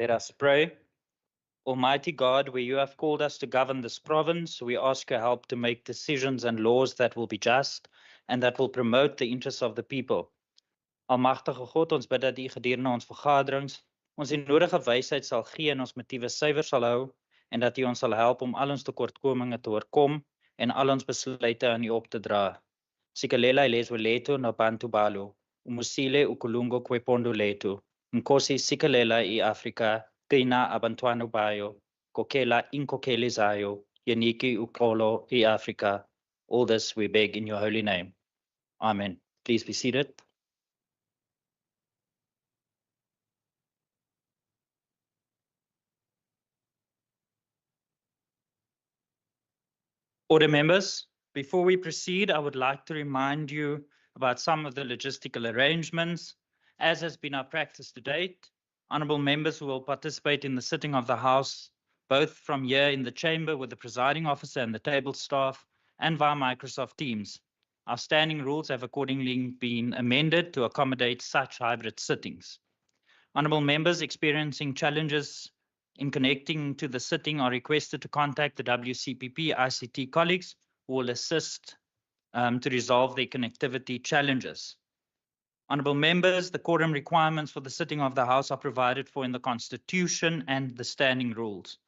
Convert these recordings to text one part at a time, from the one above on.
Let us pray. Almighty God, where you have called us to govern this province, we ask your help to make decisions and laws that will be just and that will promote the interests of the people. Almagtige God, ons bid dat u gedurende ons vergaderings ons die nodige wysheid sal gee en ons motiewe suiwer sal hou en dat u ons sal help om al ons tekortkominge te oorkom en al ons besluite aan u op te dra. Sikelela ilezwe lethu nabantu balo, umusile ukulungo kwepondo lethu. Nkosi sikelela i-Afrika tina abantwana bayo, kokela inkokeli zayo, yeniki uxolo i-Afrika. All this we beg in your holy name. Amen. Please be seated. Order members, before we proceed, I would like to remind you about some of the logistical arrangements. As has been our practice to date, honourable members who will participate in the sitting of the House, both from here in the chamber with the presiding officer and the table staff, and via Microsoft Teams. Our standing rules have accordingly been amended to accommodate such hybrid sittings. Honourable members experiencing challenges in connecting to the sitting are requested to contact the WCPP ICT colleagues who will assist to resolve their connectivity challenges. Honourable members, the quorum requirements for the sitting of the House are provided for in the Constitution and the standing rules.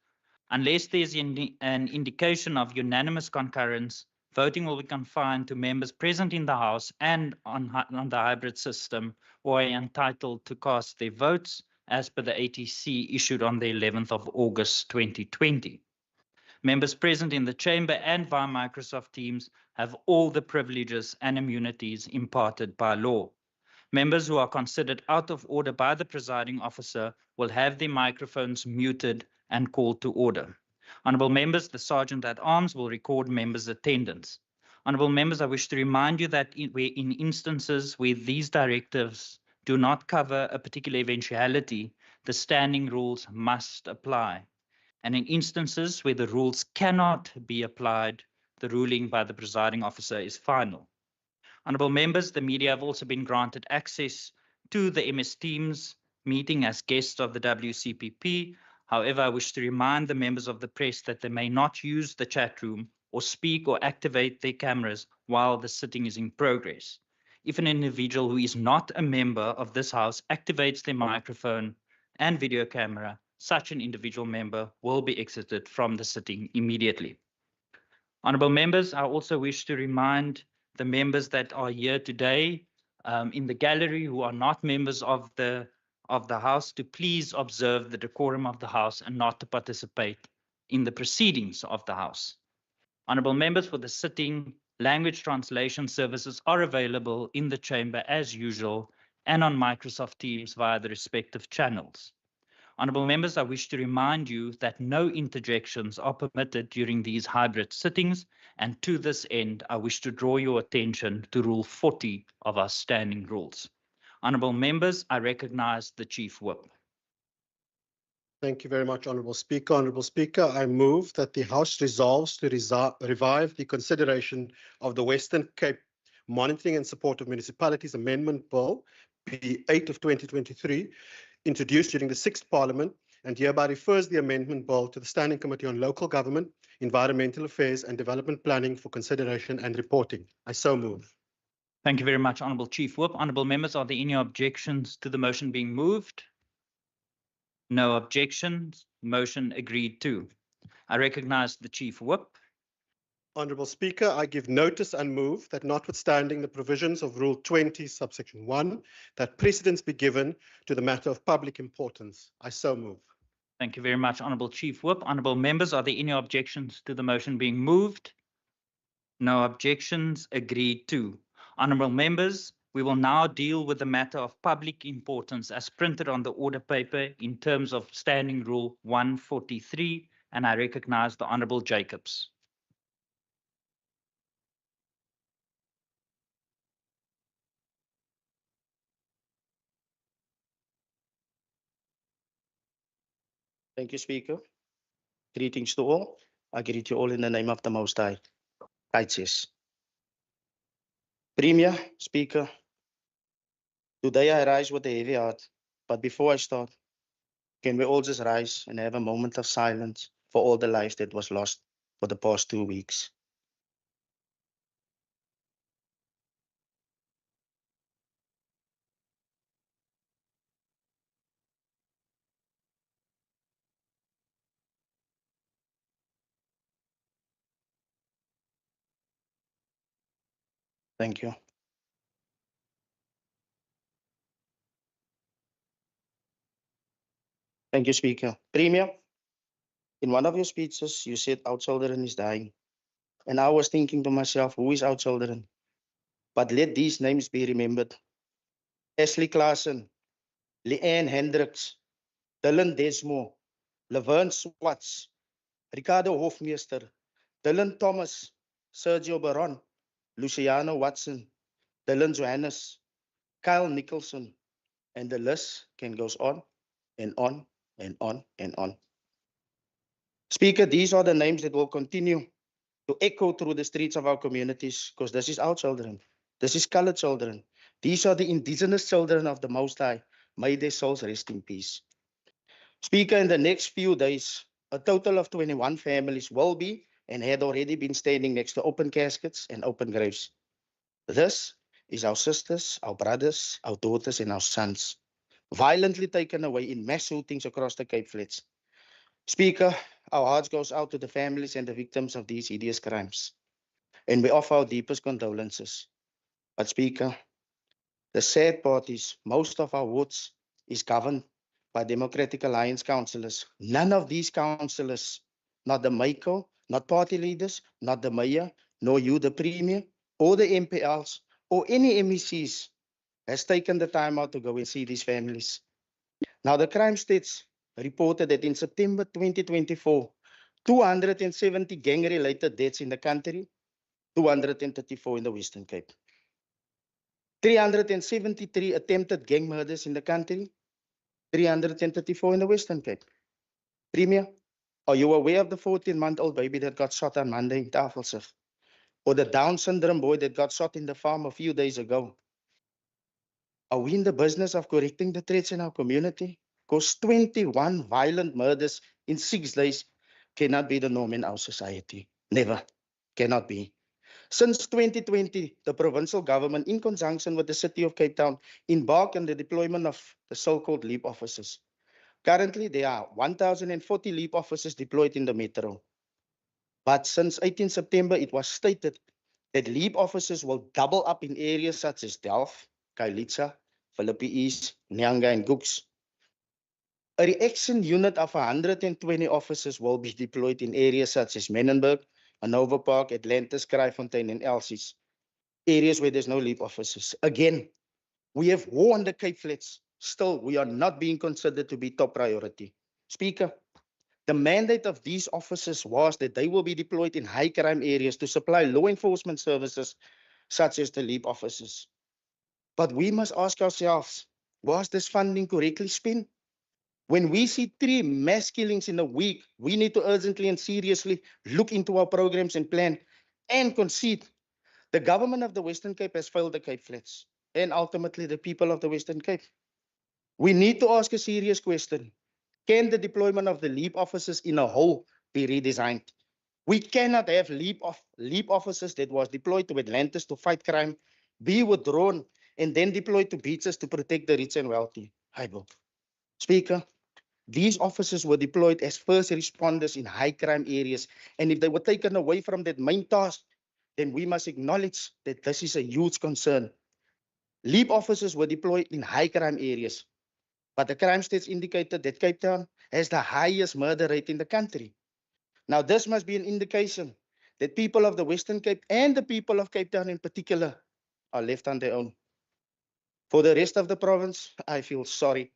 Unless there is an indication of unanimous concurrence, voting will be confined to members present in the House and on the hybrid system who are entitled to cast their votes as per the ATC issued on the 11th of August 2020. Members present in the chamber and via Microsoft Teams have all the privileges and immunities imparted by law. Members who are considered out of order by the presiding officer will have their microphones muted and called to order. Honourable members, the Sergeant at Arms will record members' attendance. Honourable members, I wish to remind you that in instances where these directives do not cover a particular eventuality, the standing rules must apply. And in instances where the rules cannot be applied, the ruling by the presiding officer is final. Honourable members, the media have also been granted access to the MS Teams meeting as guests of the WCPP. However, I wish to remind the members of the press that they may not use the chat room or speak or activate their cameras while the sitting is in progress. If an individual who is not a member of this House activates their microphone and video camera, such an individual member will be exited from the sitting immediately. Honourable members, I also wish to remind the members that are here today in the gallery who are not members of the House to please observe the decorum of the House and not to participate in the proceedings of the House. Honourable members, for the sitting, language translation services are available in the chamber as usual and on Microsoft Teams via the respective channels. Honourable members, I wish to remind you that no interjections are permitted during these hybrid sittings, and to this end, I wish to draw your attention to Rule 40 of our standing rules. Honourable members, I recognise the Chief Whip. Thank you very much, Honourable Speaker. Honourable Speaker, I move that the House resolves to revive the consideration of the Western Cape Monitoring and Support of Municipalities Amendment Bill, P8 of 2023, introduced during the 6th Parliament, and hereby refers the amendment bill to the Standing Committee on Local Government, Environmental Affairs and Development Planning for consideration and reporting. I so move. Thank you very much, Honourable Chief Whip. Honourable members, are there any objections to the motion being moved? No objections. Motion agreed to. I recognise the Chief Whip. Honourable Speaker, I give notice and move that notwithstanding the provisions of Rule 20, subsection 1, that precedence be given to the matter of public importance. I so move. Thank you very much, Honourable Chief Whip. Honourable members, are there any objections to the motion being moved? No objections. Agreed to. Honourable members, we will now deal with the matter of public importance as printed on the order paper in terms of Standing Rule 143, and I recognise the Honourable Jacobs. Thank you, Speaker. Greetings to all. I greet you all in the name of the Most High. Righteous. Premier, Speaker, today I rise with a heavy heart, but before I start, Can we all just rise and have a moment of silence for all the lives that was lost for the past 2 weeks? Thank you. Thank you, Speaker. Premier, in one of your speeches, you said our children is dying. And I was thinking to myself, who is our children? But let these names be remembered. Ashley Klaasen, Leanne Hendricks, Dylan Desmo, Laverne Swartz, Ricardo Hofmeester, Dylan Thomas, Sergio Baron, Luciano Watson, Dylan Johannes, Kyle Nicholson, and the list can goes on and on and on and on. Speaker, these are the names that will continue to echo through the streets of our communities because this is our children. This is colored children. These are the indigenous children of the Most High. May their souls rest in peace. Speaker, in the next few days, a total of 21 families will be and had already been standing next to open caskets and open graves. This is our sisters, our brothers, our daughters, and our sons, violently taken away in mass shootings across the Cape Flats. Speaker, our hearts goes out to the families and the victims of these hideous crimes, and we offer our deepest condolences. But Speaker, the sad part is most of our wards is governed by Democratic Alliance councillors. None of these councillors, not the MACO, not party leaders, not the mayor, nor you, the premier, or the MPLs, or any MECs, has taken the time out to go and see these families. Now, the crime stats reported that in September 2024, 270 gang-related deaths in the country, 234 in the Western Cape. 373 attempted gang murders in the country, 334 in the Western Cape. Premier, are you aware of the 14-month-old baby that got shot on Monday in Tafelsig? Or the Down syndrome boy that got shot in the farm a few days ago? Are we in the business of correcting the threats in our community? Because 21 violent murders in 6 days cannot be the norm in our society. Never. Cannot be. Since 2020, the provincial government, in conjunction with the City of Cape Town, embarked on the deployment of the so-called LEAP officers. Currently, there are 1,040 LEAP officers deployed in the metro. But since 18 September, it was stated that LEAP officers will double up in areas such as Delft, Kailitsa, Philippi East, Nyanga, and Gooks. A reaction unit of 120 officers will be deployed in areas such as Menenberg, Hanover Park, Atlantis, Kraaifontein, and Elsies, areas where there's no LEAP officers. Again, we have war on the Cape Flats. Still, we are not being considered to be top priority. Speaker, the mandate of these officers was that they will be deployed in high crime areas to supply law enforcement services, such as the LEAP officers. But we must ask ourselves, was this funding correctly spent? When we see 3 mass killings in a week, we need to urgently and seriously look into our programs and plan and concede. The government of the Western Cape has failed the Cape Flats and ultimately the people of the Western Cape. We need to ask a serious question. Can the deployment of the LEAP officers in a whole be redesigned? We cannot have LEAP officers that was deployed to Atlantis to fight crime, be withdrawn, and then deployed to beaches to protect the rich and wealthy. Speaker, these officers were deployed as first responders in high crime areas, and if they were taken away from that main task, then we must acknowledge that this is a huge concern. LEAP officers were deployed in high crime areas, but the crime stats indicated that Cape Town has the highest murder rate in the country. Now, this must be an indication that people of the Western Cape and the people of Cape Town in particular are left on their own. For the rest of the province, I feel sorry.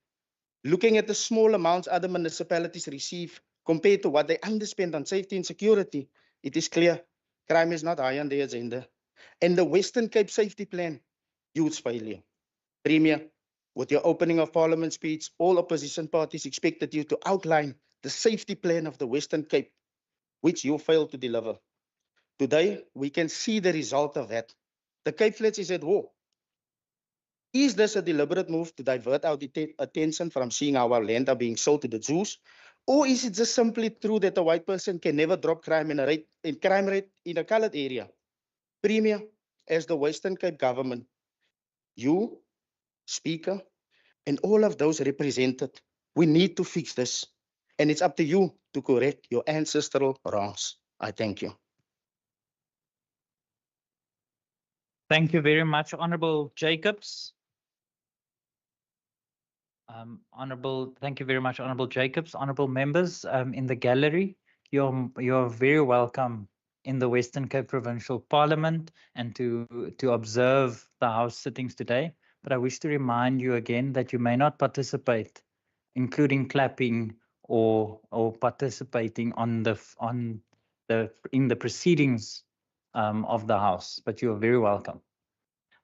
Looking at the small amounts other municipalities receive compared to what they underspend on safety and security, it is clear crime is not high on the agenda. And the Western Cape Safety Plan, huge failure. Premier, with your opening of Parliament speech, all opposition parties expected you to outline the safety plan of the Western Cape, which you failed to deliver. Today, we can see the result of that. The Cape Flats is at war. Is this a deliberate move to divert our attention from seeing our land are being sold to the Jews? Or is it just simply true that a white person can never drop crime crime rate in a colored area? Premier, as the Western Cape government, you, Speaker, and all of those represented, we need to fix this. And it's up to you to correct your ancestral wrongs. I thank you. Thank you very much, Honourable Jacobs. Thank you very much, Honourable Jacobs. Honourable members in the gallery, you're very welcome in the Western Cape Provincial Parliament and to observe the House sittings today. But I wish to remind you again that you may not participate, including clapping or participating in the proceedings of the House. But you are very welcome.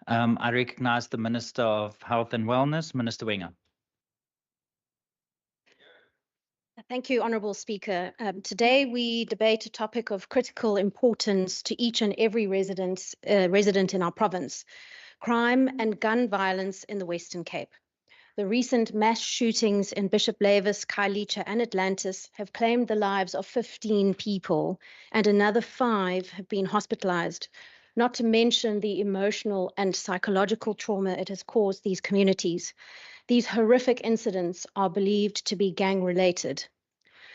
I recognise the Minister of Health and Wellness, Minister Wenger. Thank you, Honourable Speaker. Today we debate a topic of critical importance to each and every resident in our province: crime and gun violence in the Western Cape. The recent mass shootings in Bishop Lavis, Khayelitsha and Atlantis have claimed the lives of 15 people, and another 5 have been hospitalised, not to mention the emotional and psychological trauma it has caused these communities. These horrific incidents are believed to be gang-related.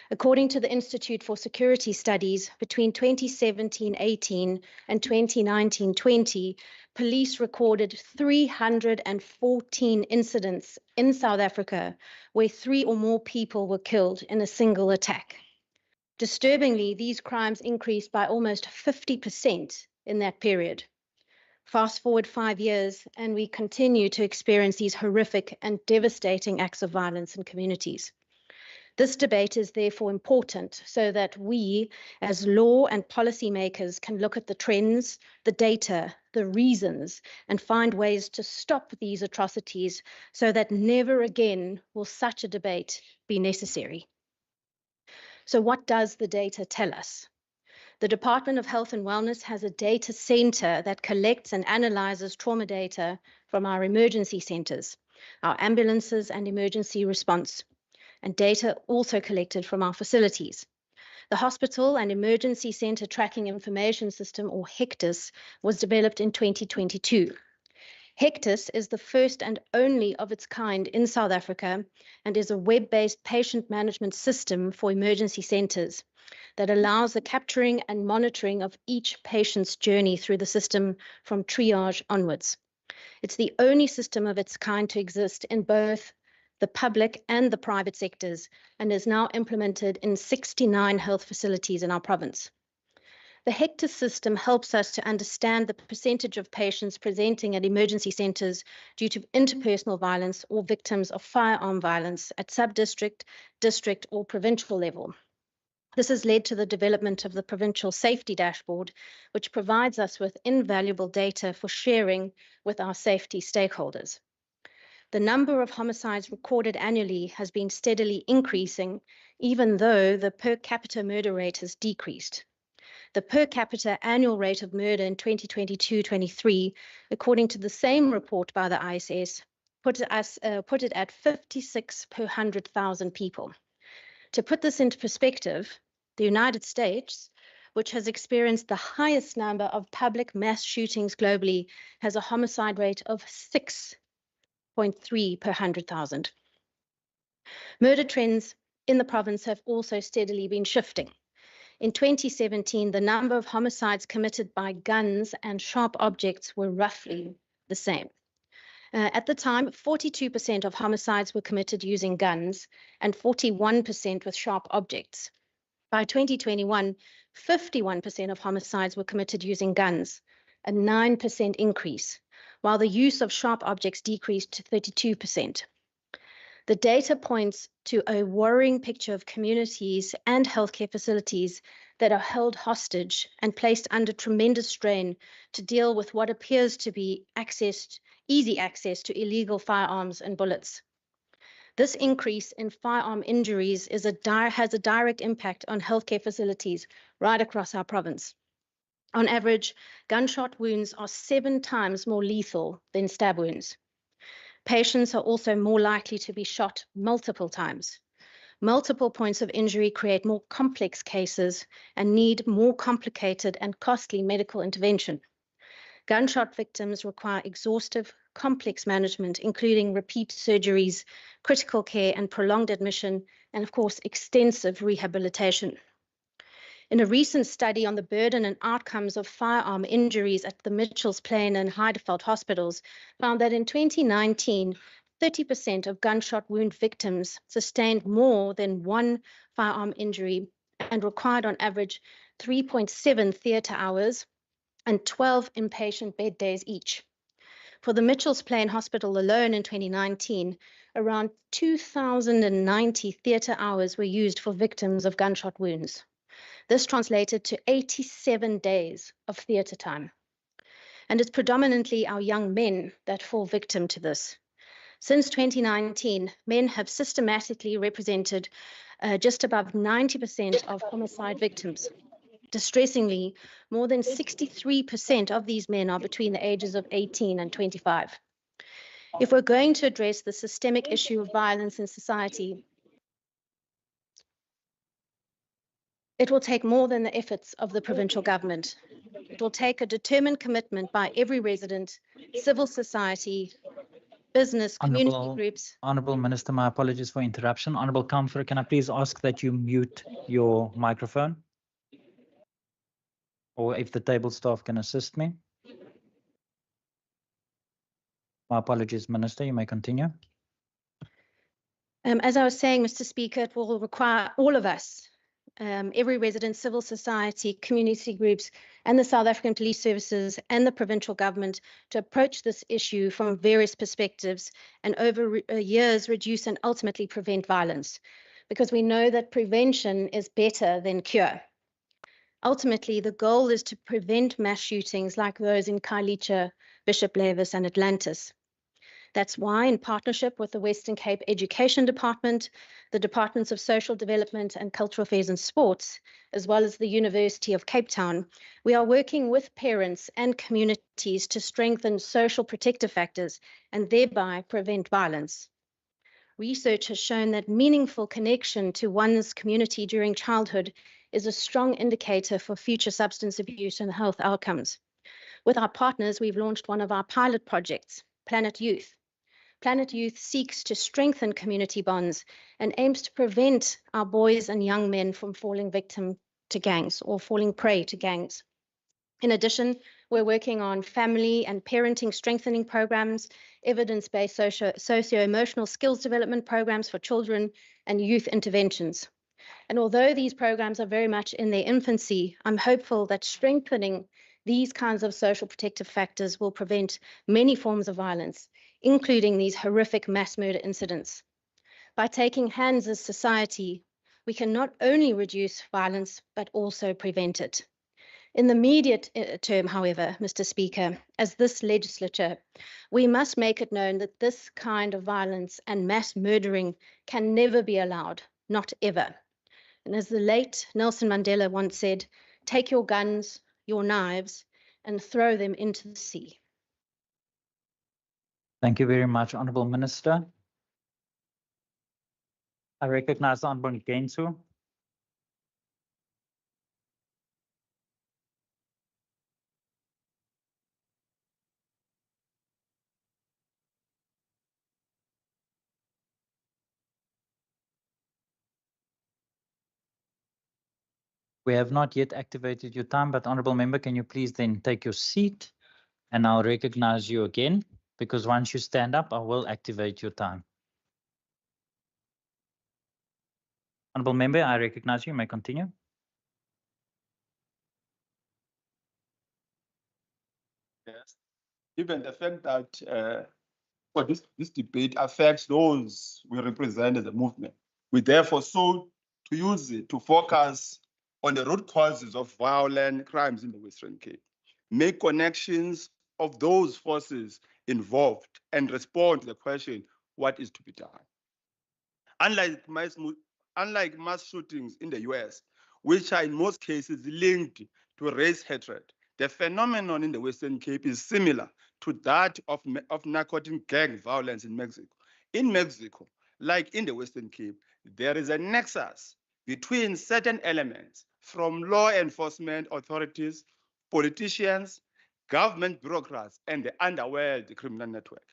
According to the Institute for Security Studies, between 2017-18 and 2019-20, police recorded 314 incidents in South Africa where 3 or more people were killed in a single attack. Disturbingly, these crimes increased by almost 50% in that period. Fast forward 5 years, and we continue to experience these horrific and devastating acts of violence in communities. This debate is therefore important so that we, as law and policymakers, can look at the trends, the data, the reasons, and find ways to stop these atrocities so that never again will such a debate be necessary. So what does the data tell us? The Department of Health and Wellness has a data center that collects and analyzes trauma data from our emergency centers, our ambulances and emergency response, and data also collected from our facilities. The Hospital and Emergency Center Tracking Information System, or HECTIS, was developed in 2022. HECTIS is the first and only of its kind in South Africa and is a web-based patient management system for emergency centers that allows the capturing and monitoring of each patient's journey through the system from triage onwards. It's the only system of its kind to exist in both the public and the private sectors, and is now implemented in 69 health facilities in our province. The HECTIS system helps us to understand the percentage of patients presenting at emergency centres due to interpersonal violence or victims of firearm violence at sub-district, district or provincial level. This has led to the development of the Provincial Safety Dashboard, which provides us with invaluable data for sharing with our safety stakeholders. The number of homicides recorded annually has been steadily increasing, even though the per capita murder rate has decreased. The per capita annual rate of murder in 2022-23, according to the same report by the ISS, put it at 56 per 100,000 people. To put this into perspective, the United States, which has experienced the highest number of public mass shootings globally, has a homicide rate of 6.3 per 100,000. Murder trends in the province have also steadily been shifting. In 2017, the number of homicides committed by guns and sharp objects were roughly the same. At the time, 42% of homicides were committed using guns and 41% with sharp objects. By 2021, 51% of homicides were committed using guns, a 9% increase, while the use of sharp objects decreased to 32%. The data points to a worrying picture of communities and healthcare facilities that are held hostage and placed under tremendous strain to deal with what appears to be easy access to illegal firearms and bullets. This increase in firearm injuries has a direct impact on healthcare facilities right across our province. On average, gunshot wounds are 7 times more lethal than stab wounds. Patients are also more likely to be shot multiple times. Multiple points of injury create more complex cases and need more complicated and costly medical intervention. Gunshot victims require exhaustive, complex management, including repeat surgeries, critical care and prolonged admission, and of course, extensive rehabilitation. In a recent study on the burden and outcomes of firearm injuries at the Mitchells Plain and Heideveld hospitals found that in 2019, 30% of gunshot wound victims sustained more than one firearm injury and required on average 3.7 theatre hours and 12 inpatient bed days each. For the Mitchells Plain Hospital alone in 2019, around 2,090 theatre hours were used for victims of gunshot wounds. This translated to 87 days of theatre time. And it's predominantly our young men that fall victim to this. Since 2019, men have systematically represented just above 90% of homicide victims. Distressingly, more than 63% of these men are between the ages of 18 and 25. If we're going to address the systemic issue of violence in society, it will take more than the efforts of the provincial government. It will take a determined commitment by every resident, civil society, business, community groups. Honourable Minister, my apologies for interruption. Honourable Councillor, can I please ask that you mute your microphone? Or if the table staff can assist me. My apologies, Minister, you may continue. As I was saying, Mr. Speaker, it will require all of us, every resident, civil society, community groups, and the South African Police Services and the provincial government to approach this issue from various perspectives and over years reduce and ultimately prevent violence, because we know that prevention is better than cure. Ultimately, the goal is to prevent mass shootings like those in Khayelitsha, Bishop Lavis, and Atlantis. That's why, in partnership with the Western Cape Education Department, the Departments of Social Development and Cultural Affairs and Sports, as well as the University of Cape Town, we are working with parents and communities to strengthen social protective factors and thereby prevent violence. Research has shown that meaningful connection to one's community during childhood is a strong indicator for future substance abuse and health outcomes. With our partners, we've launched one of our pilot projects, Planet Youth. Planet Youth seeks to strengthen community bonds and aims to prevent our boys and young men from falling victim to gangs or falling prey to gangs. In addition, we're working on family and parenting strengthening programs, evidence-based socio-emotional skills development programs for children, and youth interventions. And although these programs are very much in their infancy, I'm hopeful that strengthening these kinds of social protective factors will prevent many forms of violence, including these horrific mass murder incidents. By taking hands as society, we can not only reduce violence, but also prevent it. In the immediate term, however, Mr. Speaker, as this legislature, we must make it known that this kind of violence and mass murdering can never be allowed, not ever. And as the late Nelson Mandela once said, take your guns, your knives, and throw them into the sea. Thank you very much, Honourable Minister. I recognize Honourable Gensu. We have not yet activated your time, but Honourable Member, can you please then take your seat and I'll recognize you again, because once you stand up, I will activate your time. Honourable Member, I recognize you. You may continue. Yes. Given the fact that for this debate affects those we represent as a movement, we therefore sought to use it to focus on the root causes of violent crimes in the Western Cape, make connections of those forces involved, and respond to the question, what is to be done? Unlike mass shootings in the US, which are in most cases linked to race hatred, the phenomenon in the Western Cape is similar to that of narcotic gang violence in Mexico. In Mexico, like in the Western Cape, there is a nexus between certain elements from law enforcement authorities, politicians, government bureaucrats, and the underworld criminal network.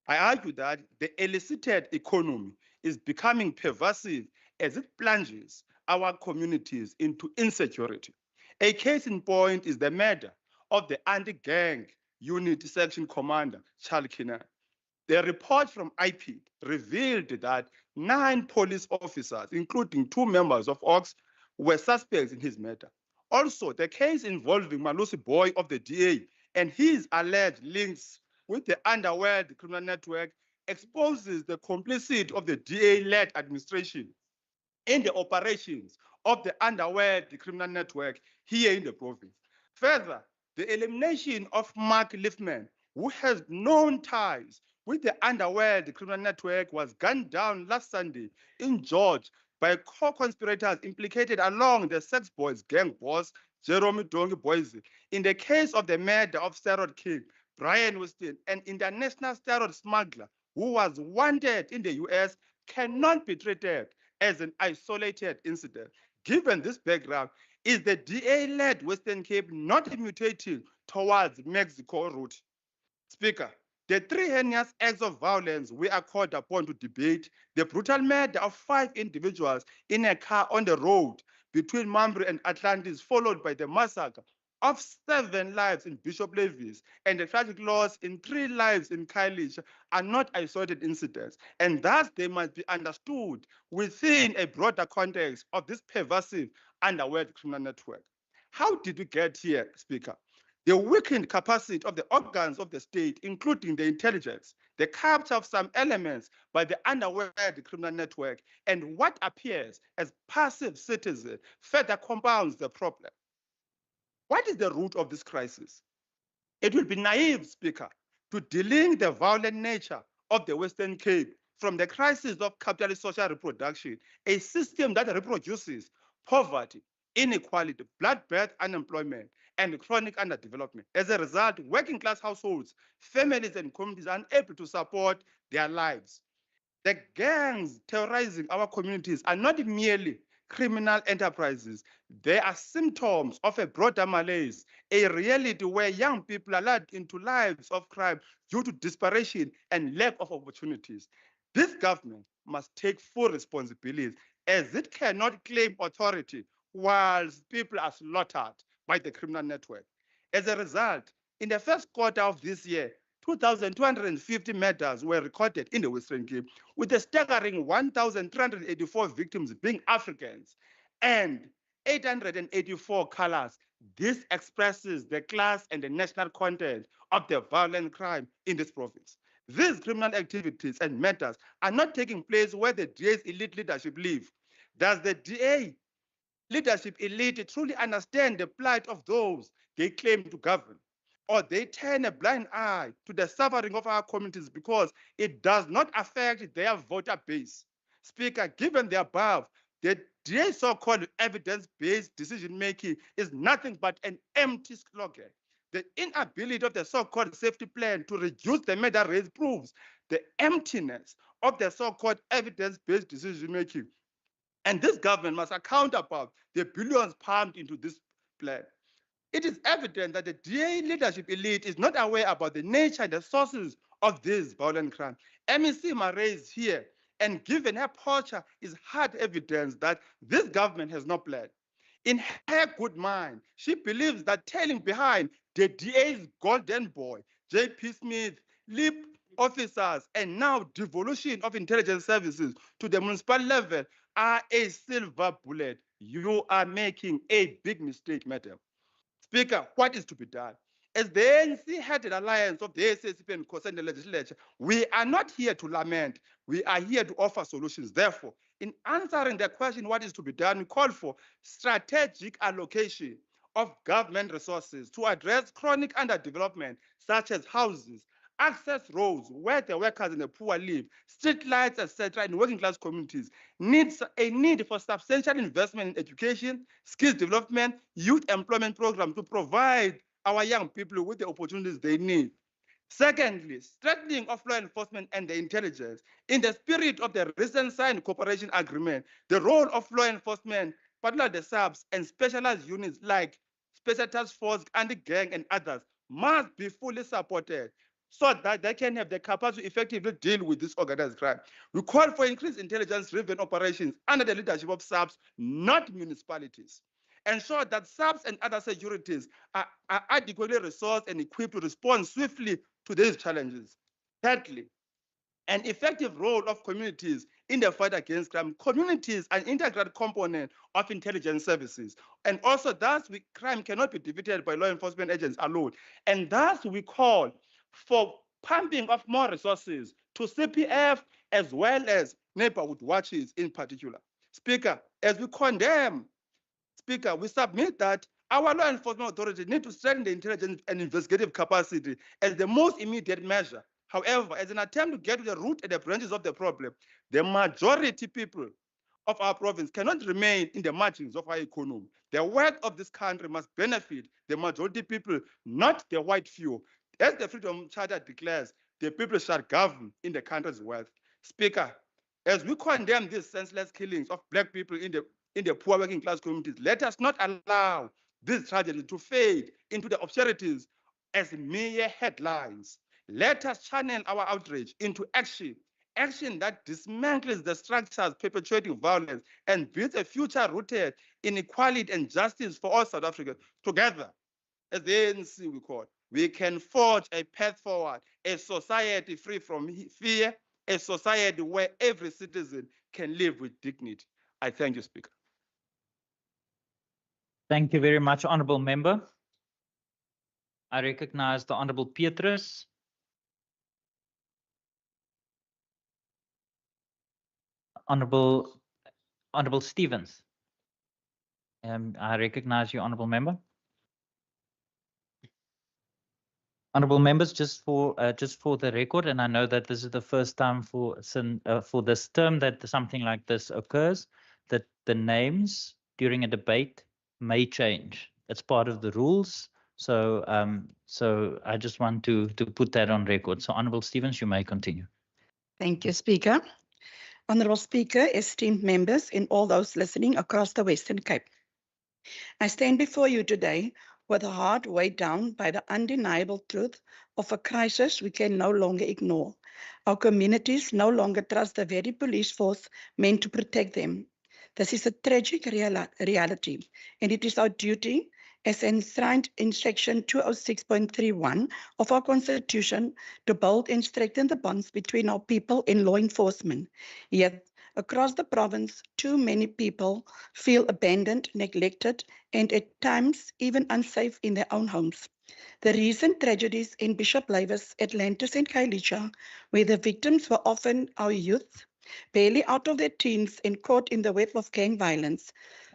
I argue that the elicited economy is becoming pervasive as it plunges our communities into insecurity. A case in point is the murder of the anti-gang unit section commander, Charles Kinan. The report from IP revealed that 9 police officers, including 2 members of OX, were suspects in his murder. Also, the case involving Malusi Boy of the DA and his alleged links with the underworld criminal network exposes the complicity of the DA-led administration in the operations of the underworld criminal network here in the province. Further, the elimination of Mark Liffman, who has known ties with the underworld criminal network, was gunned down last Sunday in George by co-conspirators implicated along the Sex Boys gang boss, Jerome Dongi Boise, in the case of the murder of steroid king, Brian Weston, an international steroid smuggler who was wanted in the US, cannot be treated as an isolated incident. Given this background, is the DA-led Western Cape not mutating towards Mexico route? Speaker, the 3 heinous acts of violence we are called upon to debate, the brutal murder of 5 individuals in a car on the road between Mamre and Atlantis, followed by the massacre of 7 lives in Bishop Levis and the tragic loss in 3 lives in Khayelitsha, are not isolated incidents, and thus they must be understood within a broader context of this pervasive underworld criminal network. How did we get here, Speaker? The weakened capacity of the organs of the state, including the intelligence, the capture of some elements by the underworld criminal network, and what appears as passive citizens further compounds the problem. What is the root of this crisis? It will be naive, Speaker, to delink the violent nature of the Western Cape from the crisis of capitalist social reproduction, a system that reproduces poverty, inequality, bloodbath unemployment, and chronic underdevelopment. As a result, working class households, families, and communities are unable to support their lives. The gangs terrorizing our communities are not merely criminal enterprises. They are symptoms of a broader malaise, a reality where young people are led into lives of crime due to desperation and lack of opportunities. This government must take full responsibility, as it cannot claim authority whilst people are slaughtered by the criminal network. As a result, in the first quarter of this year, 2,250 murders were recorded in the Western Cape, with a staggering 1,384 victims being Africans and 884 colors. This expresses the class and the national content of the violent crime in this province. These criminal activities and matters are not taking place where the DA's elite leadership live. Does the DA leadership elite truly understand the plight of those they claim to govern? Or they turn a blind eye to the suffering of our communities because it does not affect their voter base? Speaker, given the above, the DA's so-called evidence-based decision-making is nothing but an empty slogan. The inability of the so-called safety plan to reduce the murder rates proves the emptiness of the so-called evidence-based decision-making. And this government must account about the billions pumped into this plan. It is evident that the DA leadership elite is not aware about the nature and the sources of this violent crime. MEC Marais is here, and given her posture, is hard evidence that this government has no plan. In her good mind, she believes that tailing behind the DA's golden boy, J.P. Smith, LEAP officers, and now devolution of intelligence services to the municipal level are a silver bullet. You are making a big mistake, madam. Speaker, what is to be done? As the ANC-headed alliance of the SACP and concerned the legislature, we are not here to lament. We are here to offer solutions. Therefore, in answering the question, what is to be done, we call for strategic allocation of government resources to address chronic underdevelopment, such as houses, access roads where the workers and the poor live, street lights, etc., in working class communities, needs a need for substantial investment in education, skills development, youth employment programs to provide our young people with the opportunities they need. Secondly, strengthening of law enforcement and the intelligence. In the spirit of the recent signed cooperation agreement, the role of law enforcement, particularly the SABs and specialized units like Special Task Force, anti-gang and others, must be fully supported so that they can have the capacity to effectively deal with this organized crime. We call for increased intelligence-driven operations under the leadership of SABs, not municipalities. Ensure that SABs and other securities are adequately resourced and equipped to respond swiftly to these challenges. Thirdly, an effective role of communities in the fight against crime. Communities are an integral component of intelligence services. And also thus crime cannot be defeated by law enforcement agents alone. And thus we call for pumping of more resources to CPF as well as neighborhood watches in particular. Speaker, as we condemn, Speaker, we submit that our law enforcement authorities need to strengthen the intelligence and investigative capacity as the most immediate measure. However, as an attempt to get to the root and the branches of the problem, the majority people of our province cannot remain in the margins of our economy. The wealth of this country must benefit the majority people, not the white few. As the Freedom Charter declares, the people shall govern in the country's wealth. Speaker, as we condemn these senseless killings of Black people in the poor working class communities, let us not allow this tragedy to fade into the obscurities as mere headlines. Let us channel our outrage into action that dismantles the structures perpetuating violence and builds a future rooted in equality and justice for all South Africans. Together, as the ANC we call, we can forge a path forward, a society free from fear, a society where every citizen can live with dignity. I thank you, Speaker. Thank you very much, Honourable Member. I recognize the Honourable Petrus. Honourable Stevens. I recognize you, Honourable Member. Honourable members, just for the record, and I know that this is the first time for this term that something like this occurs, that the names during a debate may change. It's part of the rules. So I just want to put that on record. So Honourable Stevens, you may continue. Thank you, Speaker. Honourable Speaker, esteemed members, and all those listening across the Western Cape. I stand before you today with a heart weighed down by the undeniable truth of a crisis we can no longer ignore. Our communities no longer trust the very police force meant to protect them. This is a tragic reality, and it is our duty as enshrined in Section 206.31 of our Constitution to build and strengthen the bonds between our people and law enforcement. Yet, across the province, too many people feel abandoned, neglected, and at times even unsafe in their own homes. The recent tragedies in Bishop Lavis, Atlantis, and Khayelitsha, where the victims were often our youth, barely out of their teens and caught in the web of gang violence,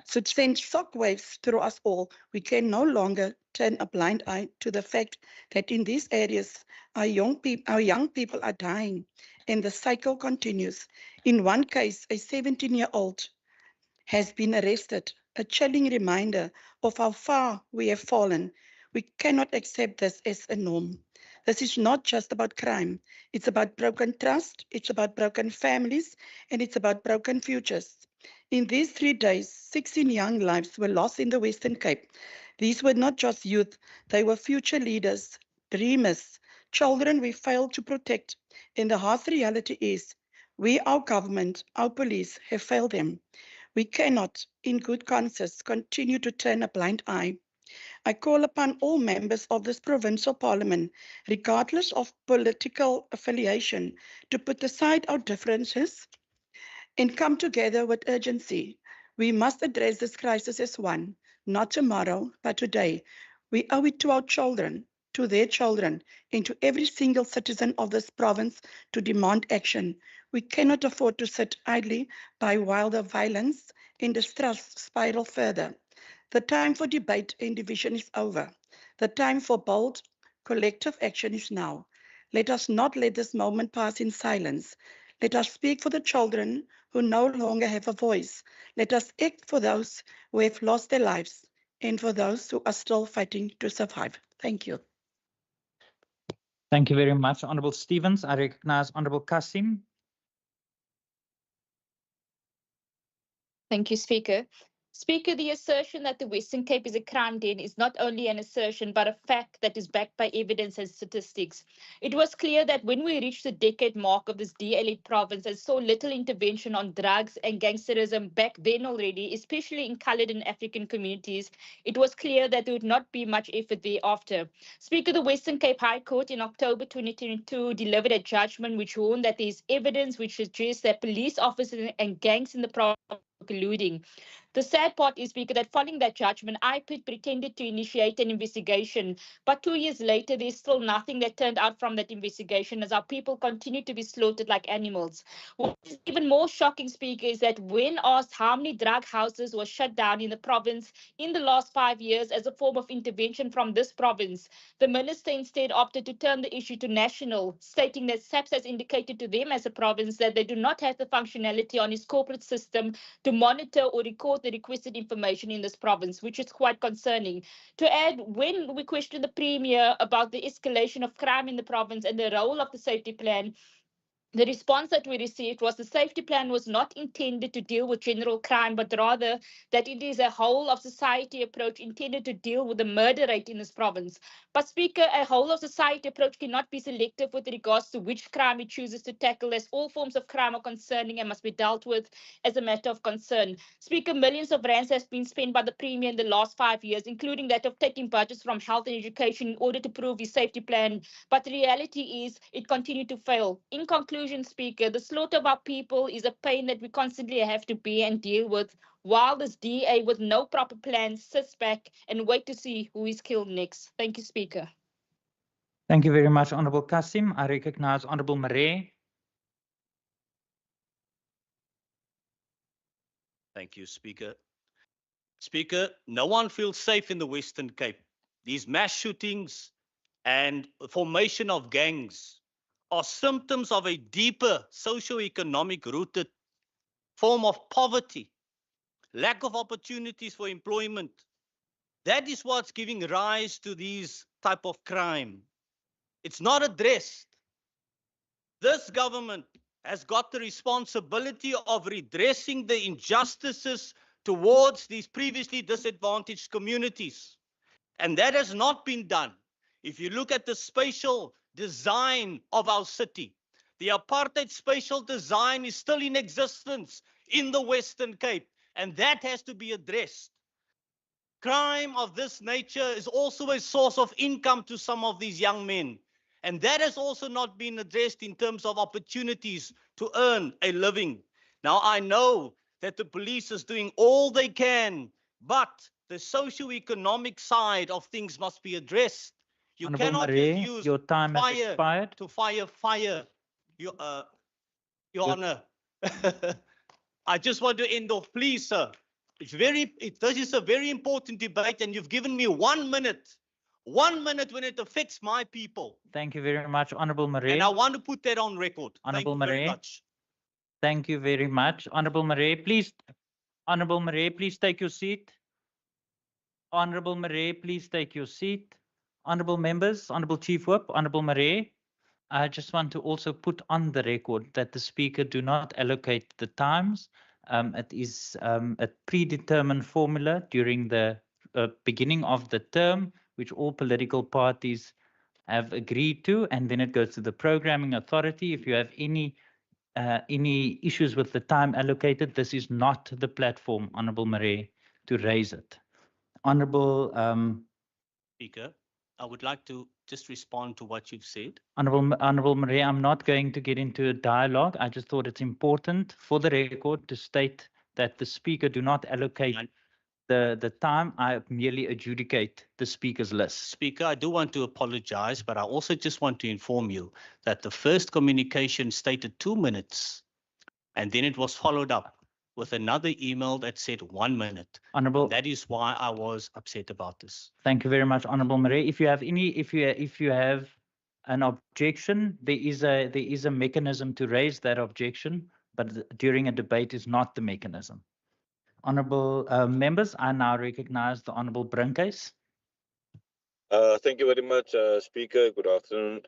should send shockwaves through us all. We can no longer turn a blind eye to the fact that in these areas, our young people are dying, and the cycle continues. In one case, a 17-year-old has been arrested, a chilling reminder of how far we have fallen. We cannot accept this as a norm. This is not just about crime. It's about broken trust, it's about broken families, and it's about broken futures. In these 3 days, 16 young lives were lost in the Western Cape. These were not just youth, they were future leaders, dreamers, children we failed to protect. And the harsh reality is, we, our government, our police, have failed them. We cannot, in good conscience, continue to turn a blind eye. I call upon all members of this provincial parliament, regardless of political affiliation, to put aside our differences and come together with urgency. We must address this crisis as one, not tomorrow, but today. We owe it to our children, to their children, and to every single citizen of this province to demand action. We cannot afford to sit idly by while the violence and distrust spiral further. The time for debate and division is over. The time for bold, collective action is now. Let us not let this moment pass in silence. Let us speak for the children who no longer have a voice. Let us act for those who have lost their lives and for those who are still fighting to survive. Thank you. Thank you very much, Honourable Stevens. I recognize Honourable Kassim. Thank you, Speaker. Speaker, the assertion that the Western Cape is a crime den is not only an assertion, but a fact that is backed by evidence and statistics. It was clear that when we reached the decade mark of this DA-led province and saw little intervention on drugs and gangsterism back then already, especially in coloured and African communities, it was clear that there would not be much effort thereafter. Speaker, the Western Cape High Court in October 2022 delivered a judgment which warned that there is evidence which suggests that police officers and gangs in the province colluding. The sad part is, Speaker, that following that judgment, IPID pretended to initiate an investigation, but 2 years later, there's still nothing that turned out from that investigation as our people continue to be slaughtered like animals. What is even more shocking, Speaker, is that when asked how many drug houses were shut down in the province in the last 5 years as a form of intervention from this province, the minister instead opted to turn the issue to national, stating that SAPS has indicated to them as a province that they do not have the functionality on its corporate system to monitor or record the requested information in this province, which is quite concerning. To add, when we questioned the Premier about the escalation of crime in the province and the role of the safety plan, the response that we received was the safety plan was not intended to deal with general crime, but rather that it is a whole of society approach intended to deal with the murder rate in this province. But Speaker, a whole of society approach cannot be selective with regards to which crime it chooses to tackle, as all forms of crime are concerning and must be dealt with as a matter of concern. Speaker, millions of rands have been spent by the Premier in the last 5 years, including that of taking budgets from health and education in order to prove his safety plan. But the reality is it continued to fail. In conclusion, Speaker, the slaughter of our people is a pain that we constantly have to bear and deal with, while this DA with no proper plan sits back and wait to see who is killed next. Thank you, Speaker. Thank you very much, Honourable Kassim. I recognize Honourable Marais. Thank you, Speaker. Speaker, no one feels safe in the Western Cape. These mass shootings and formation of gangs are symptoms of a deeper socio-economic rooted form of poverty, lack of opportunities for employment. That is what's giving rise to these type of crime. It's not addressed. This government has got the responsibility of redressing the injustices towards these previously disadvantaged communities. And that has not been done. If you look at the spatial design of our city, the apartheid spatial design is still in existence in the Western Cape, and that has to be addressed. Crime of this nature is also a source of income to some of these young men, and that has also not been addressed in terms of opportunities to earn a living. Now, I know that the police is doing all they can, but the socio-economic side of things must be addressed. You Honourable cannot Marais, use your time has fire expired. to fire, Your Honor. I just want to end off, please, sir. This is a very important debate, and you've given me 1 minute. 1 minute when it affects my people. Thank you very much, Honourable Marais. And I want to put that on record. Honourable Thank you very Marais. much. Thank you very much. Honourable Marais, please take your seat. Honourable Marais, please take your seat. Honourable members, Honourable Chief Whip, Honourable Marais, I just want to also put on the record that the Speaker do not allocate the times. It is a predetermined formula during the beginning of the term, which all political parties have agreed to, and then it goes to the programming authority. If you have any issues with the time allocated, this is not the platform, Honourable Marais, to raise it. Honourable Speaker, I would like to just respond to what you've said. Honourable Marais, I'm not going to get into a dialogue. I just thought it's important for the record to state that the Speaker do not allocate the time. I merely adjudicate the Speaker's list. Speaker, I do want to apologize, but I also just want to inform you that the first communication stated 2 minutes, and then it was followed up with another email that said 1 minute. Honourable, that is why I was upset about this. Thank you very much, Honourable Marais. If you have if you have an objection, there is a mechanism to raise that objection, but during a debate is not the mechanism. Honourable members, I now recognise the Honourable Brinkhuis. Thank you very much, Speaker. Good afternoon.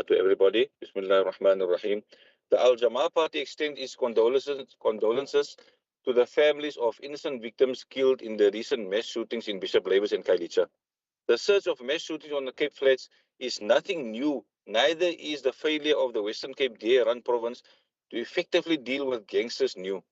to everybody. Bismillah ar-Rahman ar-Rahim. The Al Jamaa Party extends its condolences to the families of innocent victims killed in the recent mass shootings in Bishop Lavis and Kailicha. The surge of mass shootings on the Cape Flats is nothing new, neither is the failure of the Western Cape DA-run province to effectively deal with gangsters new.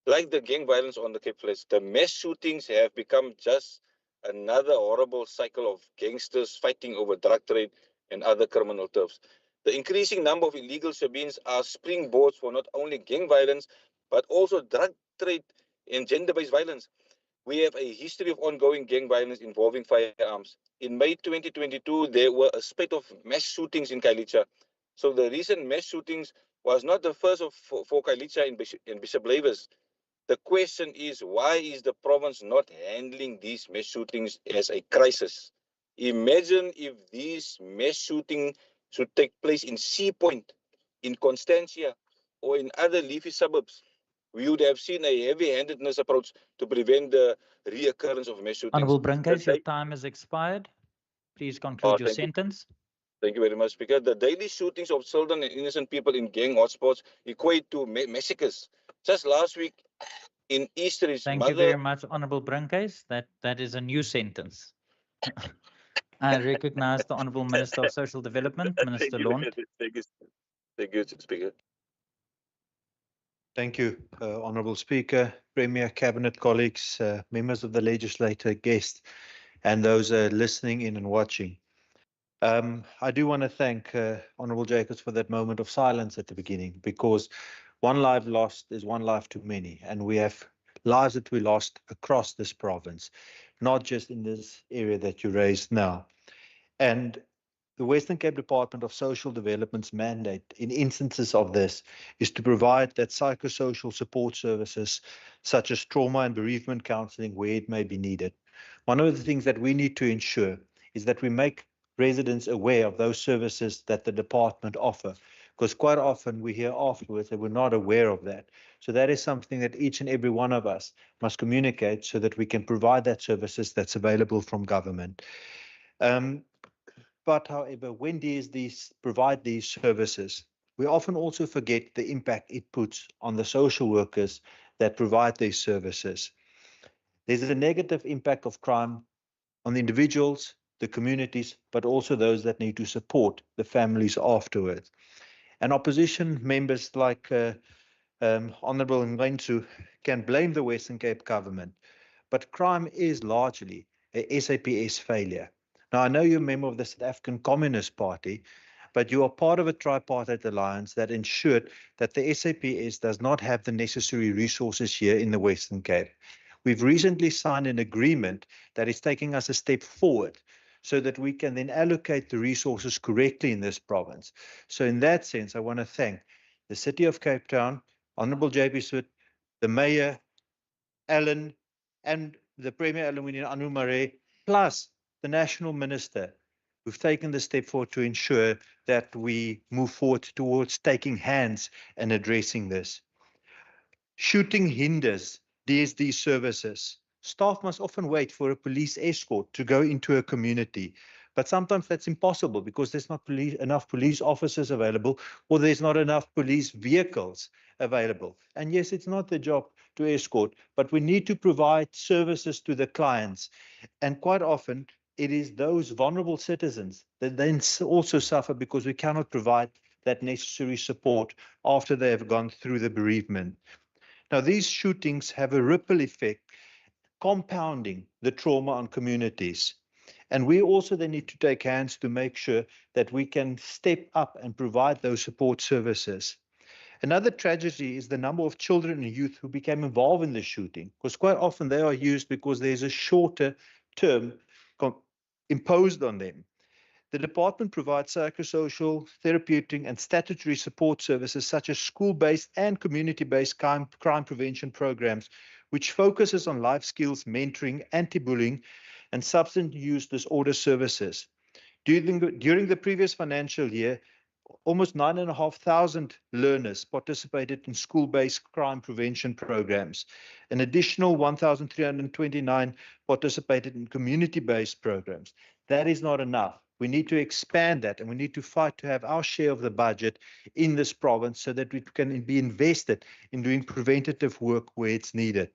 Like the gang violence on the Cape Flats, the mass shootings have become just another horrible cycle of gangsters fighting over drug trade and other criminal turfs. The increasing number of illegal shebeens are springboards for not only gang violence, but also drug trade and gender-based violence. We have a history of ongoing gang violence involving firearms. In May 2022, there were a spate of mass shootings in Kailicha. So the recent mass shootings was not the first for Kailicha in Bishop Lavis. The question is, why is the province not handling these mass shootings as a crisis? Imagine if these mass shootings should take place in Sea Point, in Constantia, or in other leafy suburbs. We would have seen a heavy-handedness approach to prevent the reoccurrence of mass shootings. Honourable Brinkhuis, your time has expired. Please conclude your sentence. Thank you very much, Speaker. The daily shootings of children and innocent people in gang hotspots equate to massacres. Just last week in Eastridge, Thank you very much, Honourable Brinkhuis. That is a new sentence. I recognize the Honourable Minister of Social Development, Minister Lawn. Thank you, Speaker. Thank you, Honourable Speaker, Premier, Cabinet colleagues, members of the legislature, guests, and those listening in and watching. I do want to thank Honourable Jacobs for that moment of silence at the beginning, because one life lost is one life too many, and we have lives that we lost across this province, not just in this area that you raised now. And the Western Cape Department of Social Development's mandate in instances of this is to provide that psychosocial support services such as trauma and bereavement counselling where it may be needed. One of the things that we need to ensure is that we make residents aware of those services that the department offer, because quite often we hear afterwards that we're not aware of that. So that is something that each and every one of us must communicate so that we can provide that services that's available from government. But however, when DSDs provide these services, we often also forget the impact it puts on the social workers that provide these services. There's a negative impact of crime on the individuals, the communities, but also those that need to support the families afterwards. And opposition members like Honourable Ngwensu can blame the Western Cape government, but crime is largely a SAPS failure. Now, I know you're a member of the South African Communist Party, but you are part of a tripartite alliance that ensured that the SAPS does not have the necessary resources here in the Western Cape. We've recently signed an agreement that is taking us a step forward so that we can then allocate the resources correctly in this province. So in that sense, I want to thank the City of Cape Town, Honourable JP Swit, the Mayor, Alan, and the Premier Aluminium Anu Mare, plus the National Minister, who've taken the step forward to ensure that we move forward towards taking hands and addressing this. Shooting hinders DSD services. Staff must often wait for a police escort to go into a community, but sometimes that's impossible because there's not enough police officers available, or there's not enough police vehicles available. And yes, it's not the job to escort, but we need to provide services to the clients. And quite often, it is those vulnerable citizens that then also suffer because we cannot provide that necessary support after they have gone through the bereavement. Now, these shootings have a ripple effect, compounding the trauma on communities. And we also then need to take hands to make sure that we can step up and provide those support services. Another tragedy is the number of children and youth who became involved in the shooting, because quite often they are used because there's a shorter term imposed on them. The department provides psychosocial, therapeutic, and statutory support services such as school-based and community-based crime prevention programs, which focuses on life skills, mentoring, anti-bullying, and substance use disorder services. During the previous financial year, almost 9,500 learners participated in school-based crime prevention programs. An additional 1,329 participated in community-based programs. That is not enough. We need to expand that, and we need to fight to have our share of the budget in this province so that we can be invested in doing preventative work where it's needed.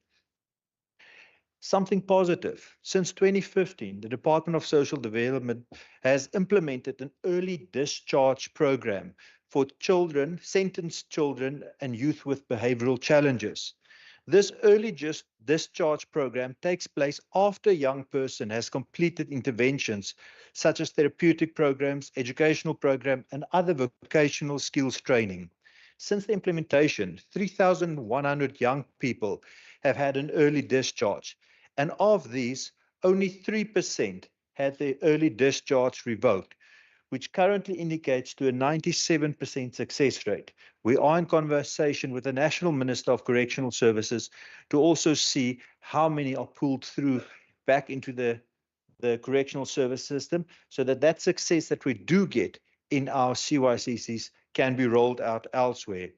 Something positive. Since 2015, the Department of Social Development has implemented an early discharge program for children, sentenced children and youth with behavioral challenges. This early discharge program takes place after a young person has completed interventions such as therapeutic programs, educational program, and other vocational skills training. Since the implementation, 3,100 young people have had an early discharge, and of these, only 3% had their early discharge revoked, which currently indicates to a 97% success rate. We are in conversation with the National Minister of Correctional Services to also see how many are pulled through back into the correctional service system so that that success that we do get in our CYCCs can be rolled out elsewhere.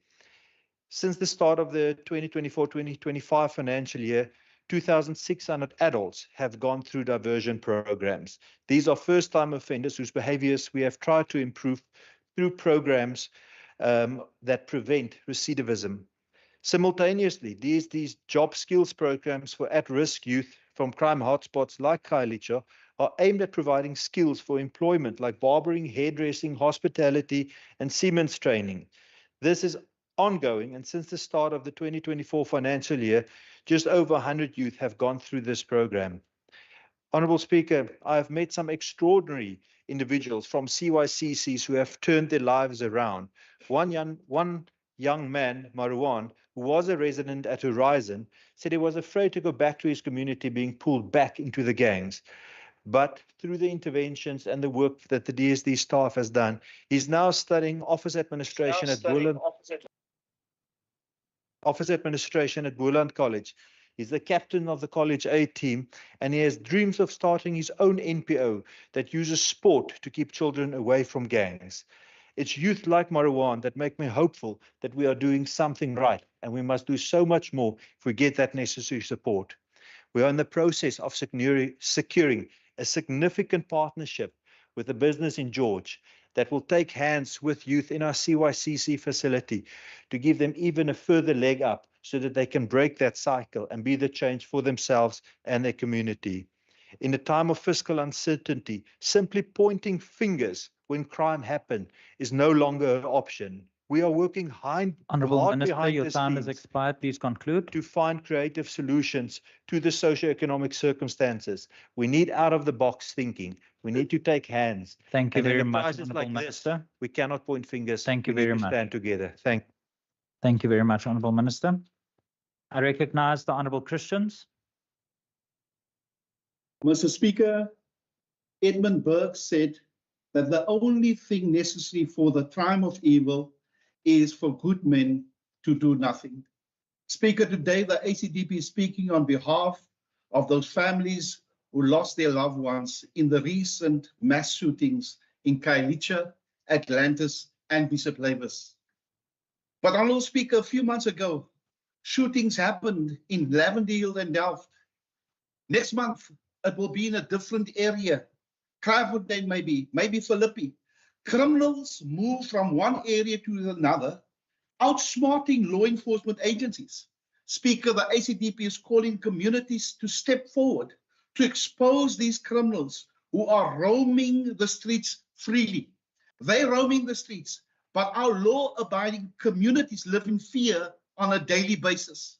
Since the start of the 2024-2025 financial year, 2,600 adults have gone through diversion programs. These are first-time offenders whose behaviors we have tried to improve through programs that prevent recidivism. Simultaneously, these job skills programs for at-risk youth from crime hotspots like Khayelitsha are aimed at providing skills for employment like barbering, hairdressing, hospitality, and Siemens training. This is ongoing, and since the start of the 2024 financial year, just over 100 youth have gone through this program. Honourable Speaker, I have met some extraordinary individuals from CYCCs who have turned their lives around. One young man, Marwan, who was a resident at Horizon, said he was afraid to go back to his community being pulled back into the gangs. But through the interventions and the work that the DSD staff has done, he's now studying office administration at Boland College. He's the captain of the College A team, and he has dreams of starting his own NPO that uses sport to keep children away from gangs. It's youth like Marwan that make me hopeful that we are doing something right, and we must do so much more if we get that necessary support. We are in the process of securing a significant partnership with a business in George that will take hands with youth in our CYCC facility to give them even a further leg up so that they can break that cycle and be the change for themselves and their community. In a time of fiscal uncertainty, simply pointing fingers when crime happens is no longer an option. We are working hard Minister, your time has expired. Please conclude. To find creative solutions to the socioeconomic circumstances. We need out-of-the-box thinking. We need to take hands. Thank you very much, Honourable Honourable Minister. We cannot point fingers. Thank you very much. Stand together. Thank you very much, Honourable Minister. I recognise the Honourable Christians. Mr. Speaker, Edmund Burke said that the only thing necessary for the time of evil is for good men to do nothing. Speaker, today the ACDP is speaking on behalf of those families who lost their loved ones in the recent mass shootings in Khayelitsha, Atlantis, and Bishop Lavis. But Honourable Speaker, a few months ago, shootings happened in Lavendale and Delft. Next month, it will be in a different area. Kraaifontein maybe Philippi. Criminals move from one area to another, outsmarting law enforcement agencies. Speaker, the ACDP is calling communities to step forward to expose these criminals who are roaming the streets freely. They're roaming the streets, but our law-abiding communities live in fear on a daily basis.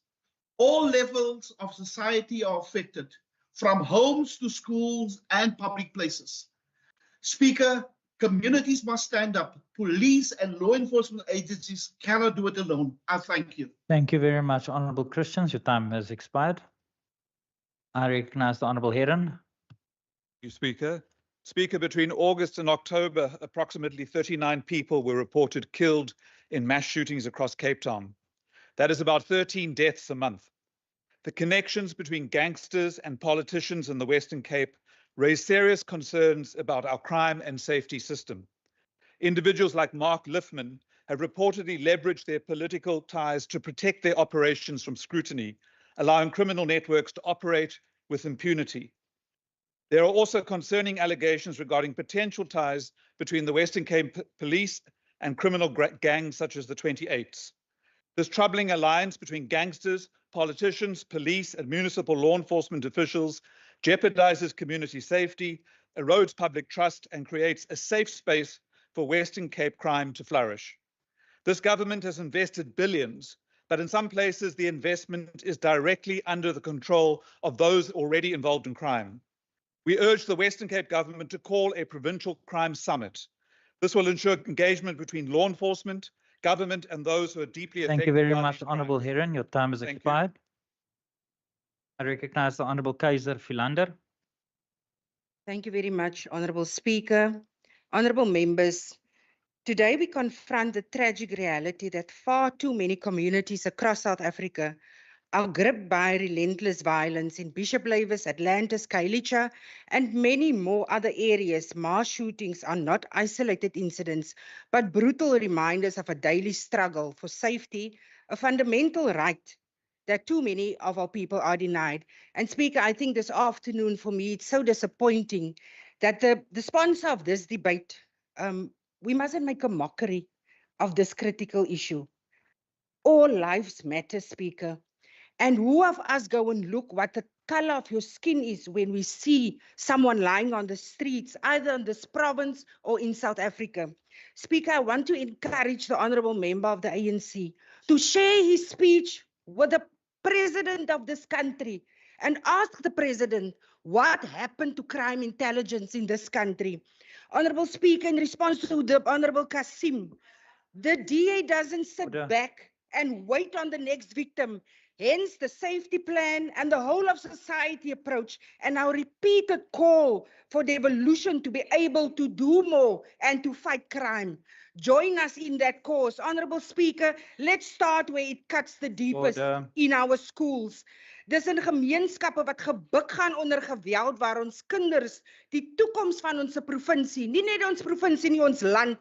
All levels of society are affected, from homes to schools and public places. Speaker, communities must stand up. Police and law enforcement agencies cannot do it alone. I thank you. Thank you very much, Honourable Christians. Your time has expired. I recognise the Honourable Heron. Thank you, Speaker. Speaker, between August and October, approximately 39 people were reported killed in mass shootings across Cape Town. That is about 13 deaths a month. The connections between gangsters and politicians in the Western Cape raise serious concerns about our crime and safety system. Individuals like Mark Liffman have reportedly leveraged their political ties to protect their operations from scrutiny, allowing criminal networks to operate with impunity. There are also concerning allegations regarding potential ties between the Western Cape Police and criminal gangs such as the 28s. This troubling alliance between gangsters, politicians, police, and municipal law enforcement officials jeopardizes community safety, erodes public trust, and creates a safe space for Western Cape crime to flourish. This government has invested billions, but in some places the investment is directly under the control of those already involved in crime. We urge the Western Cape government to call a provincial crime summit. This will ensure engagement between law enforcement, government, and those who are deeply affected. Thank you very by much, these Honourable crimes. Heron. Your time has Thank you. expired. I recognize the Honourable Kaiser Philander. Thank you very much, Honourable Speaker. Honourable members, today we confront the tragic reality that far too many communities across South Africa are gripped by relentless violence in Bishop Lavis, Atlantis, Kailicha, and many more other areas. Mass shootings are not isolated incidents, but brutal reminders of a daily struggle for safety, a fundamental right that too many of our people are denied. And Speaker, I think this afternoon for me, it's so disappointing that the sponsor of this debate, we mustn't make a mockery of this critical issue. All lives matter, Speaker. And who of us go and look what the color of your skin is when we see someone lying on the streets, either in this province or in South Africa? Speaker, I want to encourage the honourable member of the ANC to share his speech with the president of this country and ask the president what happened to crime intelligence in this country. Honourable Speaker, in response to the Honourable Kasim, the DA doesn't sit back and wait on the next victim. Hence the safety plan and the whole of society approach and our repeated call for devolution to be able to do more and to fight crime. Join us in that cause. Honourable Speaker, let's start where it cuts the deepest in our schools. Dis in gemeenskappe wat gebuk gaan onder geweld waar ons kinders die toekoms van ons provinsie, nie net ons provinsie nie, ons land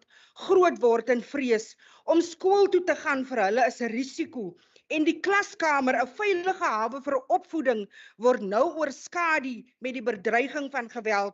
groot word in vrees. Om skool toe te gaan vir hulle is 'n risiko. En die klaskamer, 'n veilige hawe vir opvoeding, word nou oorskadu met die bedreiging van geweld.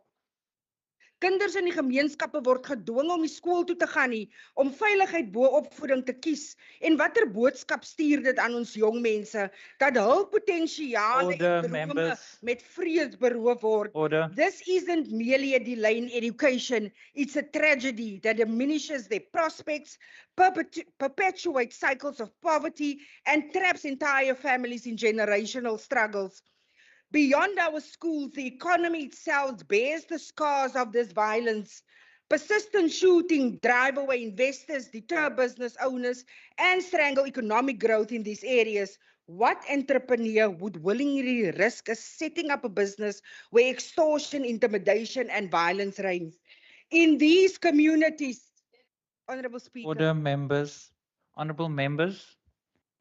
Kinders in die gemeenskappe word gedwing om die skool toe te gaan nie, om veiligheid bo opvoeding te kies. En watter boodskap stuur dit aan ons jong mense, dat hul potensiale en drome met vrees beroof word? This isn't merely a delay in education, it's a tragedy that diminishes their prospects, perpetuates cycles of poverty, and traps entire families in generational struggles. Beyond our schools, the economy itself bears the scars of this violence. Persistent shooting drive away investors, deter business owners, and strangle economic growth in these areas. What entrepreneur would willingly risk setting up a business where extortion, intimidation, and violence reign? In these communities, Honourable Speaker. Order, members. Honourable members,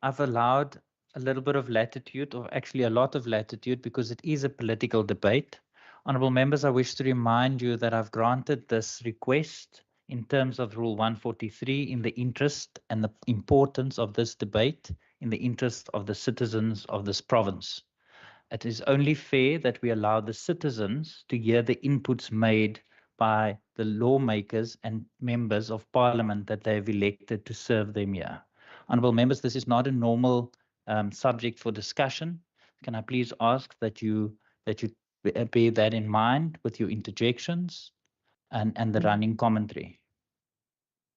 I've allowed a little bit of latitude, or actually a lot of latitude, because it is a political debate. Honourable members, I wish to remind you that I've granted this request in terms of Rule 143 in the interest and the importance of this debate, in the interest of the citizens of this province. It is only fair that we allow the citizens to hear the inputs made by the lawmakers and members of parliament that they have elected to serve them here. Honourable members, this is not a normal subject for discussion. Can I please ask that you bear that in mind with your interjections and the running commentary?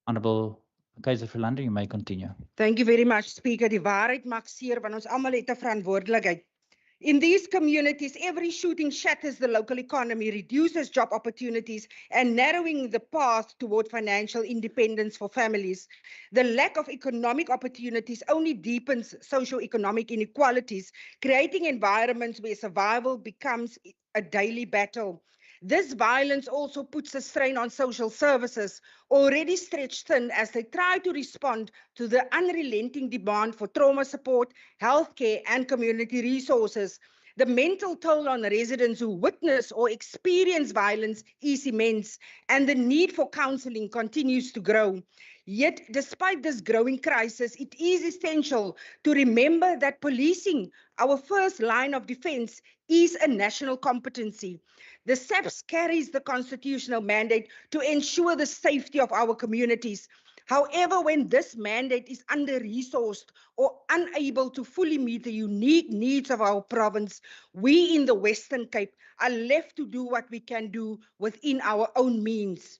Honourable Kaiser Philander, you may continue. Thank you very much, Speaker. Die waarheid maak seer, want ons almal het 'n verantwoordelikheid. In these communities, every shooting shatters the local economy, reduces job opportunities, and narrowing the path toward financial independence for families. The lack of economic opportunities only deepens socio-economic inequalities, creating environments where survival becomes a daily battle. This violence also puts a strain on social services, already stretched thin as they try to respond to the unrelenting demand for trauma support, healthcare, and community resources. The mental toll on residents who witness or experience violence is immense, and the need for counseling continues to grow. Yet, despite this growing crisis, it is essential to remember that policing, our first line of defense, is a national competency. The SAPS carries the constitutional mandate to ensure the safety of our communities. However, when this mandate is under-resourced or unable to fully meet the unique needs of our province, we in the Western Cape are left to do what we can do within our own means.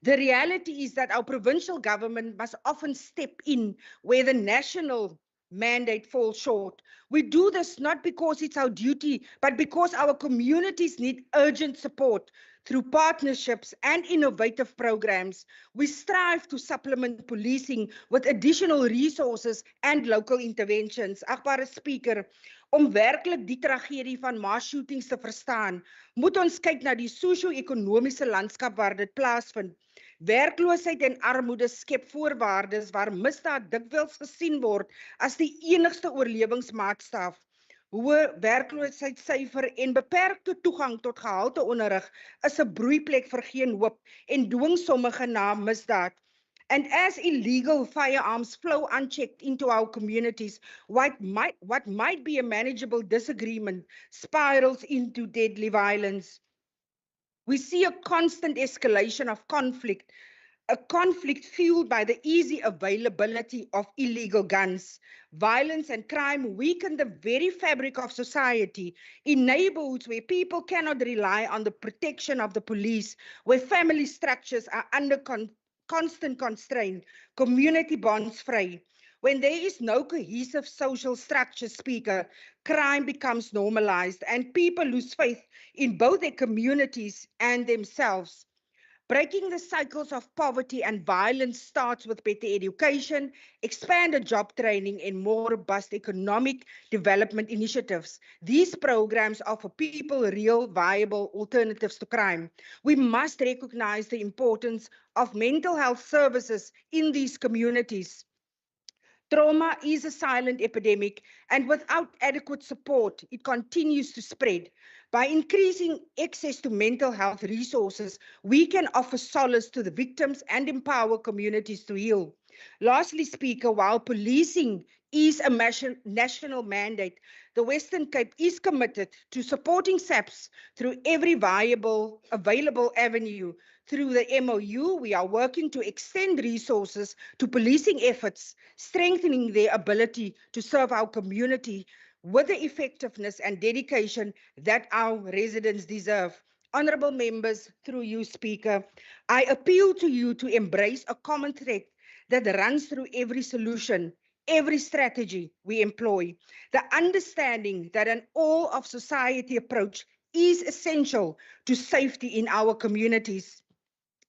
The reality is that our provincial government must often step in where the national mandate falls short. We do this not because it's our duty, but because our communities need urgent support. Through partnerships and innovative programs, we strive to supplement policing with additional resources and local interventions. Agbare Speaker, om werklik die tragedie van mass shootings te verstaan, moet ons kyk na die sosio-ekonomiese landskap waar dit plaasvind. Werkloosheid en armoede skep voorwaardes waar misdaad dikwels gesien word as die enigste oorlewingsmaatstaf. Hoë werkloosheidssyfer en beperkte toegang tot gehalte onderrig is 'n broeiplek vir geen hoop en dwing sommige na misdaad. And as illegal firearms flow unchecked into our communities, what might be a manageable disagreement spirals into deadly violence. We see a constant escalation of conflict, a conflict fueled by the easy availability of illegal guns. Violence and crime weaken the very fabric of society in neighborhoods where people cannot rely on the protection of the police, where family structures are under constant constraint, community bonds fray. When there is no cohesive social structure, Speaker, crime becomes normalized and people lose faith in both their communities and themselves. Breaking the cycles of poverty and violence starts with better education, expanded job training, and more robust economic development initiatives. These programs offer people real, viable alternatives to crime. We must recognize the importance of mental health services in these communities. Trauma is a silent epidemic, and without adequate support, it continues to spread. By increasing access to mental health resources, we can offer solace to the victims and empower communities to heal. Lastly, Speaker, while policing is a national mandate, the Western Cape is committed to supporting SAPS through every viable, available avenue. Through the MOU, we are working to extend resources to policing efforts, strengthening their ability to serve our community with the effectiveness and dedication that our residents deserve. Honourable members, through you, Speaker, I appeal to you to embrace a common thread that runs through every solution, every strategy we employ. The understanding that an all-of-society approach is essential to safety in our communities.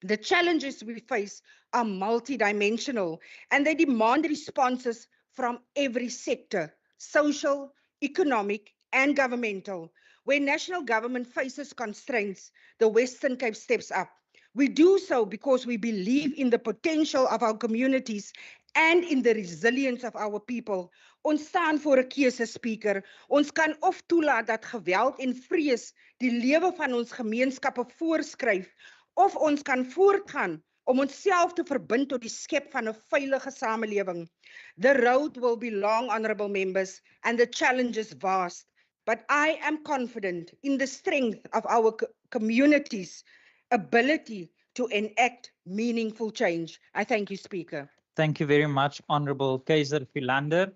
The challenges we face are multidimensional and they demand responses from every sector, social, economic, and governmental. When national government faces constraints, the Western Cape steps up. We do so because we believe in the potential of our communities and in the resilience of our people. Ons staan voor 'n keuse, Speaker. Ons kan of toelaat dat geweld en vrees die lewe van ons gemeenskappe voorskryf, of ons kan voortgaan om onsself te verbind tot die skep van 'n veilige samelewing. The road will be long, honourable members, and the challenge is vast. But I am confident in the strength of our communities' ability to enact meaningful change. I thank you, Speaker. Thank you very much, Honourable Kaiser Philander.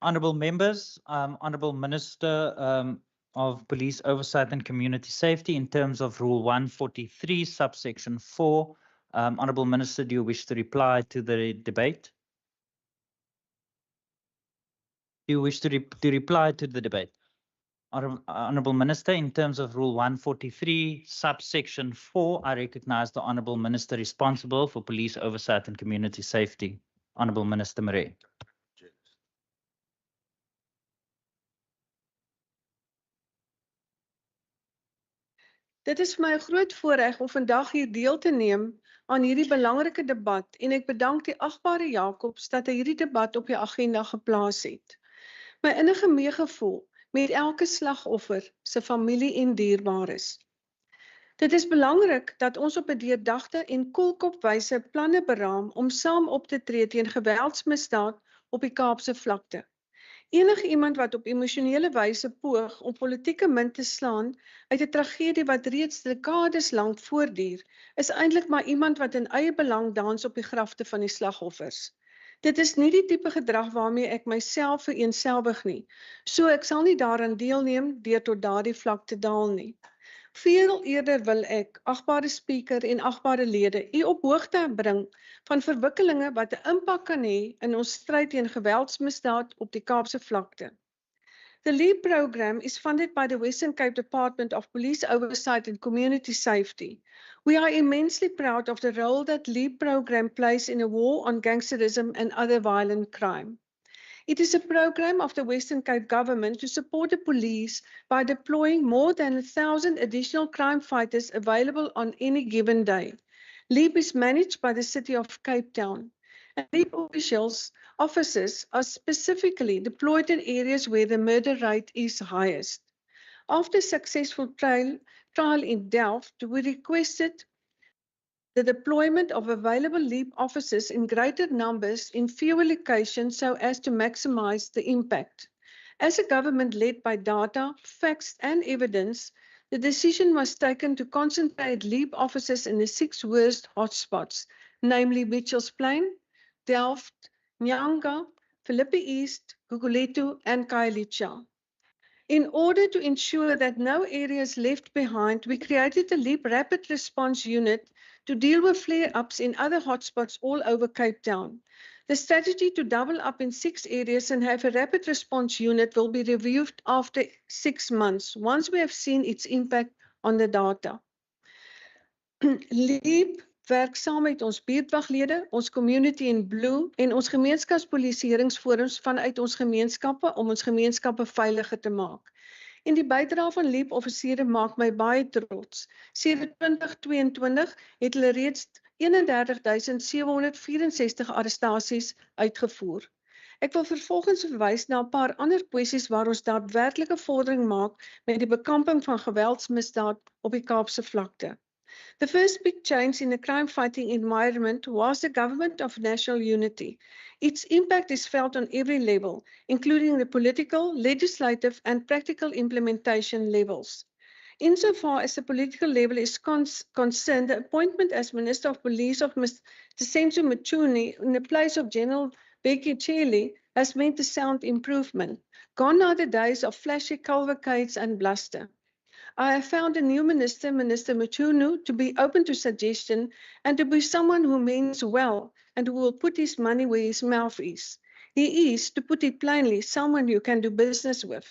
Honourable members, Honourable Minister of Police Oversight and Community Safety, in terms of Rule 143, subsection 4, Honourable Minister, do you wish to reply to the debate? Do you wish to reply to the debate? Honourable Minister, in terms of Rule 143, subsection 4, I recognise the Honourable Minister responsible for Police Oversight and Community Safety. Honourable Minister Maree. Dit is vir my 'n groot voorreg om vandag hier deel te neem aan hierdie belangrike debat en ek bedank die agbare Jacobs dat hy hierdie debat op die agenda geplaas het. My innige meegevoel met elke slagoffer se familie en dierbares. Dit is belangrik dat ons op 'n deurdagte en koelkopwyse planne beraam om saam op te tree teen geweldsmisdaad op die Kaapse vlakte. Enige iemand wat op emosionele wyse poog om politieke munt te slaan uit 'n tragedie wat reeds dekades lank voortduur, is eintlik maar iemand wat in eie belang dans op die grafte van die slagoffers. Dit is nie die tipe gedrag waarmee ek myself vereenselwig nie, so ek sal nie daaraan deelneem deur tot daardie vlak te daal nie. Veel eerder wil ek, agbare spreker en agbare lede, u op hoogte bring van verwikkelinge wat 'n impak kan hê in ons stryd teen geweldsmisdaad op die Kaapse vlakte. The LEAP program is funded by the Western Cape Department of Police Oversight and Community Safety. We are immensely proud of the role that LEAP program plays in a war on gangsterism and other violent crime. It is a program of the Western Cape government to support the police by deploying more than 1,000 additional crime fighters available on any given day. LEAP is managed by the City of Cape Town. And LEAP officers are specifically deployed in areas where the murder rate is highest. After successful trial in Delft, we requested the deployment of available LEAP officers in greater numbers in fewer locations so as to maximize the impact. As a government led by data, facts and evidence, the decision was taken to concentrate LEAP officers in the 6 worst hotspots, namely Mitchells Plain, Delft, Nyanga, Philippi East, Guguletu and Khayelitsha. In order to ensure that no area is left behind, we created the LEAP Rapid Response Unit to deal with flare-ups in other hotspots all over Cape Town. The strategy to double up in 6 areas and have a rapid response unit will be reviewed after 6 months, once we have seen its impact on the data. LEAP werk saam met ons buurtwaglede, ons Community in Blue en ons gemeenskapspoliseringsforums vanuit ons gemeenskappe om ons gemeenskappe veiliger te maak. En die bydrae van LEAP offisiere maak my baie trots. Sedert 2022 het hulle reeds 31.764 arrestasies uitgevoer. Ek wil vervolgens verwys na 'n paar ander kwessies waar ons daadwerklike vordering maak met die bekamping van geweldsmisdaad op die Kaapse vlakte. The first big change in the crime fighting environment was the government of national unity. Its impact is felt on every level, including the political, legislative and practical implementation levels. Insofar as the political level is concerned, the appointment as Minister of Police of Mr. Senzo Machuni in the place of General Becky Chelly has meant a sound improvement. Gone are the days of flashy cavalcades and bluster. I have found a new minister, Minister Machunu, to be open to suggestion and to be someone who means well and who will put his money where his mouth is. He is, to put it plainly, someone you can do business with.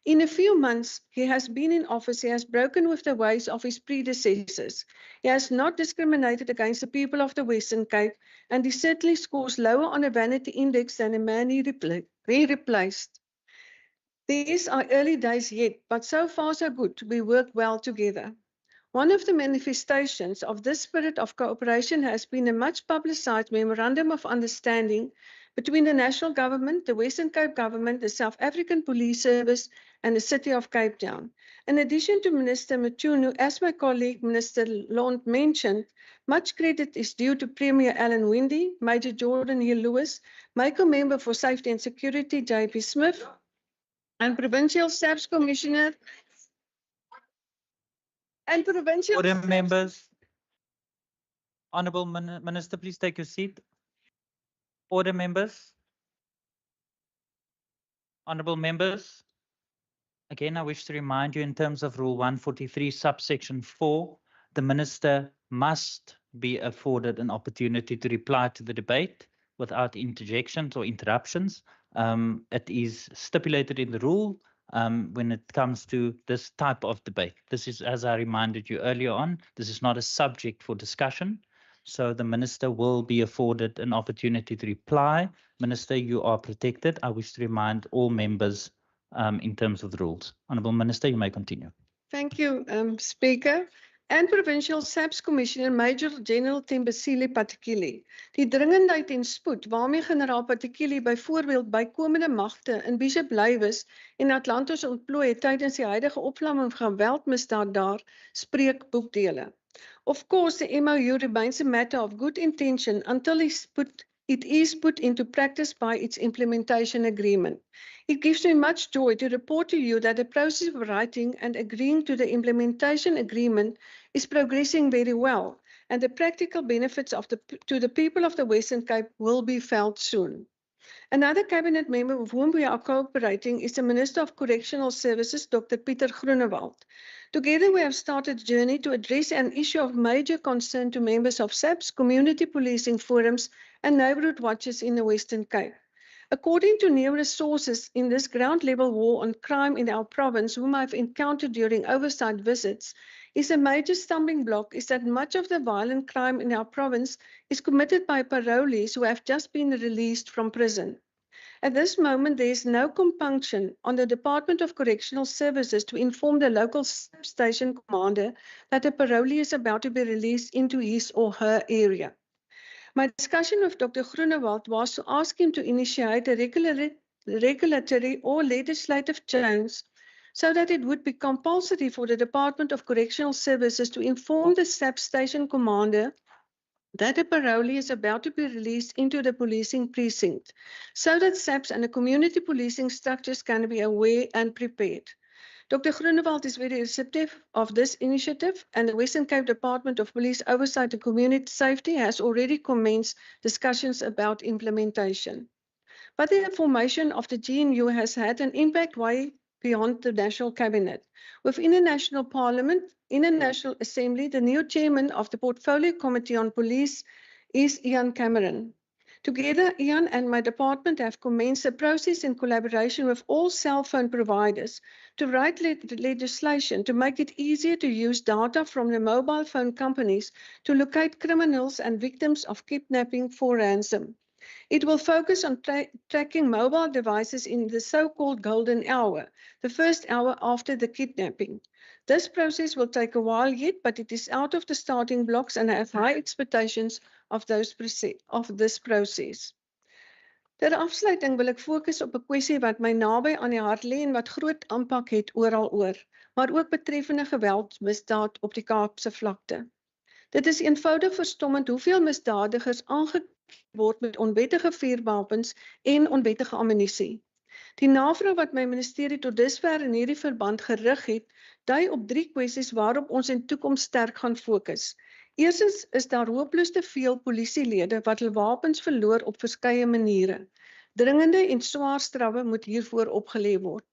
In a few months he has been in office, he has broken with the ways of his predecessors. He has not discriminated against the people of the Western Cape, and he certainly scores lower on a vanity index than a man he replaced. These are early days yet, but so far so good. We work well together. One of the manifestations of this spirit of cooperation has been a much publicized memorandum of understanding between the national government, the Western Cape government, the South African Police Service, and the City of Cape Town. In addition to Minister Machunu, as my colleague Minister Lond mentioned, much credit is due to Premier Alan Winde, Major Jordan Hill Lewis, Michael Member for Safety and Security, JP Smith, and Provincial SAPS Commissioner and Provincial... Order, members. Honourable Minister, please take your seat. Order, members. Honourable members. Again, I wish to remind you in terms of Rule 143, subsection 4, the Minister must be afforded an opportunity to reply to the debate without interjections or interruptions. It is stipulated in the rule when it comes to this type of debate. This is, as I reminded you earlier on, this is not a subject for discussion. So the Minister will be afforded an opportunity to reply. Minister, you are protected. I wish to remind all members in terms of the rules. Honourable Minister, you may continue. Thank you, Speaker. and Provincial SAPS Commissioner Major General Tembisile Patekile die dringendheid en spoed waarmee generaal Patekile byvoorbeeld bykomende magte in Bishop Lywes en Atlantis ontplooi het tydens die huidige opvlamming van geweldmisdaad daar spreek boekdele. Of course, the MOU remains a matter of good intention until it is put into practice by its implementation agreement. It gives me much joy to report to you that the process of writing and agreeing to the implementation agreement is progressing very well, and the practical benefits to the people of the Western Cape will be felt soon. Another cabinet member with whom we are cooperating is the Minister of Correctional Services, Dr. Pieter Groenewald. Together we have started a journey to address an issue of major concern to members of SAPS, community policing forums and neighbourhood watches in the Western Cape. According to numerous sources in this ground-level war on crime in our province, whom I've encountered during oversight visits, is a major stumbling block is that much of the violent crime in our province is committed by parolees who have just been released from prison. At this moment, there is no compunction on the Department of Correctional Services to inform the local station commander that a parolee is about to be released into his or her area. My discussion with Dr. Groenewald was to ask him to initiate a regulatory or legislative change so that it would be compulsory for the Department of Correctional Services to inform the SAP station commander that a parolee is about to be released into the policing precinct, so that SAPS and the community policing structures can be aware and prepared. Dr. Groenewald is very receptive of this initiative, and the Western Cape Department of Police Oversight and Community Safety has already commenced discussions about implementation. But the formation of the GNU has had an impact way beyond the National Cabinet. Within the National Parliament, in the National Assembly, the new chairman of the Portfolio Committee on Police is Ian Cameron. Together, Ian and my department have commenced a process in collaboration with all cell phone providers to write legislation to make it easier to use data from the mobile phone companies to locate criminals and victims of kidnapping for ransom. It will focus on tracking mobile devices in the so-called golden hour, the first hour after the kidnapping. This process will take a while yet, but it is out of the starting blocks and I have high expectations of this process. Ter afsluiting wil ek fokus op 'n kwessie wat my naby aan die hart lê en wat groot impak het oral oor, maar ook betreffende geweldsmisdaad op die Kaapse vlakte. Dit is eenvoudig verstommend hoeveel misdadigers aangekla word met onwettige vuurwapens en onwettige ammunisie. Die navraag wat my ministerie tot dusver in hierdie verband gerig het, dui op 3 kwessies waarop ons in toekoms sterk gaan fokus. Eerstens is daar hopeloos te veel polisielede wat hul wapens verloor op verskeie maniere. Dringende en swaar strawwe moet hiervoor opgelê word.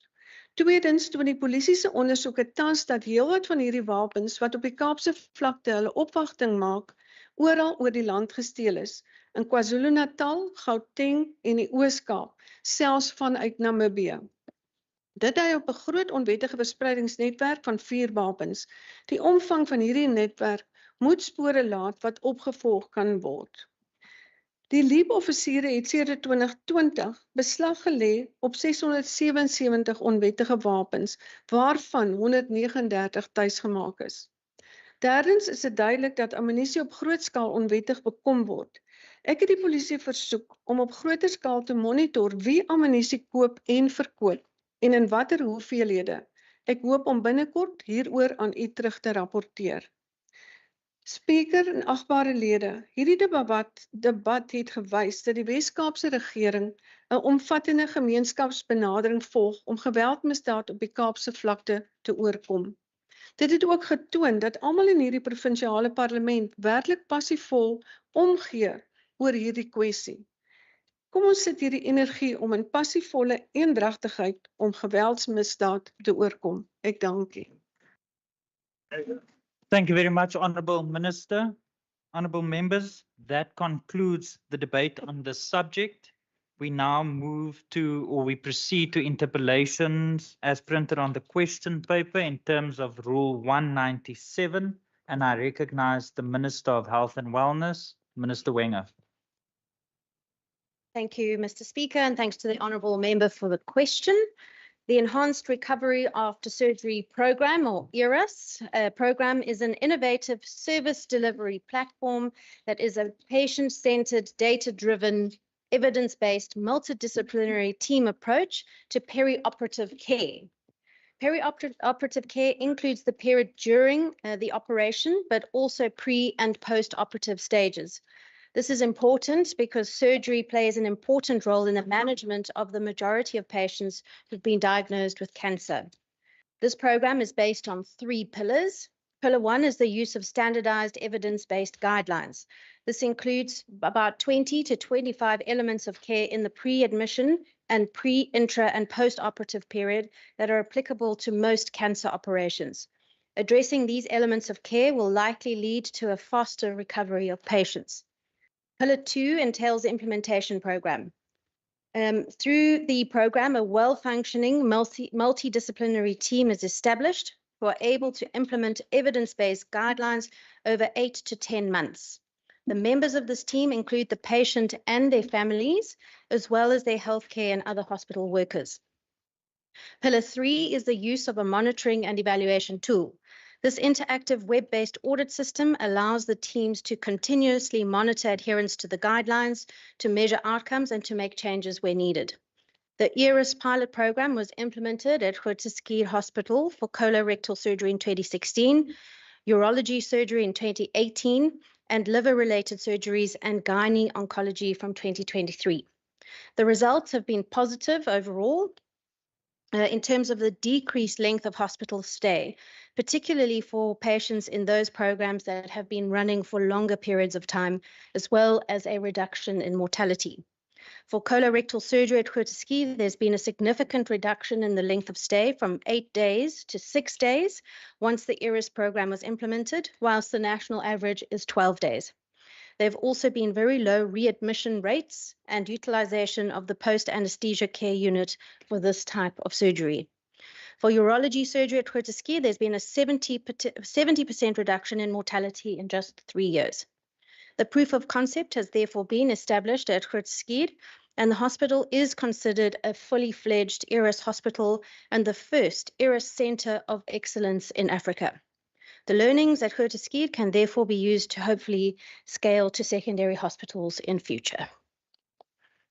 Tweedens, toon die polisie se ondersoeke tans dat heelwat van hierdie wapens wat op die Kaapse vlakte hulle opwagting maak, oral oor die land gesteel is, in KwaZulu-Natal, Gauteng en die Oos-Kaap, selfs vanuit Namibië. Dit dui op 'n groot onwettige verspreidingsnetwerk van vuurwapens. Die omvang van hierdie netwerk moet spore laat wat opgevolg kan word. Die LEAP-offisiere het sedert 2020 beslag gelê op 677 onwettige wapens, waarvan 139 tuisgemaak is. Derdens is dit duidelik dat ammunisie op groot skaal onwettig bekom word. Ek het die polisie versoek om op groter skaal te monitor wie ammunisie koop en verkoop en in watter hoeveelhede. Ek hoop om binnekort hieroor aan u terug te rapporteer. Speaker en agbare lede, hierdie debat het gewys dat die Wes-Kaapse regering 'n omvattende gemeenskapsbenadering volg om geweldmisdaad op die Kaapse vlakte te oorkom. Dit het ook getoon dat almal in hierdie provinsiale parlement werklik passievol omgee oor hierdie kwessie. Kom ons sit hierdie energie om in passievolle eendragtigheid om geweldsmisdaad te oorkom. Ek dank u. Thank you very much, Honourable Minister. Honourable members, that concludes the debate on this subject. We now we proceed to interpellations as printed on the question paper in terms of Rule 197, and I recognize the Minister of Health and Wellness, Minister Wenger. Thank you, Mr. Speaker, and thanks to the honourable member for the question. The Enhanced Recovery After Surgery Program, or ERAS program, is an innovative service delivery platform that is a patient-centered, data-driven, evidence-based, multidisciplinary team approach to perioperative care. Perioperative care includes the period during the operation, but also pre- and post-operative stages. This is important because surgery plays an important role in the management of the majority of patients who've been diagnosed with cancer. This program is based on 3 pillars. Pillar 1 is the use of standardized evidence-based guidelines. This includes about 20 to 25 elements of care in the pre-admission and pre-, intra, and post-operative period that are applicable to most cancer operations. Addressing these elements of care will likely lead to a faster recovery of patients. Pillar 2 entails the implementation program. Through the program, a well-functioning multidisciplinary team is established who are able to implement evidence-based guidelines over 8 to 10 months. The members of this team include the patient and their families, as well as their healthcare and other hospital workers. Pillar 3 is the use of a monitoring and evaluation tool. This interactive web-based audit system allows the teams to continuously monitor adherence to the guidelines, to measure outcomes, and to make changes where needed. The ERAS pilot program was implemented at Groote Schuur Hospital for colorectal surgery in 2016, urology surgery in 2018, and liver-related surgeries and gynae oncology from 2023. The results have been positive overall, in terms of the decreased length of hospital stay, particularly for patients in those programs that have been running for longer periods of time, as well as a reduction in mortality. For colorectal surgery at Groote Schuur, there's been a significant reduction in the length of stay from 8 days to 6 days once the ERAS program was implemented, whilst the national average is 12 days. There have also been very low readmission rates and utilization of the post-anesthesia care unit for this type of surgery. For urology surgery at Groote Schuur, there's been a 70% reduction in mortality in just 3 years. The proof of concept has therefore been established at Groote Schuur, and the hospital is considered a fully fledged ERAS hospital and the first ERAS Center of Excellence in Africa. The learnings at Groote Schuur can therefore be used to hopefully scale to secondary hospitals in future.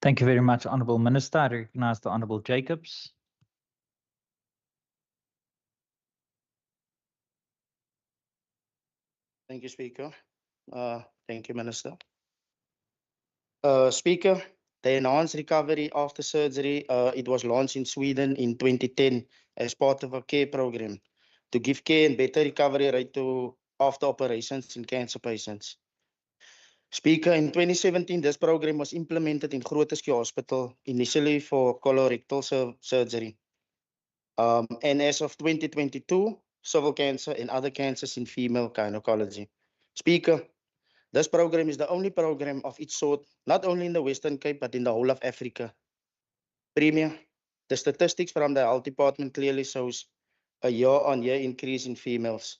Thank you very much, Honourable Minister. I recognise the Honourable Jacobs. Thank you, Speaker. Thank you, Minister. Speaker, the Enhanced Recovery After Surgery, it was launched in Sweden in 2010 as part of a care program to give care and better recovery rate to after operations in cancer patients. Speaker, in 2017, this program was implemented in Groote Schuur Hospital, initially for colorectal surgery. And as of 2022, cervical cancer and other cancers in female gynecology. Speaker, this program is the only program of its sort, not only in the Western Cape, but in the whole of Africa. Premier, the statistics from the Health Department clearly shows a year-on-year increase in females,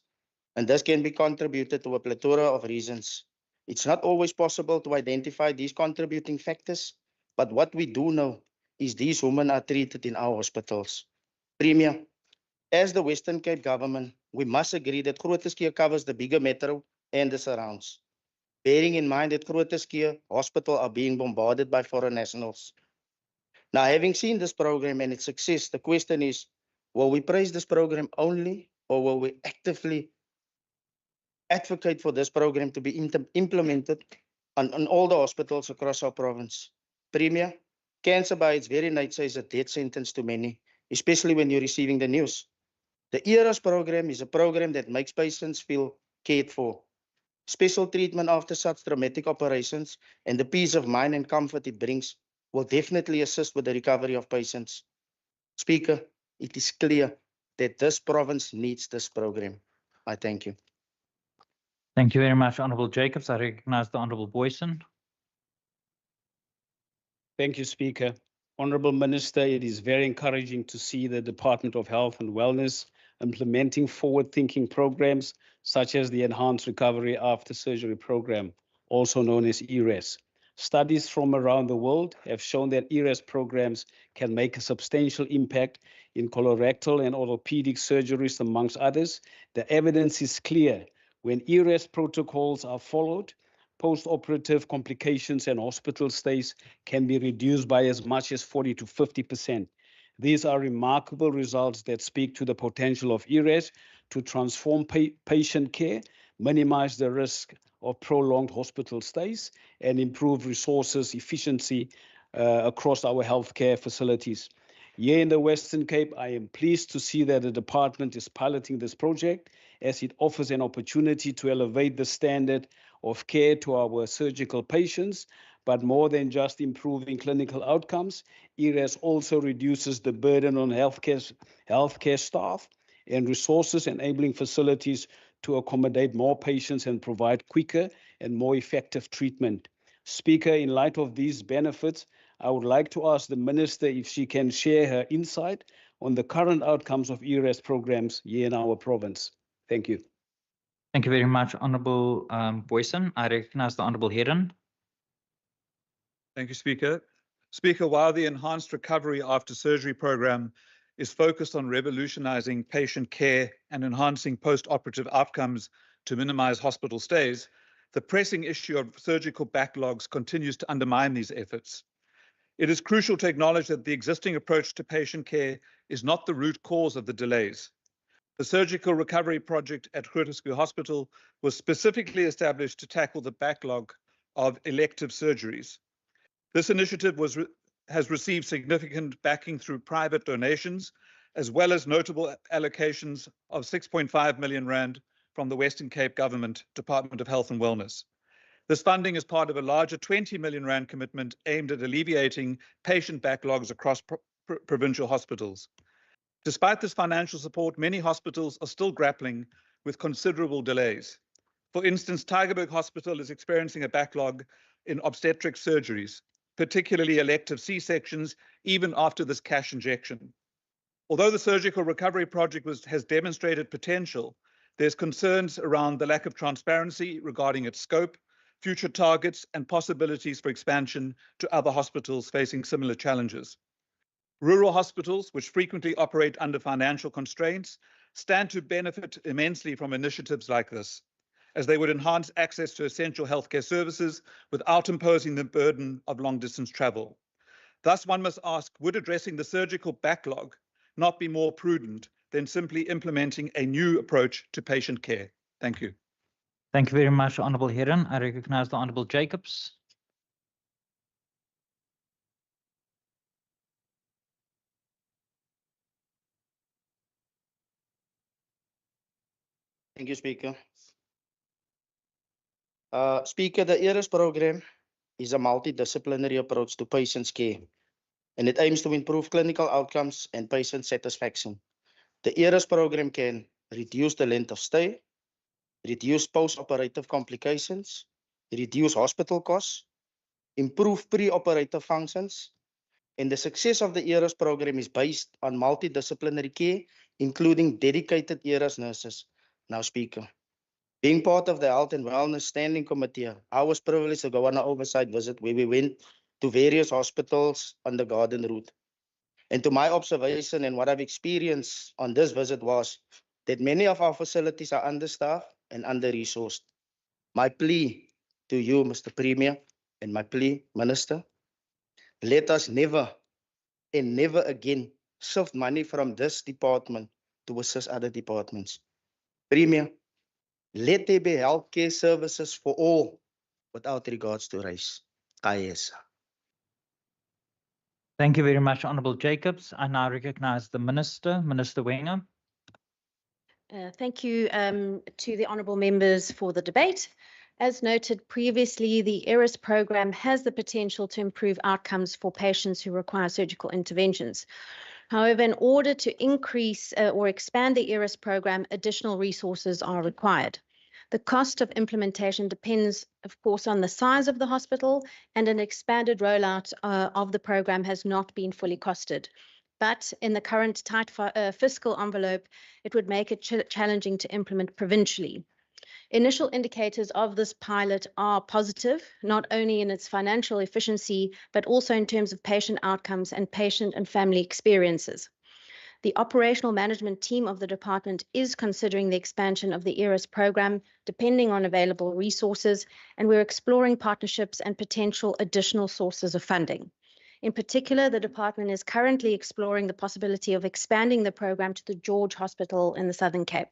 and this can be contributed to a plethora of reasons. It's not always possible to identify these contributing factors, but what we do know is these women are treated in our hospitals. Premier, as the Western Cape government, we must agree that Groote Schuur covers the bigger metro and the surrounds, bearing in mind that Groote Schuur Hospital are being bombarded by foreign nationals. Now, having seen this program and its success, the question is, will we praise this program only, or will we actively advocate for this program to be implemented on all the hospitals across our province? Premier, cancer by its very nature is a death sentence to many, especially when you're receiving the news. The ERAS program is a program that makes patients feel cared for. Special treatment after such traumatic operations and the peace of mind and comfort it brings will definitely assist with the recovery of patients. Speaker, it is clear that this province needs this program. I thank you. Thank you very much, Honourable Jacobs. I recognise the Honourable Boyson. Thank you, Speaker. Honourable Minister, it is very encouraging to see the Department of Health and Wellness implementing forward-thinking programs such as the Enhanced Recovery After Surgery Program, also known as ERAS. Studies from around the world have shown that ERAS programs can make a substantial impact in colorectal and orthopedic surgeries, amongst others. The evidence is clear. When ERAS protocols are followed, post-operative complications and hospital stays can be reduced by as much as 40 to 50%. These are remarkable results that speak to the potential of ERAS to transform patient care, minimize the risk of prolonged hospital stays, and improve resources efficiency across our healthcare facilities. Here in the Western Cape, I am pleased to see that the department is piloting this project as it offers an opportunity to elevate the standard of care to our surgical patients. But more than just improving clinical outcomes, ERAS also reduces the burden on healthcare staff and resources, enabling facilities to accommodate more patients and provide quicker and more effective treatment. Speaker, in light of these benefits, I would like to ask the Minister if she can share her insight on the current outcomes of ERAS programs here in our province. Thank you. Thank you very much, Honourable Boyson. I recognise the Honourable Heron. Thank you, Speaker. Speaker, while the Enhanced Recovery After Surgery program is focused on revolutionizing patient care and enhancing post-operative outcomes to minimize hospital stays, the pressing issue of surgical backlogs continues to undermine these efforts. It is crucial to acknowledge that the existing approach to patient care is not the root cause of the delays. The Surgical Recovery Project at Groote Schuur Hospital was specifically established to tackle the backlog of elective surgeries. This initiative has received significant backing through private donations, as well as notable allocations of 6.5 million rand from the Western Cape Government Department of Health and Wellness. This funding is part of a larger 20 million rand commitment aimed at alleviating patient backlogs across provincial hospitals. Despite this financial support, many hospitals are still grappling with considerable delays. For instance, Tygerberg Hospital is experiencing a backlog in obstetric surgeries, particularly elective C-sections, even after this cash injection. Although the Surgical Recovery Project has demonstrated potential, there's concerns around the lack of transparency regarding its scope, future targets, and possibilities for expansion to other hospitals facing similar challenges. Rural hospitals, which frequently operate under financial constraints, stand to benefit immensely from initiatives like this, as they would enhance access to essential healthcare services without imposing the burden of long-distance travel. Thus, one must ask, would addressing the surgical backlog not be more prudent than simply implementing a new approach to patient care? Thank you. Thank you very much, Honourable Heron. I recognise the Honourable Jacobs. Thank you, Speaker. Speaker, the ERAS program is a multidisciplinary approach to patient care, and it aims to improve clinical outcomes and patient satisfaction. The ERAS program can reduce the length of stay, reduce post-operative complications, reduce hospital costs, improve pre-operative functions, and the success of the ERAS program is based on multidisciplinary care, including dedicated ERAS nurses. Now, Speaker, being part of the Health and Wellness Standing Committee, I was privileged to go on an oversight visit where we went to various hospitals on the Garden Route. And to my observation and what I've experienced on this visit was that many of our facilities are understaffed and under-resourced. My plea to you, Mr. Premier, and my plea, Minister, let us never and never again shift money from this department to assist other departments. Premier, let there be healthcare services for all without regards to race. Yes. Thank you very much, Honourable Jacobs. I now recognise the Minister, Minister Wenger. Thank you to the honourable members for the debate. As noted previously, the ERAS program has the potential to improve outcomes for patients who require surgical interventions. However, in order to increase or expand the ERAS program, additional resources are required. The cost of implementation depends, of course, on the size of the hospital, and an expanded rollout of the program has not been fully costed. But in the current tight fiscal envelope, it would make it challenging to implement provincially. Initial indicators of this pilot are positive, not only in its financial efficiency, but also in terms of patient outcomes and patient and family experiences. The operational management team of the department is considering the expansion of the ERAS program, depending on available resources, and we're exploring partnerships and potential additional sources of funding. In particular, the department is currently exploring the possibility of expanding the program to the George Hospital in the Southern Cape.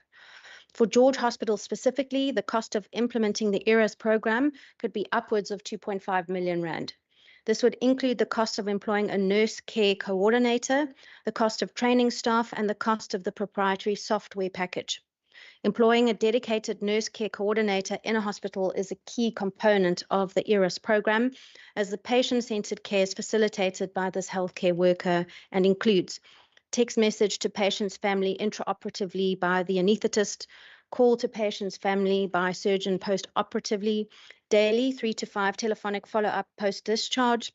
For George Hospital specifically, the cost of implementing the ERAS program could be upwards of 2.5 million rand. This would include the cost of employing a nurse care coordinator, the cost of training staff, and the cost of the proprietary software package. Employing a dedicated nurse care coordinator in a hospital is a key component of the ERAS program, as the patient-centered care is facilitated by this healthcare worker and includes text message to patient's family intraoperatively by the anaesthetist, call to patient's family by surgeon post-operatively, daily 3 to 5 telephonic follow-up post-discharge,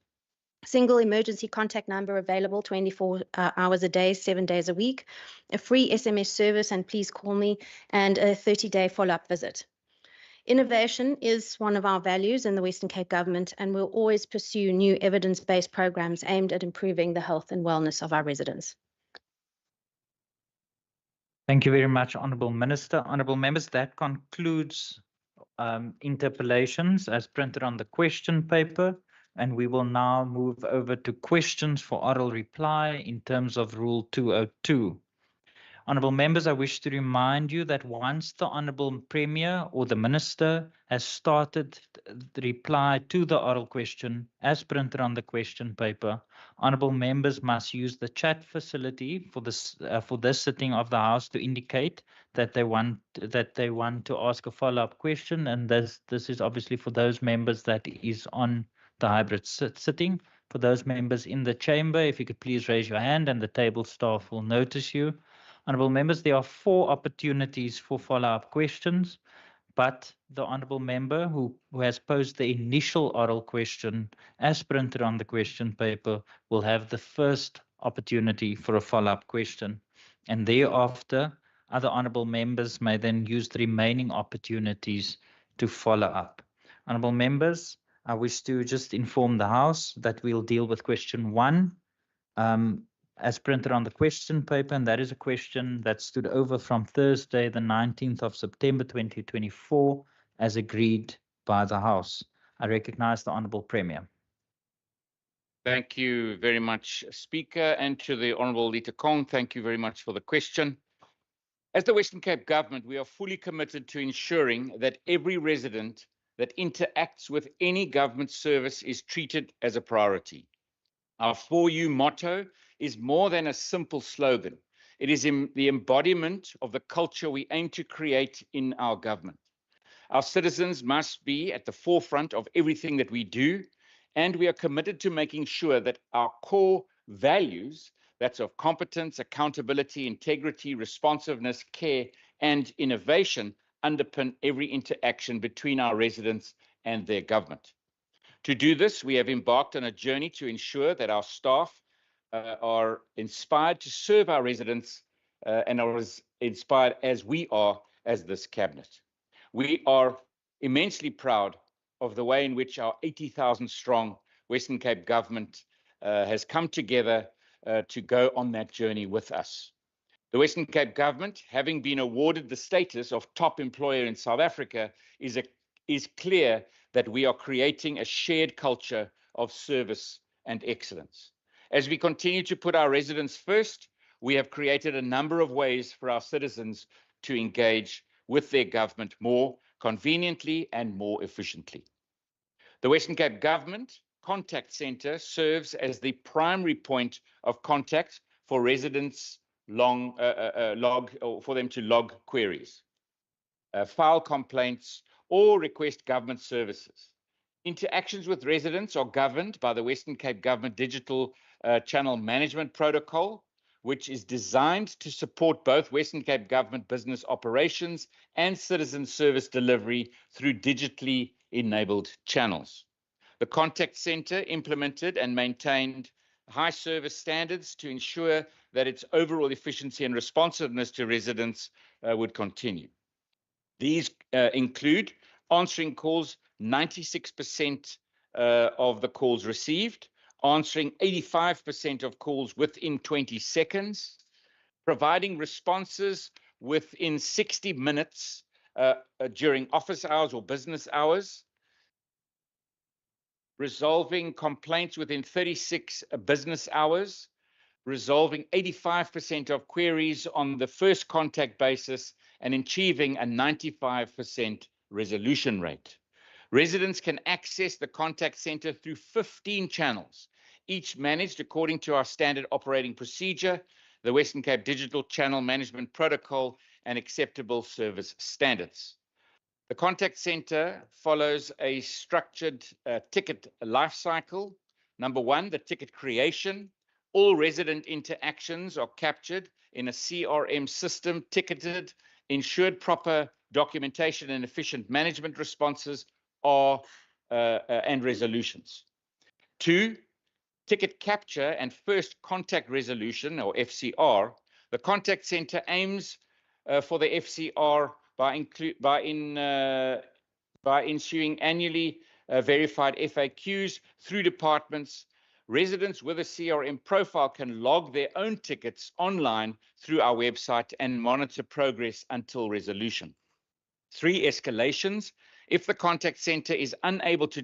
single emergency contact number available 24 hours a day, 7 days a week, a free SMS service and please call me, and a 30-day follow-up visit. Innovation is one of our values in the Western Cape government, and we'll always pursue new evidence-based programs aimed at improving the health and wellness of our residents. Thank you very much, Honourable Minister. Honourable members, that concludes interpellations as printed on the question paper, and we will now move over to questions for oral reply in terms of Rule 202. Honourable members, I wish to remind you that once the Honourable Premier or the Minister has started the reply to the oral question as printed on the question paper, Honourable members must use the chat facility for this sitting of the House to indicate that they want to ask a follow-up question, and this is obviously for those members that is on the hybrid sitting. For those members in the chamber, if you could please raise your hand and the table staff will notice you. Honourable members, there are 4 opportunities for follow-up questions, but the Honourable member who has posed the initial oral question as printed on the question paper will have the first opportunity for a follow-up question, and thereafter other Honourable members may then use the remaining opportunities to follow up. Honourable members, I wish to just inform the House that we'll deal with question 1 as printed on the question paper, and that is a question that stood over from Thursday, the 19th of September 2024, as agreed by the House. I recognize the Honourable Premier. Thank you very much, Speaker, and to the Honourable Lita Kong, thank you very much for the question. As the Western Cape Government, we are fully committed to ensuring that every resident that interacts with any government service is treated as a priority. Our 4U motto is more than a simple slogan. It is the embodiment of the culture we aim to create in our government. Our citizens must be at the forefront of everything that we do, and we are committed to making sure that our core values, that's of competence, accountability, integrity, responsiveness, care, and innovation, underpin every interaction between our residents and their government. To do this, we have embarked on a journey to ensure that our staff are inspired to serve our residents and are as inspired as we are as this cabinet. We are immensely proud of the way in which our 80,000 strong Western Cape government has come together to go on that journey with us. The Western Cape government, having been awarded the status of top employer in South Africa, is clear that we are creating a shared culture of service and excellence. As we continue to put our residents first, we have created a number of ways for our citizens to engage with their government more conveniently and more efficiently. The Western Cape Government Contact Centre serves as the primary point of contact for residents for them to log queries, file complaints, or request government services. Interactions with residents are governed by the Western Cape Government Digital Channel Management Protocol, which is designed to support both Western Cape Government business operations and citizen service delivery through digitally enabled channels. The contact centre implemented and maintained high service standards to ensure that its overall efficiency and responsiveness to residents would continue. These include answering calls, 96% of the calls received, answering 85% of calls within 20 seconds, providing responses within 60 minutes during office hours or business hours, resolving complaints within 36 business hours, resolving 85% of queries on the first contact basis, and achieving a 95% resolution rate. Residents can access the contact center through 15 channels, each managed according to our standard operating procedure, the Western Cape Digital Channel Management Protocol, and acceptable service standards. The contact center follows a structured ticket life cycle. Number one, the ticket creation. All resident interactions are captured in a CRM system, ticketed, ensured proper documentation and efficient management responses and resolutions. Two, ticket capture and first contact resolution, or FCR. The contact center aims for the FCR by ensuing annually verified FAQs through departments. Residents with a CRM profile can log their own tickets online through our website and monitor progress until resolution. 3, escalations. If the contact center is unable to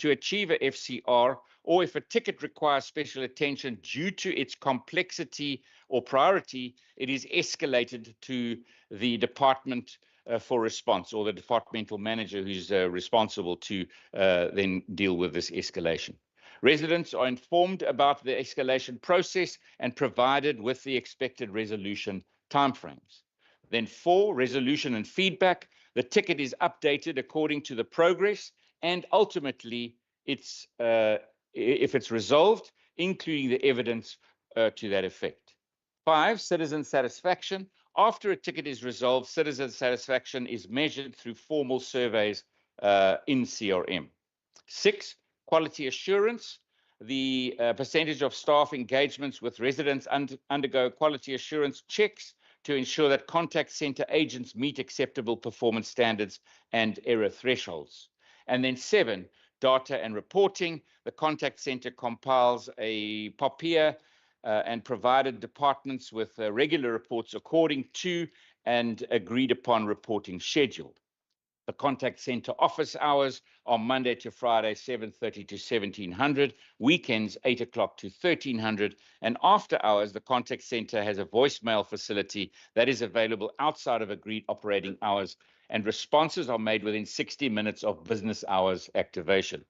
achieve a FCR, or if a ticket requires special attention due to its complexity or priority, it is escalated to the department for response, or the departmental manager who's responsible to then deal with this escalation. Residents are informed about the escalation process and provided with the expected resolution timeframes. Then 4, resolution and feedback. The ticket is updated according to the progress, and ultimately, if it's resolved, including the evidence to that effect. 5, citizen satisfaction. After a ticket is resolved, citizen satisfaction is measured through formal surveys in CRM. 6, quality assurance. The percentage of staff engagements with residents undergo quality assurance checks to ensure that contact center agents meet acceptable performance standards and error thresholds. And then 7, data and reporting. The contact center compiles a POPIA and provided departments with regular reports according to and agreed upon reporting schedule. The contact center office hours are Monday to Friday, 7:30 to 1700, weekends 8 o'clock to 1300, and after hours, the contact center has a voicemail facility that is available outside of agreed operating hours, and responses are made within 60 minutes of business hours activation.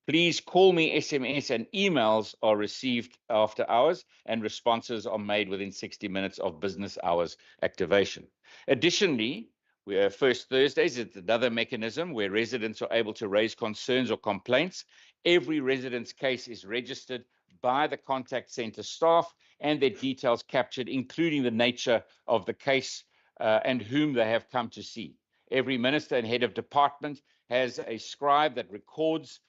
Please call me, SMS, and emails are received after hours, and responses are made within 60 minutes of business hours activation. Additionally, First Thursdays is another mechanism where residents are able to raise concerns or complaints. Every resident's case is registered by the contact center staff and their details captured, including the nature of the case and whom they have come to see. Every minister and head of department has a scribe that records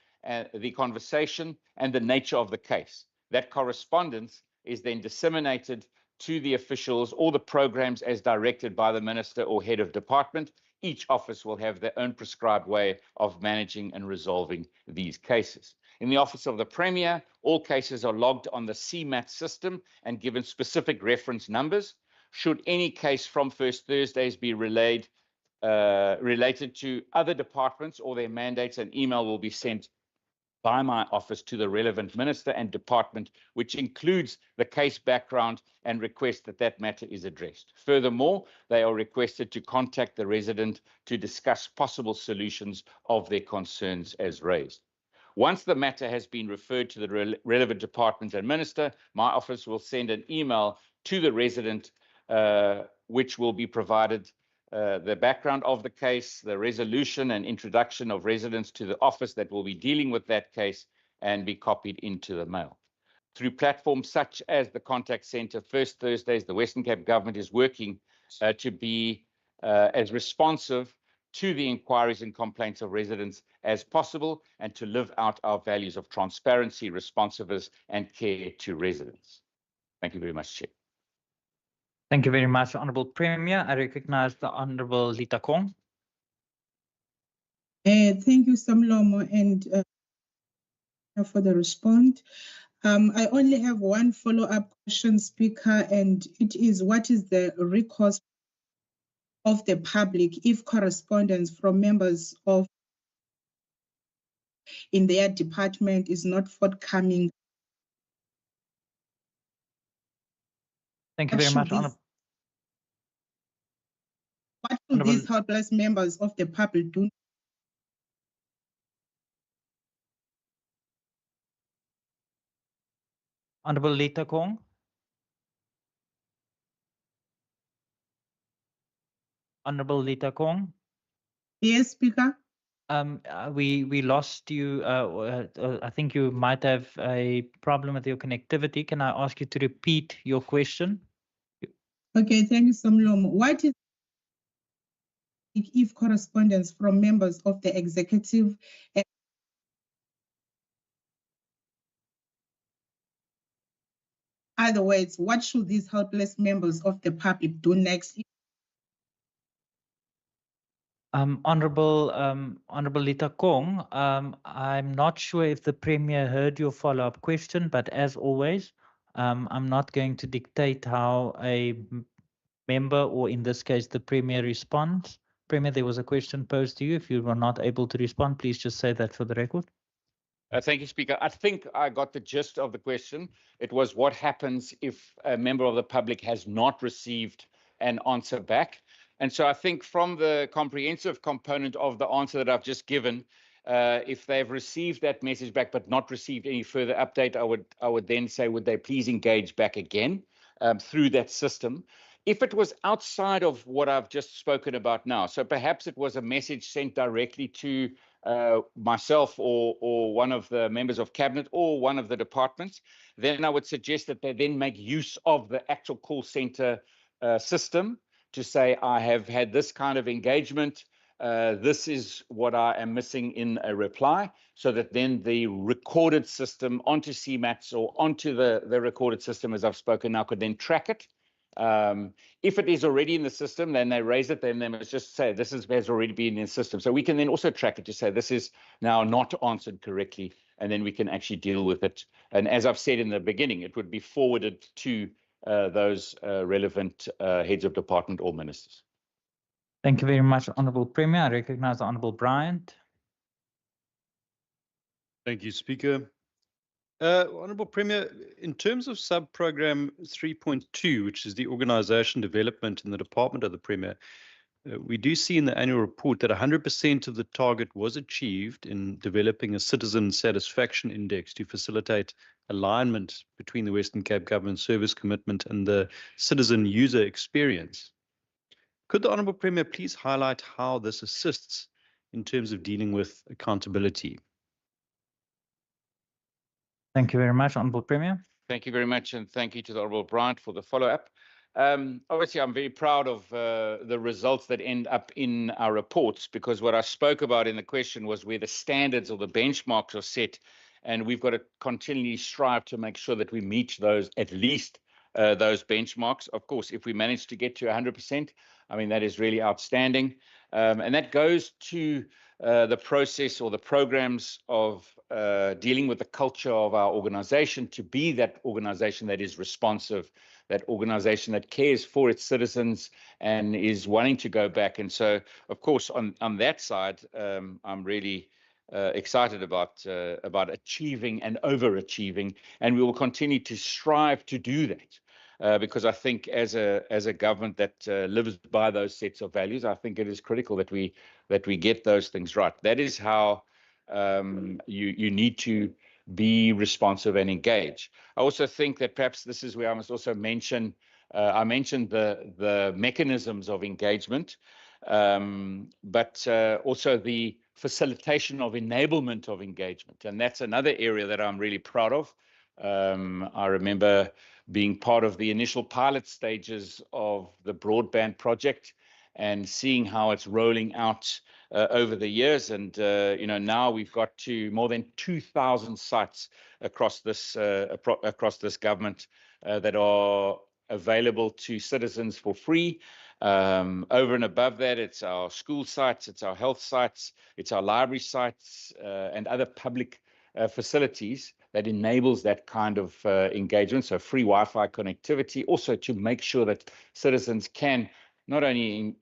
the conversation and the nature of the case. That correspondence is then disseminated to the officials or the programs as directed by the minister or head of department. Each office will have their own prescribed way of managing and resolving these cases. In the Office of the Premier, all cases are logged on the CMAT system and given specific reference numbers. Should any case from First Thursdays be related to other departments or their mandates, an email will be sent by my office to the relevant minister and department, which includes the case background and request that that matter is addressed. Furthermore, they are requested to contact the resident to discuss possible solutions of their concerns as raised. Once the matter has been referred to the relevant department and minister, my office will send an email to the resident, which will be provided the background of the case, the resolution and introduction of residents to the office that will be dealing with that case, and be copied into the mail. Through platforms such as the contact center, First Thursdays, the Western Cape government is working to be as responsive to the inquiries and complaints of residents as possible, and to live out our values of transparency, responsiveness, and care to residents. Thank you very much, Chair. Thank you very much, Honourable Premier. I recognize the Honourable Lita Kong. Thank you, Samlomo, and for the response. I only have one follow-up question, Speaker, and it is, what is the recourse of the public if correspondence from members of in their department is not forthcoming? Thank you What very should much, these- Honourable. What should these helpless members of the public do? Honourable Lita Kong. Honourable Lita Kong. Yes, Speaker. We lost you. I think you might have a problem with your connectivity. Can I ask you to repeat your question? Okay, thank you, Samlomo. What is if correspondence from members of the executive? Other words, what should these helpless members of the public do next? Honourable Lita Kong, I'm not sure if the Premier heard your follow-up question, but as always, I'm not going to dictate how a member, or in this case, the Premier, responds. Premier, there was a question posed to you. If you were not able to respond, please just say that for the record. Thank you, Speaker. I think I got the gist of the question. It was what happens if a member of the public has not received an answer back. And so I think from the comprehensive component of the answer that I've just given, if they've received that message back but not received any further update, I would then say, would they please engage back again through that system? If it was outside of what I've just spoken about now, so perhaps it was a message sent directly to myself or one of the members of cabinet or one of the departments, then I would suggest that they then make use of the actual call center system to say, I have had this kind of engagement. This is what I am missing in a reply, so that then the recorded system onto CMATS or onto the recorded system, as I've spoken now, could then track it. If it is already in the system, then they raise it, then they must just say this has already been in the system. So we can then also track it to say this is now not answered correctly, and then we can actually deal with it. And as I've said in the beginning, it would be forwarded to those relevant heads of department or ministers. Thank you very much, Honourable Premier. I recognize the Honourable Bryant. Thank you, Speaker. Honourable Premier, in terms of sub-program 3.2, which is the organisation development in the department of the Premier, we do see in the annual report that 100% of the target was achieved in developing a citizen satisfaction index to facilitate alignment between the Western Cape Government service commitment and the citizen user experience. Could the Honourable Premier please highlight how this assists in terms of dealing with accountability? Thank you very much, Honourable Premier. Thank you very much, and thank you to the Honourable Bryant for the follow-up. Obviously, I'm very proud of the results that end up in our reports, because what I spoke about in the question was where the standards or the benchmarks are set, and we've got to continually strive to make sure that we meet those, at least those benchmarks. Of course, if we manage to get to 100%, I mean, that is really outstanding. And that goes to the process or the programs of dealing with the culture of our organization to be that organization that is responsive, that organization that cares for its citizens and is wanting to go back. And so, of course, on that side, I'm really excited about achieving and overachieving, and we will continue to strive to do that. Because I think as a government that lives by those sets of values, I think it is critical that we get those things right. That is how you need to be responsive and engage. I also think that perhaps this is where I must also mention, I mentioned the mechanisms of engagement, but also the facilitation of enablement of engagement. And that's another area that I'm really proud of. I remember being part of the initial pilot stages of the broadband project and seeing how it's rolling out over the years. And, now we've got to more than 2,000 sites across this government that are available to citizens for free. Over and above that, it's our school sites, it's our health sites, it's our library sites, and other public facilities that enables that kind of engagement. So free Wi-Fi connectivity, also to make sure that citizens can not only,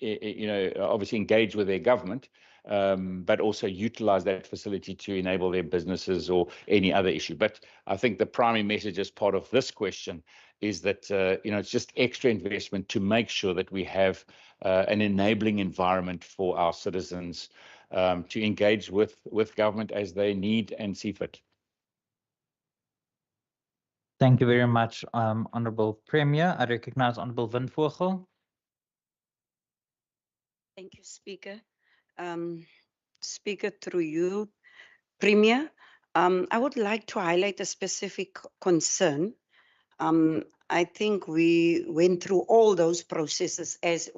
obviously engage with their government, but also utilize that facility to enable their businesses or any other issue. But I think the primary message as part of this question is that, it's just extra investment to make sure that we have an enabling environment for our citizens to engage with government as they need and see fit. Thank you very much, Honourable Premier. I recognize Honourable Windvogel. Thank you, Speaker. Speaker, through you, Premier, I would like to highlight a specific concern. I think we went through all those processes as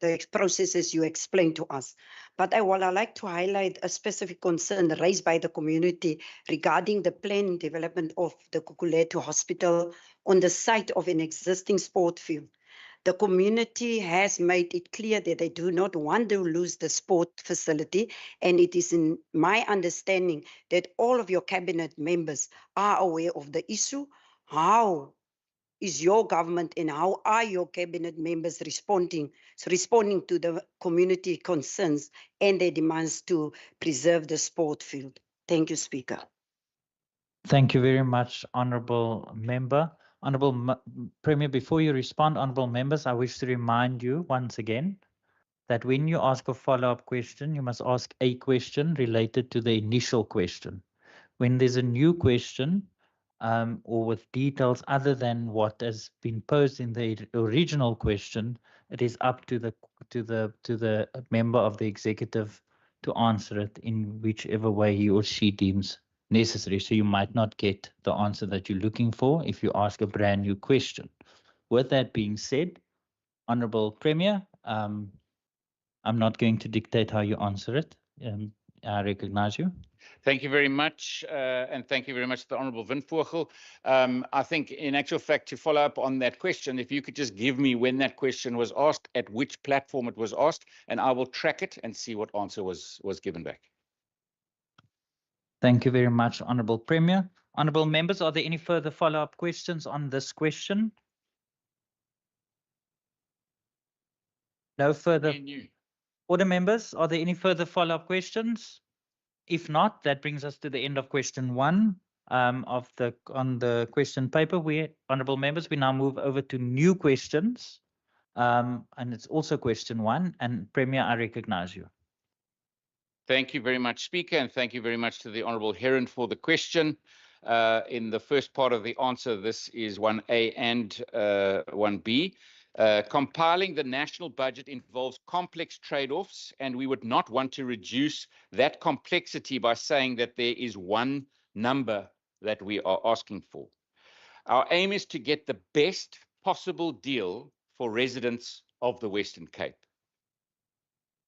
the processes you explained to us. But I would like to highlight a specific concern raised by the community regarding the planned development of the Gugulethu Hospital on the site of an existing sport field. The community has made it clear that they do not want to lose the sport facility, and it is in my understanding that all of your cabinet members are aware of the issue. How is your government and how are your cabinet members responding to the community concerns and their demands to preserve the sport field? Thank you, Speaker. Thank you very much, Honourable Member. Honourable Premier, before you respond, Honourable Members, I wish to remind you once again that when you ask a follow-up question, you must ask a question related to the initial question. When there's a new question, or with details other than what has been posed in the original question, it is up to the member of the executive to answer it in whichever way he or she deems necessary. So you might not get the answer that you're looking for if you ask a brand new question. With that being said, Honourable Premier, I'm not going to dictate how you answer it. I recognize you. Thank you very much, and thank you very much to the Honourable Windvogel. I think, in actual fact, to follow up on that question, if you could just give me when that question was asked, at which platform it was asked, and I will track it and see what answer was given back. Thank you very much, Honourable Premier. Honourable Members, are there any further follow-up questions on this question? No further. Order members, are there any further follow-up questions? If not, that brings us to the end of question 1 on the question paper. Honourable Members, we now move over to new questions, and it's also question 1. And Premier, I recognize you. Thank you very much, Speaker, and thank you very much to the Honourable Heron for the question. In the first part of the answer, this is 1A and 1B. Compiling the national budget involves complex trade-offs, and we would not want to reduce that complexity by saying that there is one number that we are asking for. Our aim is to get the best possible deal for residents of the Western Cape.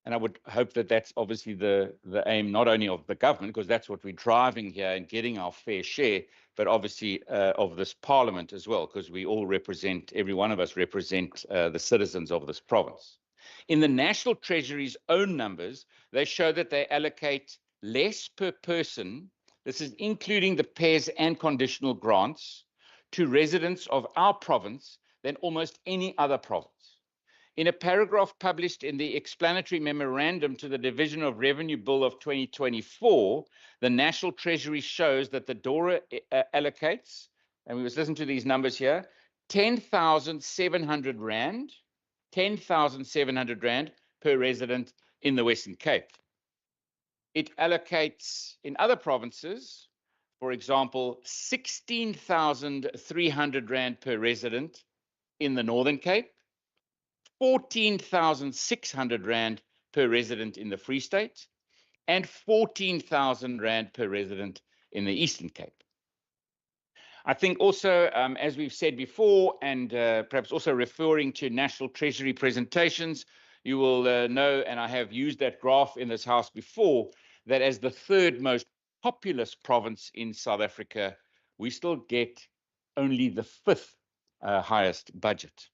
And I would hope that that's obviously the aim not only of the government, because that's what we're driving here and getting our fair share, but obviously of this parliament as well, because we all represent, every one of us represent the citizens of this province. In the National Treasury's own numbers, they show that they allocate less per person, this is including the PES and conditional grants, to residents of our province than almost any other province. In a paragraph published in the explanatory memorandum to the Division of Revenue Bill of 2024, the National Treasury shows that the DORA allocates, and we must listen to these numbers here, 10,700 Rand, 10,700 Rand per resident in the Western Cape. It allocates in other provinces, for example, 16,300 Rand per resident in the Northern Cape, 14,600 Rand per resident in the Free State, and 14,000 Rand per resident in the Eastern Cape. I think also, as we've said before, and perhaps also referring to National Treasury presentations, you will know, and I have used that graph in this House before, that as the third most populous province in South Africa, we still get only the 5th highest budget.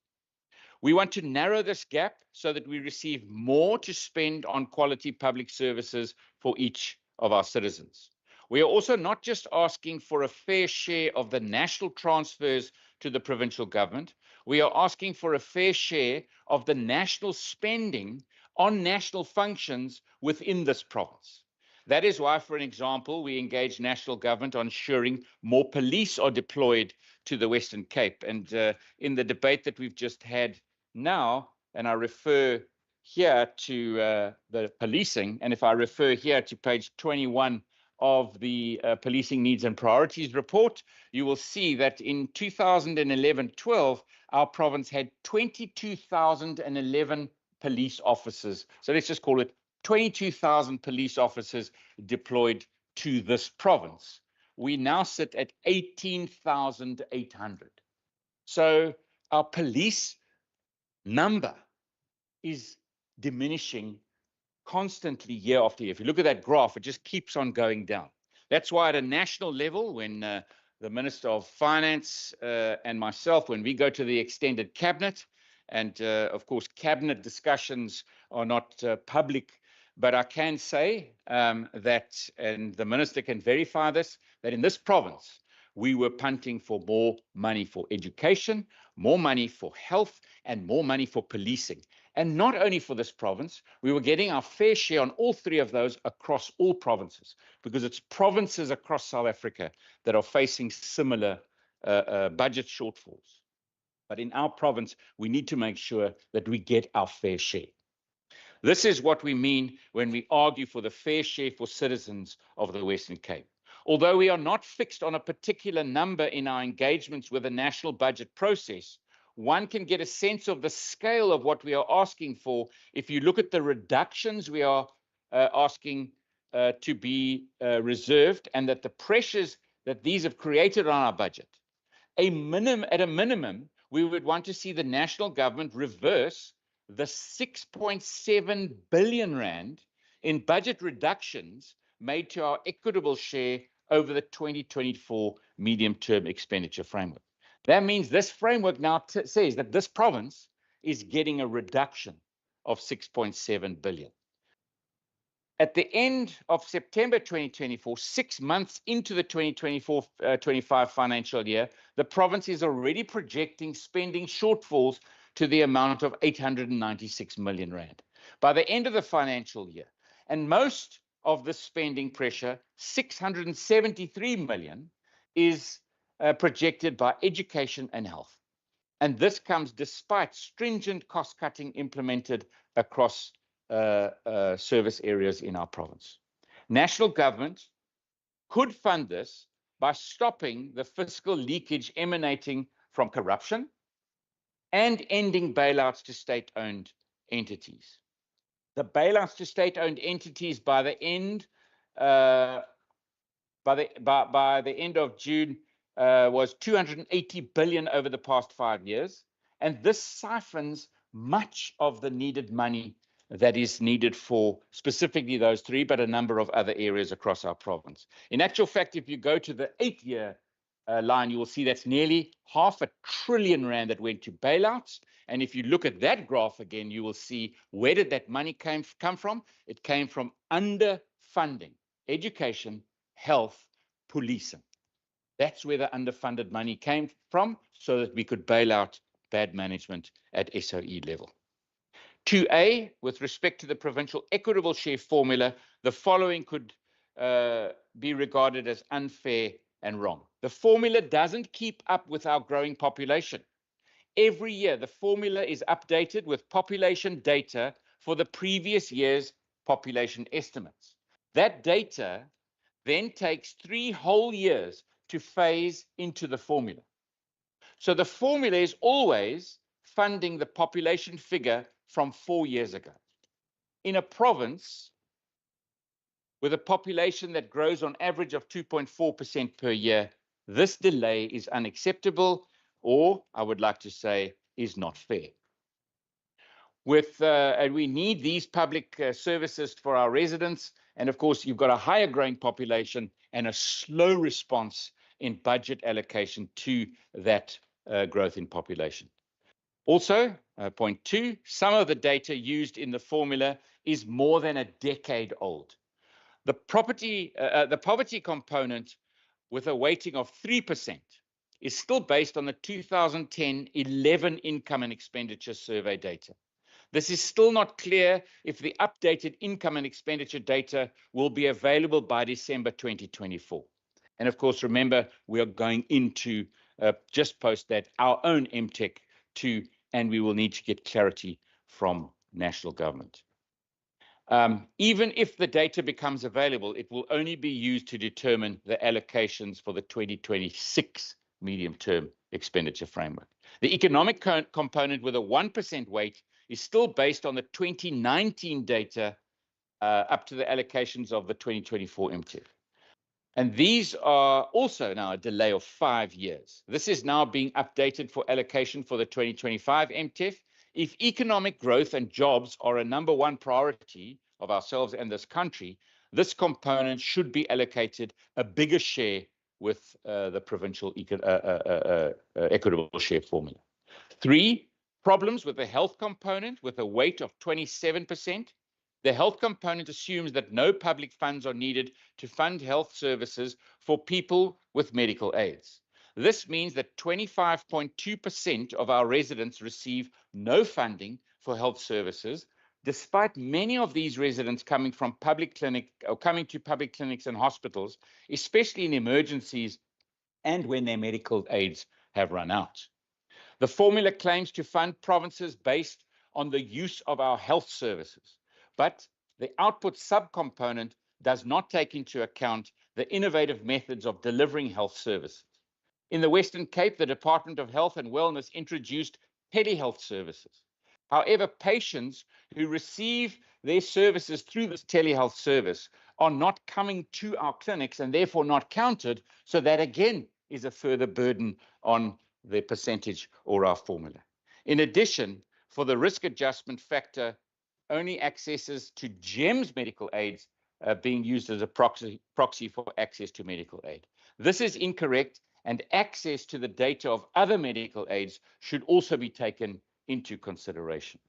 We want to narrow this gap so that we receive more to spend on quality public services for each of our citizens. We are also not just asking for a fair share of the national transfers to the provincial government. We are asking for a fair share of the national spending on national functions within this province. That is why, for an example, we engage national government on ensuring more police are deployed to the Western Cape. And in the debate that we've just had now, and I refer here to the policing, and if I refer here to page 21 of the Policing Needs and Priorities report, you will see that in 2011-12, our province had 22,011 police officers. So let's just call it 22,000 police officers deployed to this province. We now sit at 18,800. So our police number is diminishing constantly year after year. If you look at that graph, it just keeps on going down. That's why at a national level, when the Minister of Finance and myself, when we go to the extended cabinet, and of course, cabinet discussions are not public, but I can say that, and the minister can verify this, that in this province, we were punting for more money for education, more money for health, and more money for policing. And not only for this province, we were getting our fair share on all three of those across all provinces, because it's provinces across South Africa that are facing similar budget shortfalls. But in our province, we need to make sure that we get our fair share. This is what we mean when we argue for the fair share for citizens of the Western Cape. Although we are not fixed on a particular number in our engagements with the national budget process, one can get a sense of the scale of what we are asking for if you look at the reductions we are asking to be reserved, and that the pressures that these have created on our budget. At a minimum, we would want to see the national government reverse the 6.7 billion rand in budget reductions made to our equitable share over the 2024 medium-term expenditure framework. That means this framework now says that this province is getting a reduction of 6.7 billion. At the end of September 2024, 6 months into the 2024-25 financial year, the province is already projecting spending shortfalls to the amount of 896 million rand by the end of the financial year. And most of the spending pressure, 673 million, is projected by education and health. And this comes despite stringent cost cutting implemented across service areas in our province. National government could fund this by stopping the fiscal leakage emanating from corruption and ending bailouts to state-owned entities. The bailouts to state-owned entities by the end of June was 280 billion over the past 5 years, and this siphons much of the needed money that is needed for specifically those three, but a number of other areas across our province. In actual fact, if you go to the 8-year line, you will see that's nearly R500 billion that went to bailouts. And if you look at that graph again, you will see where did that money come from? It came from underfunding education, health, policing. That's where the underfunded money came from, so that we could bail out bad management at SOE level. 2A, with respect to the provincial equitable share formula, the following could be regarded as unfair and wrong. The formula doesn't keep up with our growing population. Every year, the formula is updated with population data for the previous year's population estimates. That data then takes 3 whole years to phase into the formula. So the formula is always funding the population figure from 4 years ago. In a province with a population that grows on average of 2.4% per year, this delay is unacceptable, or I would like to say is not fair. And we need these public services for our residents. And of course, you've got a higher growing population and a slow response in budget allocation to that growth in population. Also, point 2, some of the data used in the formula is more than a decade old. The poverty component with a weighting of 3% is still based on the 2010-11 income and expenditure survey data. This is still not clear if the updated income and expenditure data will be available by December 2024. And of course, remember, we are going into, just post that, our own MTech too, and we will need to get clarity from national government. Even if the data becomes available, it will only be used to determine the allocations for the 2026 medium-term expenditure framework. The economic component with a 1% weight is still based on the 2019 data up to the allocations of the 2024 MTEF. And these are also now a delay of 5 years. This is now being updated for allocation for the 2025 MTEF. If economic growth and jobs are a #1 priority of ourselves and this country, this component should be allocated a bigger share with the provincial equitable share formula. 3, problems with the health component with a weight of 27%. The health component assumes that no public funds are needed to fund health services for people with medical aids. This means that 25.2% of our residents receive no funding for health services, despite many of these residents coming to public clinics and hospitals, especially in emergencies and when their medical aids have run out. The formula claims to fund provinces based on the use of our health services, but the output subcomponent does not take into account the innovative methods of delivering health services. In the Western Cape, the Department of Health and Wellness introduced telehealth services. However, patients who receive their services through this telehealth service are not coming to our clinics and therefore not counted, so that again is a further burden on the percentage or our formula. In addition, for the risk adjustment factor, only accesses to GEMS medical aids being used as a proxy for access to medical aid. This is incorrect, and access to the data of other medical aids should also be taken into consideration.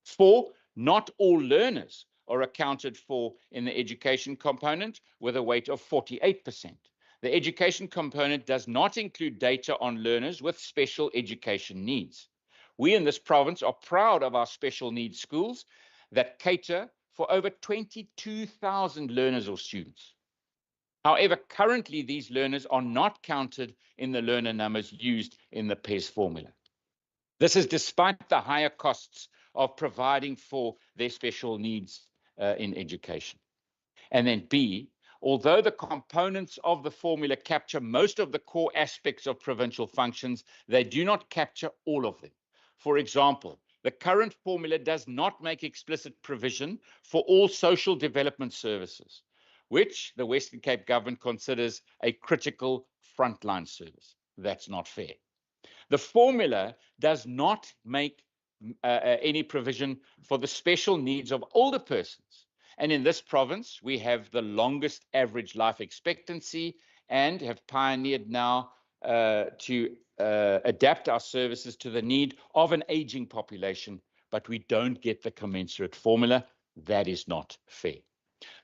4, not all learners are accounted for in the education component with a weight of 48%. The education component does not include data on learners with special education needs. We in this province are proud of our special needs schools that cater for over 22,000 learners or students. However, currently these learners are not counted in the learner numbers used in the PES formula. This is despite the higher costs of providing for their special needs in education. And then B, although the components of the formula capture most of the core aspects of provincial functions, they do not capture all of them. For example, the current formula does not make explicit provision for all social development services, which the Western Cape government considers a critical frontline service. That's not fair. The formula does not make any provision for the special needs of older persons. And in this province, we have the longest average life expectancy and have pioneered now to adapt our services to the need of an aging population, but we don't get the commensurate formula. That is not fair.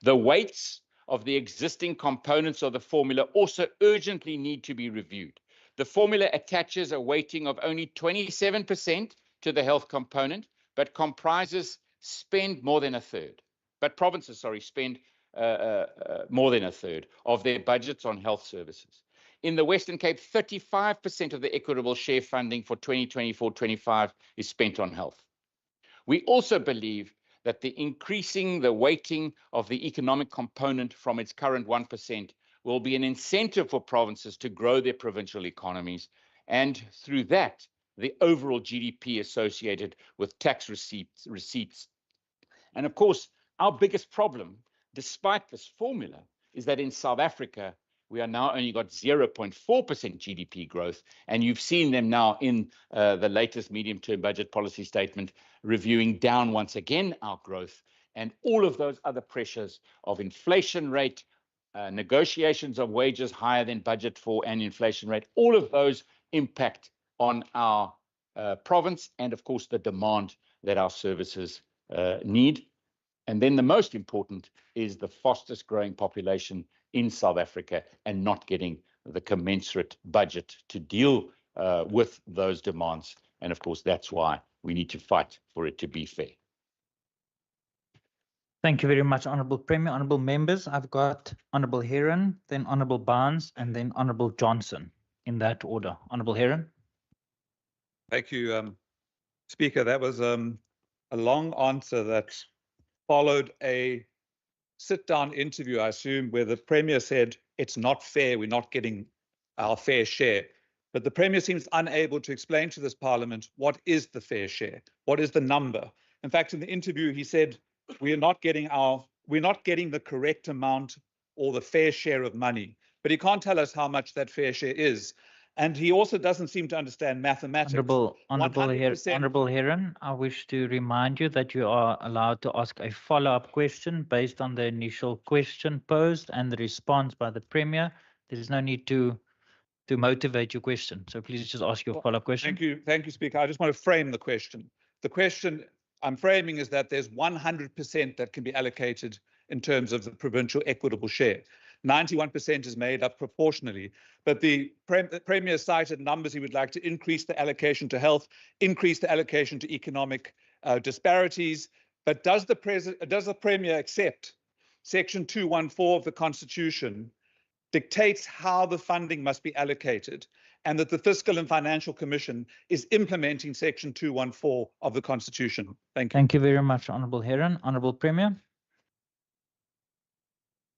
The weights of the existing components of the formula also urgently need to be reviewed. The formula attaches a weighting of only 27% to the health component, but comprises spend more than a third. But provinces, spend more than a third of their budgets on health services. In the Western Cape, 35% of the equitable share funding for 2024-25 is spent on health. We also believe that increasing the weighting of the economic component from its current 1% will be an incentive for provinces to grow their provincial economies, and through that, the overall GDP associated with tax receipts. And of course, our biggest problem, despite this formula, is that in South Africa, we are now only got 0.4% GDP growth, and you've seen them now in the latest medium-term budget policy statement reviewing down once again our growth, and all of those other pressures of inflation rate, negotiations of wages higher than budget for, and inflation rate, all of those impact on our province and, of course, the demand that our services need. And then the most important is the fastest growing population in South Africa and not getting the commensurate budget to deal with those demands. And of course, that's why we need to fight for it to be fair. Thank you very much, Honourable Premier. Honourable members, I've got Honourable Heron, then Honourable Barnes, and then Honourable Johnson, in that order. Honourable Heron. Thank you, Speaker. That was a long answer that followed a sit-down interview, I assume, where the Premier said, it's not fair, we're not getting our fair share. But the Premier seems unable to explain to this Parliament what is the fair share, what is the number. In fact, in the interview, he said, we're not getting the correct amount or the fair share of money. But he can't tell us how much that fair share is. And he also doesn't seem to understand mathematics. Honourable Heron, I wish to remind you that you are allowed to ask a follow-up question based on the initial question posed and the response by the Premier. There is no need to motivate your question. So please just ask your follow-up question. Thank you, Speaker. I just want to frame the question. The question I'm framing is that there's 100% that can be allocated in terms of the provincial equitable share. 91% is made up proportionally, but the Premier cited numbers he would like to increase the allocation to health, increase the allocation to economic disparities. But does the Premier accept Section 214 of the Constitution dictates how the funding must be allocated, and that the Fiscal and Financial Commission is implementing Section 214 of the Constitution? Thank you. Thank you very much, Honourable Heron. Honourable Premier.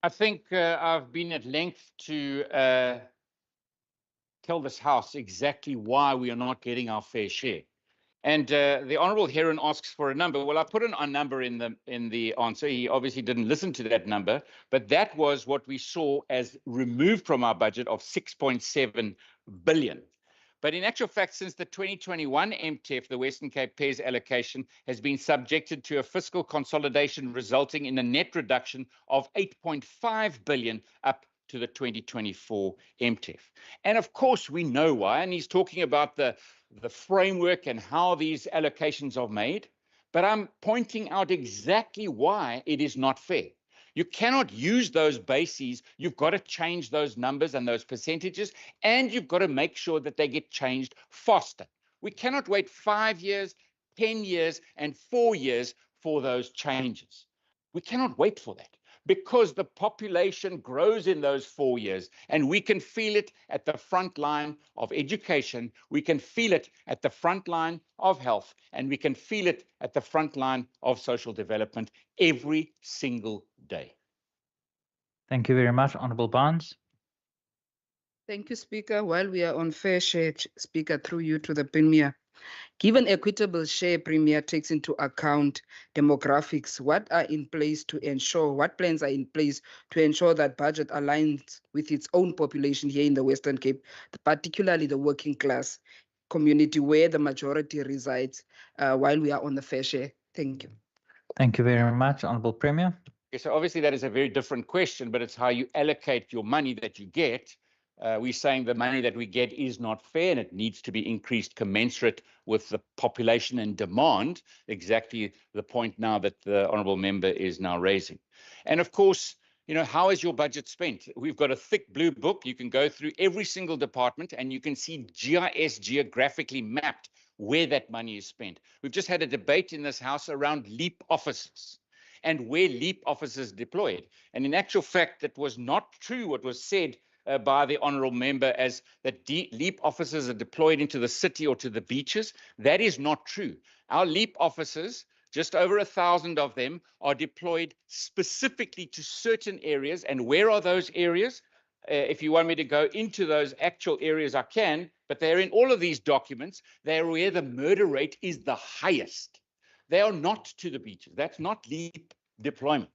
I think I've been at length to tell this House exactly why we are not getting our fair share. And the Honourable Heron asks for a number. Well, I put a number in the answer. He obviously didn't listen to that number, but that was what we saw as removed from our budget of 6.7 billion. But in actual fact, since the 2021 MTF, the Western Cape PES allocation has been subjected to a fiscal consolidation, resulting in a net reduction of 8.5 billion up to the 2024 MTF. And of course, we know why. And he's talking about the framework and how these allocations are made. But I'm pointing out exactly why it is not fair. You cannot use those bases. You've got to change those numbers and those percentages, and you've got to make sure that they get changed faster. We cannot wait 5 years, 10 years, and 4 years for those changes. We cannot wait for that because the population grows in those 4 years, and we can feel it at the front line of education. We can feel it at the front line of health, and we can feel it at the front line of social development every single day. Thank you very much, Honourable Barnes. Thank you, Speaker. While we are on fair share, Speaker, through you to the Premier. Given equitable share, Premier takes into account demographics, what plans are in place to ensure that budget aligns with its own population here in the Western Cape, particularly the working class community where the majority resides, while we are on the fair share? Thank you. Thank you very much, Honourable Premier. Okay, so obviously that is a very different question, but it's how you allocate your money that you get. We're saying the money that we get is not fair and it needs to be increased commensurate with the population and demand, exactly the point now that the Honourable Member is now raising. And of course, you know, how is your budget spent? We've got a thick blue book. You can go through every single department and you can see GIS geographically mapped where that money is spent. We've just had a debate in this House around LEAP offices and where LEAP offices deployed. And in actual fact, that was not true what was said by the Honourable Member as that LEAP officers are deployed into the city or to the beaches. That is not true. Our LEAP officers, just over 1,000 of them, are deployed specifically to certain areas. And where are those areas? If you want me to go into those actual areas, I can, but they're in all of these documents. They're where the murder rate is the highest. They are not to the beaches. That's not LEAP deployment.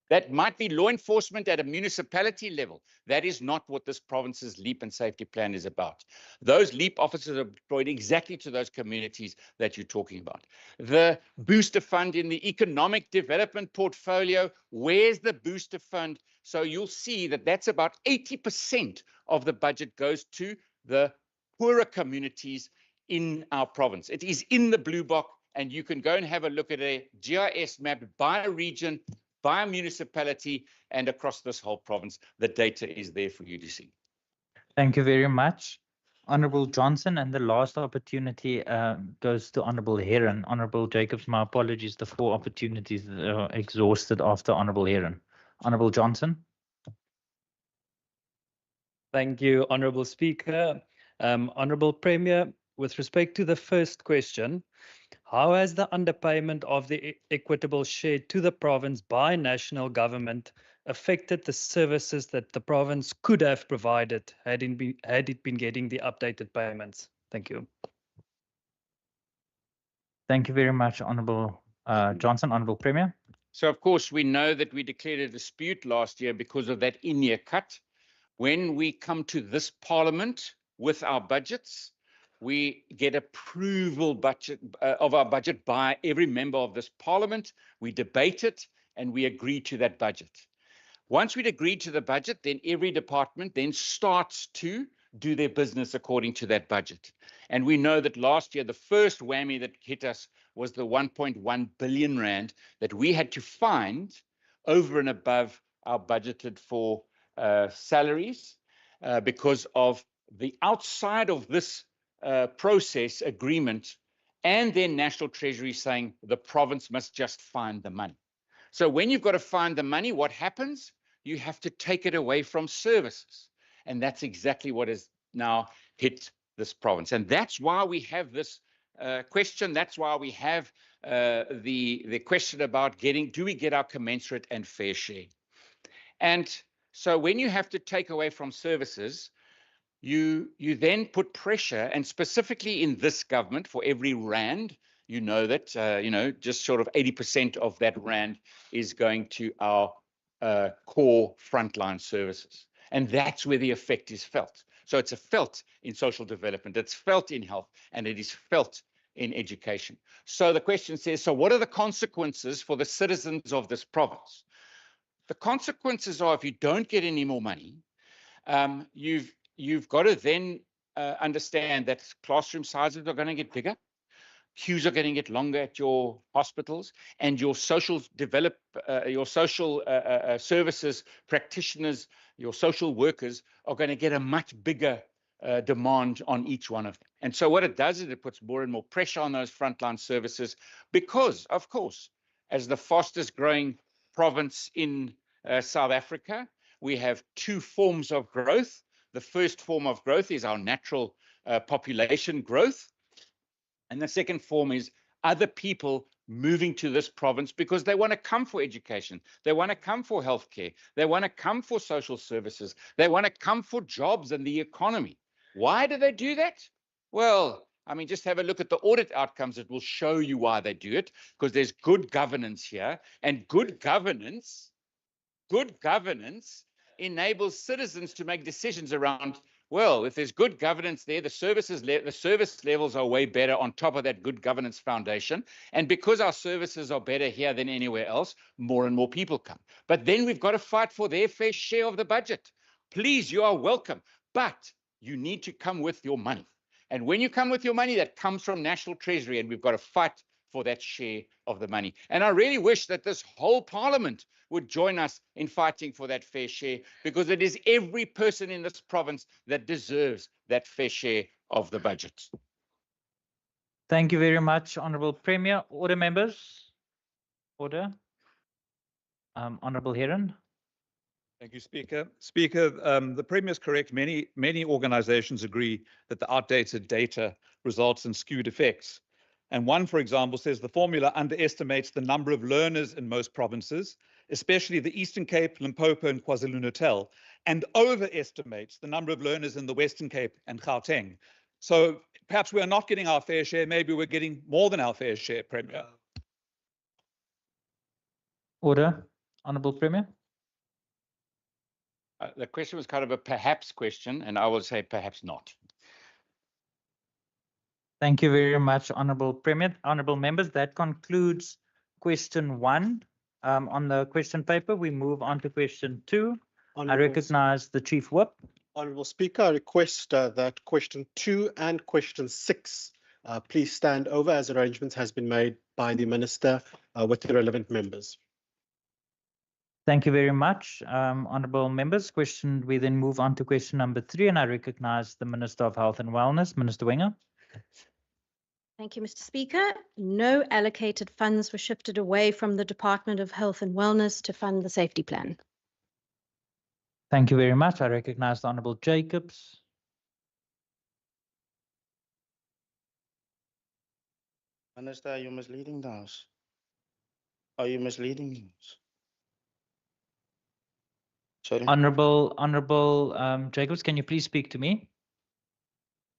That might be law enforcement at a municipality level. That is not what this province's LEAP and safety plan is about. Those LEAP officers are deployed exactly to those communities that you're talking about. The booster fund in the economic development portfolio, where's the booster fund? So you'll see that that's about 80% of the budget goes to the poorer communities in our province. It is in the blue book, and you can go and have a look at a GIS map by region, by municipality, and across this whole province. The data is there for you to see. Thank you very much, Honourable Johnson. And the last opportunity goes to Honourable Heron. Honourable Jacobs, my apologies, the 4 opportunities are exhausted after Honourable Heron. Honourable Johnson. Thank you, Honourable Speaker. Honourable Premier, with respect to the first question, how has the underpayment of the equitable share to the province by national government affected the services that the province could have provided had it been getting the updated payments? Thank you. Thank you very much, Honourable Johnson. Honourable Premier. So, of course, we know that we declared a dispute last year because of that in-year cut. When we come to this Parliament with our budgets, we get approval of our budget by every member of this Parliament. We debate it and we agree to that budget. Once we'd agreed to the budget, then every department then starts to do their business according to that budget. And we know that last year, the first whammy that hit us was the 1.1 billion rand that we had to find over and above our budgeted for salaries because of the outside of this process agreement and then National Treasury saying the province must just find the money. So when you've got to find the money, what happens? You have to take it away from services. And that's exactly what has now hit this province. And that's why we have this question. That's why we have the question about do we get our commensurate and fair share? And so when you have to take away from services, you then put pressure, and specifically in this government, for every rand, you know that, just sort of 80% of that rand is going to our core frontline services. And that's where the effect is felt. So it's felt in social development, it's felt in health, and it is felt in education. So the question says, so what are the consequences for the citizens of this province? The consequences are if you don't get any more money, you've got to then understand that classroom sizes are going to get bigger, queues are going to get longer at your hospitals, and your social services practitioners, your social workers are going to get a much bigger demand on each one of them. And so what it does is it puts more and more pressure on those frontline services because, of course, as the fastest growing province in South Africa, we have 2 forms of growth. The first form of growth is our natural population growth. And the second form is other people moving to this province because they want to come for education. They want to come for healthcare. They want to come for social services. They want to come for jobs and the economy. Why do they do that? Well, I mean, just have a look at the audit outcomes. It will show you why they do it, because there's good governance here, and good governance enables citizens to make decisions around, well, if there's good governance there, the service levels are way better on top of that good governance foundation. And because our services are better here than anywhere else, more and more people come. But then we've got to fight for their fair share of the budget. Please, you are welcome, but you need to come with your money. And when you come with your money, that comes from National Treasury, and we've got to fight for that share of the money. And I really wish that this whole Parliament would join us in fighting for that fair share, because it is every person in this province that deserves that fair share of the budget. Thank you very much, Honourable Premier. Order, members. Order. Honourable Heron. Thank you, Speaker. Speaker, the Premier is correct. Many organisations agree that the outdated data results in skewed effects. And one, for example, says the formula underestimates the number of learners in most provinces, especially the Eastern Cape, Limpopo, and KwaZulu-Natal, and overestimates the number of learners in the Western Cape and Gauteng. So perhaps we are not getting our fair share. Maybe we're getting more than our fair share, Premier. Order. Honourable Premier. The question was kind of a perhaps question, and I will say perhaps not. Thank you very much, Honourable Premier. Honourable members, that concludes question 1 on the question paper. We move on to question 2. I recognise the Chief Whip. Honourable Speaker, I request that question 2 and question 6 Please stand over as arrangements has been made by the Minister with the relevant members. Thank you very much, honourable members. We then move on to question number 3, and I recognise the Minister of Health and Wellness, Minister Wenger. Thank you, Mr. Speaker. No allocated funds were shifted away from the Department of Health and Wellness to fund the safety plan. Thank you very much. I recognise the Honourable Jacobs. Minister, are you misleading the House? Are you misleading the House? Sorry. Honourable Jacobs, can you please speak to me?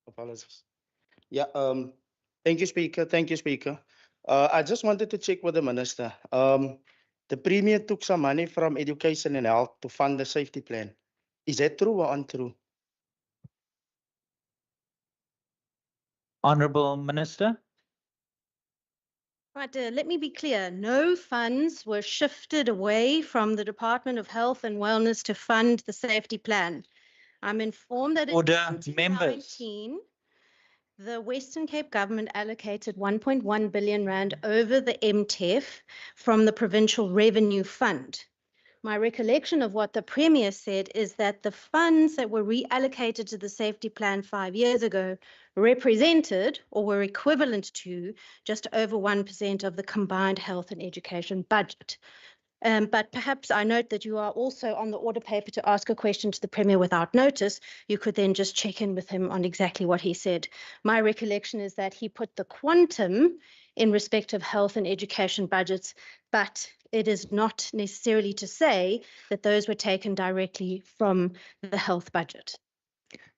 Apologies. Yeah, thank you, Speaker. Thank you, Speaker. I just wanted to check with the Minister. The Premier took some money from education and health to fund the safety plan. Is that true or untrue? Honourable Minister. Right, let me be clear. No funds were shifted away from the Department of Health and Wellness to fund the safety plan. I'm informed that in Order, 2019, the Western Cape government allocated 1.1 billion rand over the MTEF from the Provincial Revenue Fund. My recollection of what the Premier said is that the funds that were reallocated to the safety plan 5 years ago represented or were equivalent to just over 1% of the combined health and education budget. But perhaps I note that you are also on the order paper to ask a question to the Premier without notice. You could then just check in with him on exactly what he said. My recollection is that he put the quantum in respect of health and education budgets, but it is not necessarily to say that those were taken directly from the health budget.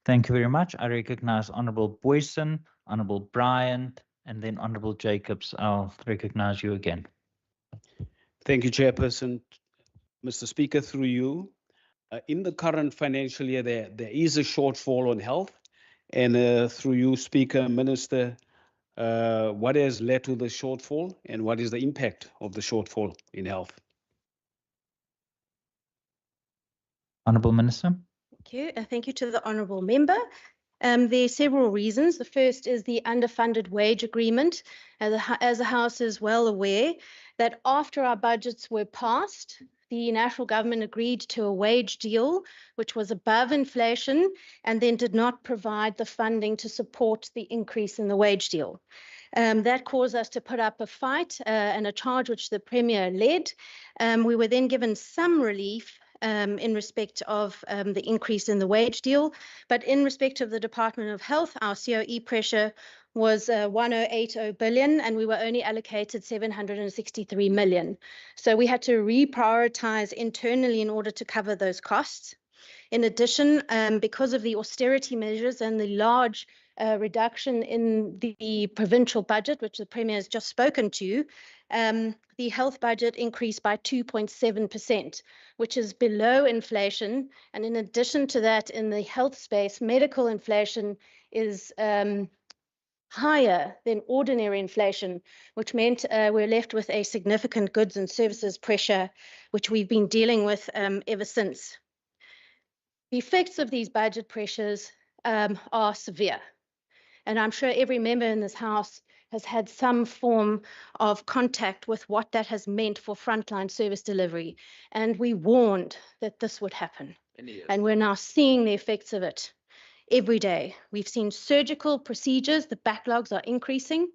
Thank you very much. I recognise Honourable Boyson, Honourable Bryant, and then Honourable Jacobs. I'll recognise you again. Thank you, Chairperson. Mr. Speaker, through you, in the current financial year, there is a shortfall on health. And through you, Speaker, Minister, what has led to the shortfall and what is the impact of the shortfall in health? Honourable Minister. Thank you. Thank you to the Honourable Member. There are several reasons. The first is the underfunded wage agreement. As the House is well aware, that after our budgets were passed, the national government agreed to a wage deal which was above inflation and then did not provide the funding to support the increase in the wage deal. That caused us to put up a fight and a charge which the Premier led. We were then given some relief in respect of the increase in the wage deal. But in respect of the Department of Health, our COE pressure was 1080 billion and we were only allocated 763 million. So we had to reprioritize internally in order to cover those costs. In addition, because of the austerity measures and the large reduction in the provincial budget, which the Premier has just spoken to, the health budget increased by 2.7%, which is below inflation. And in addition to that, in the health space, medical inflation is higher than ordinary inflation, which meant we're left with a significant goods and services pressure, which we've been dealing with ever since. The effects of these budget pressures are severe. And I'm sure every member in this House has had some form of contact with what that has meant for frontline service delivery. And we warned that this would happen. And we're now seeing the effects of it every day. We've seen surgical procedures, the backlogs are increasing.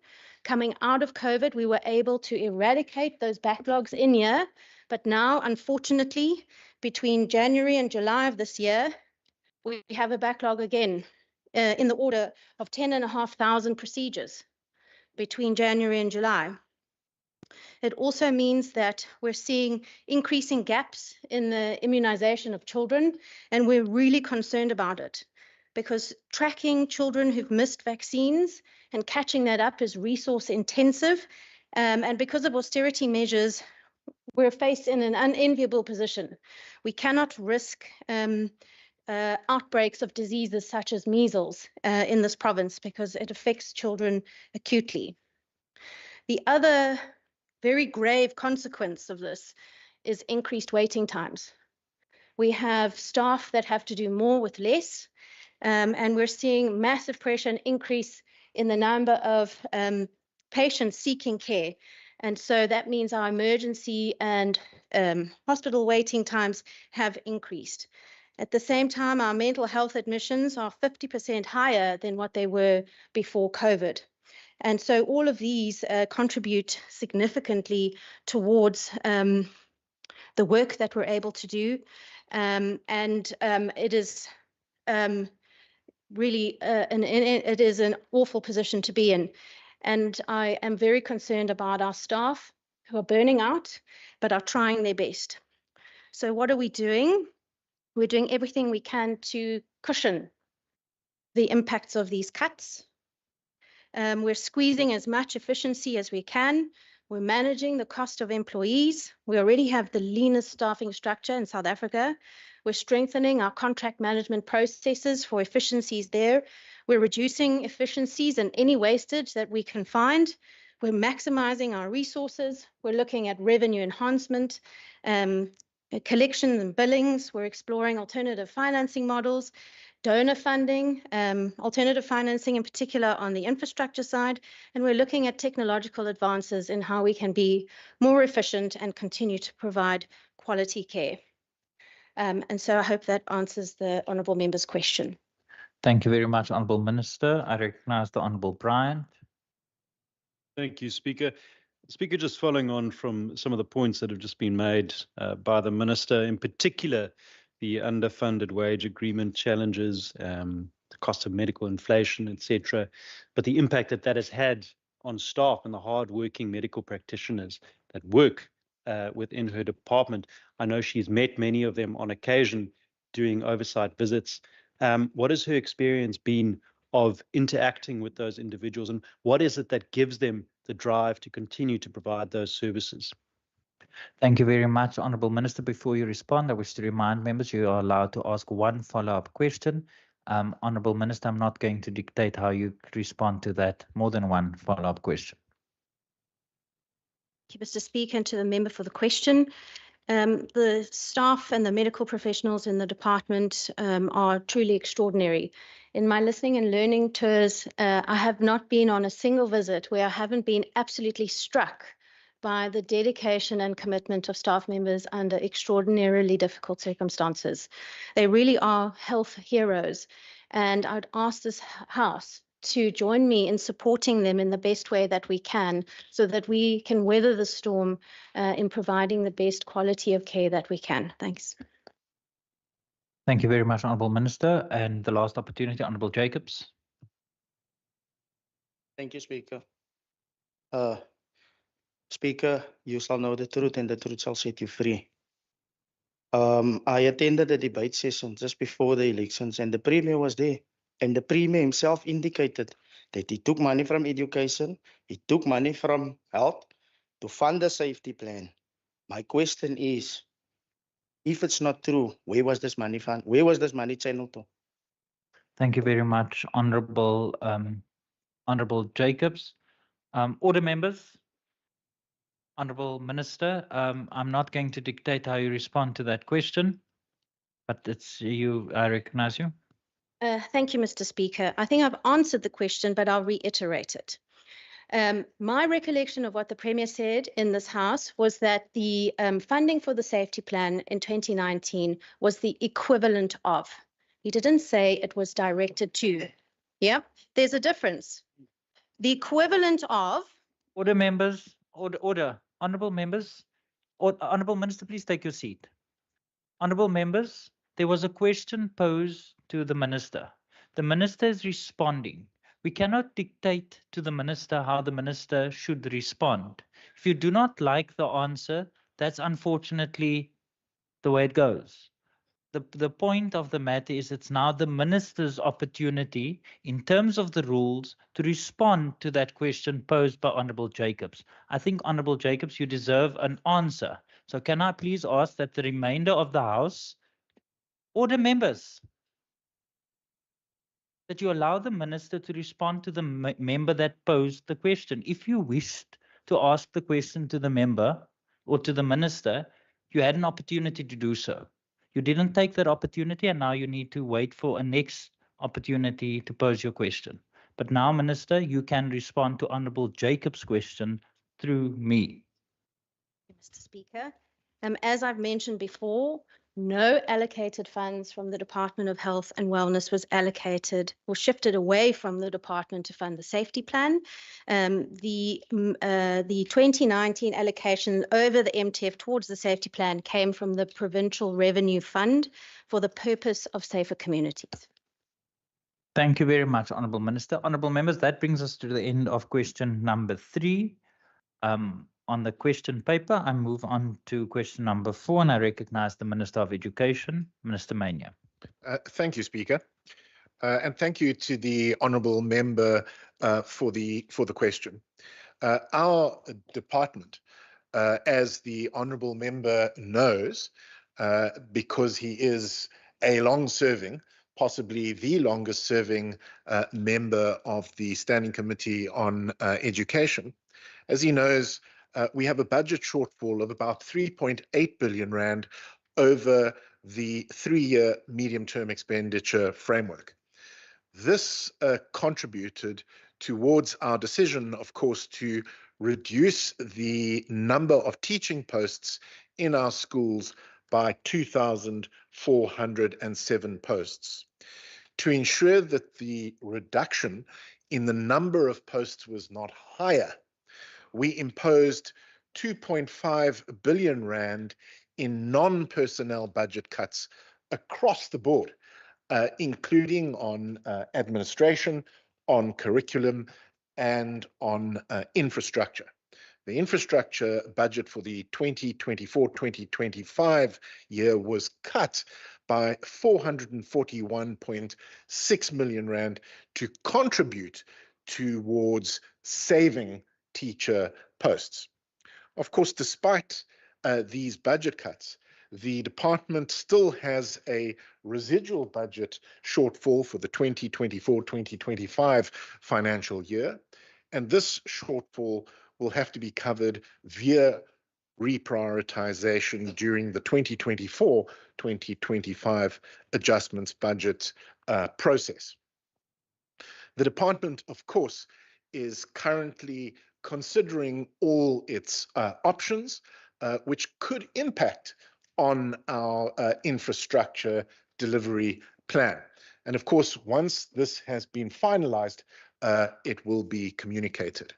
Coming out of COVID, we were able to eradicate those backlogs in year. But now, unfortunately, between January and July of this year, we have a backlog again in the order of 10,500 procedures between January and July. It also means that we're seeing increasing gaps in the immunization of children, and we're really concerned about it because tracking children who've missed vaccines and catching that up is resource intensive. And because of austerity measures, we're faced in an unenviable position. We cannot risk outbreaks of diseases such as measles in this province because it affects children acutely. The other very grave consequence of this is increased waiting times. We have staff that have to do more with less, and we're seeing massive pressure and increase in the number of patients seeking care. And so that means our emergency and hospital waiting times have increased. At the same time, our mental health admissions are 50% higher than what they were before COVID. And so all of these contribute significantly towards the work that we're able to do. It is really it is an awful position to be in. And I am very concerned about our staff who are burning out, but are trying their best. So what are we doing? We're doing everything we can to cushion the impacts of these cuts. We're squeezing as much efficiency as we can. We're managing the cost of employees. We already have the leanest staffing structure in South Africa. We're strengthening our contract management processes for efficiencies there. We're reducing efficiencies and any wastage that we can find. We're maximizing our resources. We're looking at revenue enhancement, collections and billings. We're exploring alternative financing models, donor funding, alternative financing in particular on the infrastructure side, and we're looking at technological advances in how we can be more efficient and continue to provide quality care. And so I hope that answers the Honourable Member's question. Thank you very much, Honourable Minister. I recognise the Honourable Bryant. Thank you, Speaker. Speaker, just following on from some of the points that have just been made by the Minister, in particular, the underfunded wage agreement challenges, the cost of medical inflation, etc., but the impact that that has had on staff and the hard-working medical practitioners that work within her department. I know she's met many of them on occasion doing oversight visits. What has her experience been of interacting with those individuals, and what is it that gives them the drive to continue to provide those services? Thank you very much, Honourable Minister. Before you respond, I wish to remind members you are allowed to ask one follow-up question. Honourable Minister, I'm not going to dictate how you respond to that more than one follow-up question. Thank you, Mr. Speaker, and to the member for the question. The staff and the medical professionals in the department are truly extraordinary. In my listening and learning tours, I have not been on a single visit where I haven't been absolutely struck by the dedication and commitment of staff members under extraordinarily difficult circumstances. They really are health heroes, and I'd ask this House to join me in supporting them in the best way that we can so that we can weather the storm in providing the best quality of care that we can. Thanks. Thank you very much, Honourable Minister. And the last opportunity, Honourable Jacobs. Thank you, Speaker. Speaker, you shall know the truth and the truth shall set you free. I attended a debate session just before the elections and the Premier was there. And the Premier himself indicated that he took money from education, he took money from health to fund the safety plan. My question is, if it's not true, where was this money fund? Where was this money channeled to? Thank you very much, Honourable Jacobs. Order members. Honourable Minister, I'm not going to dictate how you respond to that question, but it's you. I recognise you. Thank you, Mr. Speaker. I think I've answered the question, but I'll reiterate it. My recollection of what the Premier said in this House was that the funding for the safety plan in 2019 was the equivalent of. He didn't say it was directed to. Yeah, there's a difference. The equivalent of. Order members, order. Honourable members, Honourable Minister, please take your seat. Honourable members, there was a question posed to the Minister. The Minister is responding. We cannot dictate to the Minister how the Minister should respond. If you do not like the answer, that's unfortunately the way it goes. The point of the matter is it's now the Minister's opportunity in terms of the rules to respond to that question posed by Honourable Jacobs. I think, Honourable Jacobs, you deserve an answer. So can I please ask that the remainder of the House, order members, that you allow the Minister to respond to the member that posed the question. If you wished to ask the question to the member or to the Minister, you had an opportunity to do so. You didn't take that opportunity, and now you need to wait for a next opportunity to pose your question. But now, Minister, you can respond to Honourable Jacob's question through me. Mr. Speaker. As I've mentioned before, no allocated funds from the Department of Health and Wellness was allocated or shifted away from the department to fund the safety plan. The 2019 allocation over the MTF towards the safety plan came from the Provincial Revenue Fund for the purpose of safer communities. Thank you very much, Honourable Minister. Honourable members, that brings us to the end of question number 3. On the question paper, I move on to question number 4, and I recognise the Minister of Education, Minister Mania. Thank you, Speaker. And thank you to the honourable member for the question. Our department, as the honourable member knows, because he is a long-serving, possibly the longest-serving member of the Standing Committee on Education, as he knows, we have a budget shortfall of about 3.8 billion rand over the 3-year medium-term expenditure framework. This contributed towards our decision, of course, to reduce the number of teaching posts in our schools by 2,407 posts. To ensure that the reduction in the number of posts was not higher, we imposed 2.5 billion rand in non-personnel budget cuts across the board, including on administration, on curriculum, and on infrastructure. The infrastructure budget for the 2024-2025 year was cut by 441.6 million rand to contribute towards saving teacher posts. Of course, despite these budget cuts, the department still has a residual budget shortfall for the 2024-2025 financial year, and this shortfall will have to be covered via reprioritization during the 2024-2025 adjustments budget process. The department, of course, is currently considering all its options, which could impact on our infrastructure delivery plan. And of course, once this has been finalized, it will be communicated.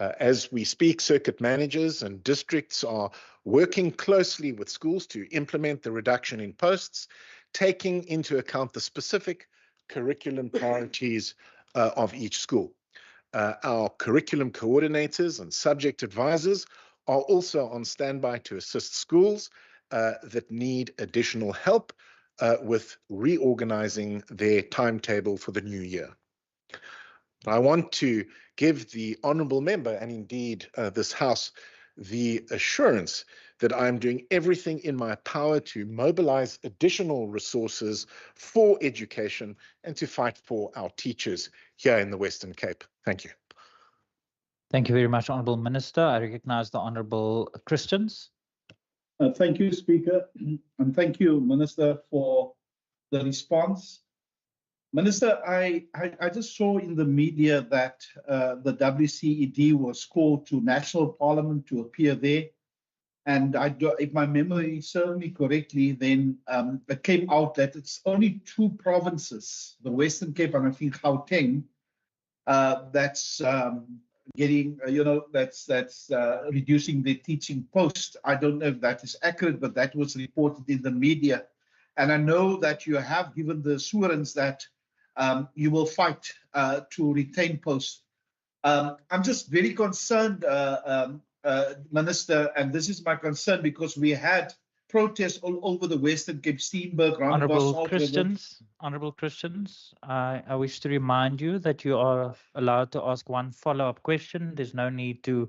As we speak, circuit managers and districts are working closely with schools to implement the reduction in posts, taking into account the specific curriculum priorities of each school. Our curriculum coordinators and subject advisors are also on standby to assist schools that need additional help with reorganizing their timetable for the new year. I want to give the honourable member, and indeed this House, the assurance that I'm doing everything in my power to mobilize additional resources for education and to fight for our teachers here in the Western Cape. Thank you. Thank you very much, Honourable Minister. I recognise the Honourable Christians. Thank you, Speaker, and thank you, Minister, for the response. Minister, I just saw in the media that the WCED was called to National Parliament to appear there. And if my memory serves me correctly, then it came out that it's only 2 provinces, the Western Cape and I think Gauteng, that's getting, that's reducing the teaching post. I don't know if that is accurate, but that was reported in the media. And I know that you have given the assurance that you will fight to retain posts. I'm just very concerned, Minister, and this is my concern because we had protests all over the Western Cape, Steenberg, Honourable Christians, I wish to remind you that you are allowed to ask 1 follow-up question. There's no need to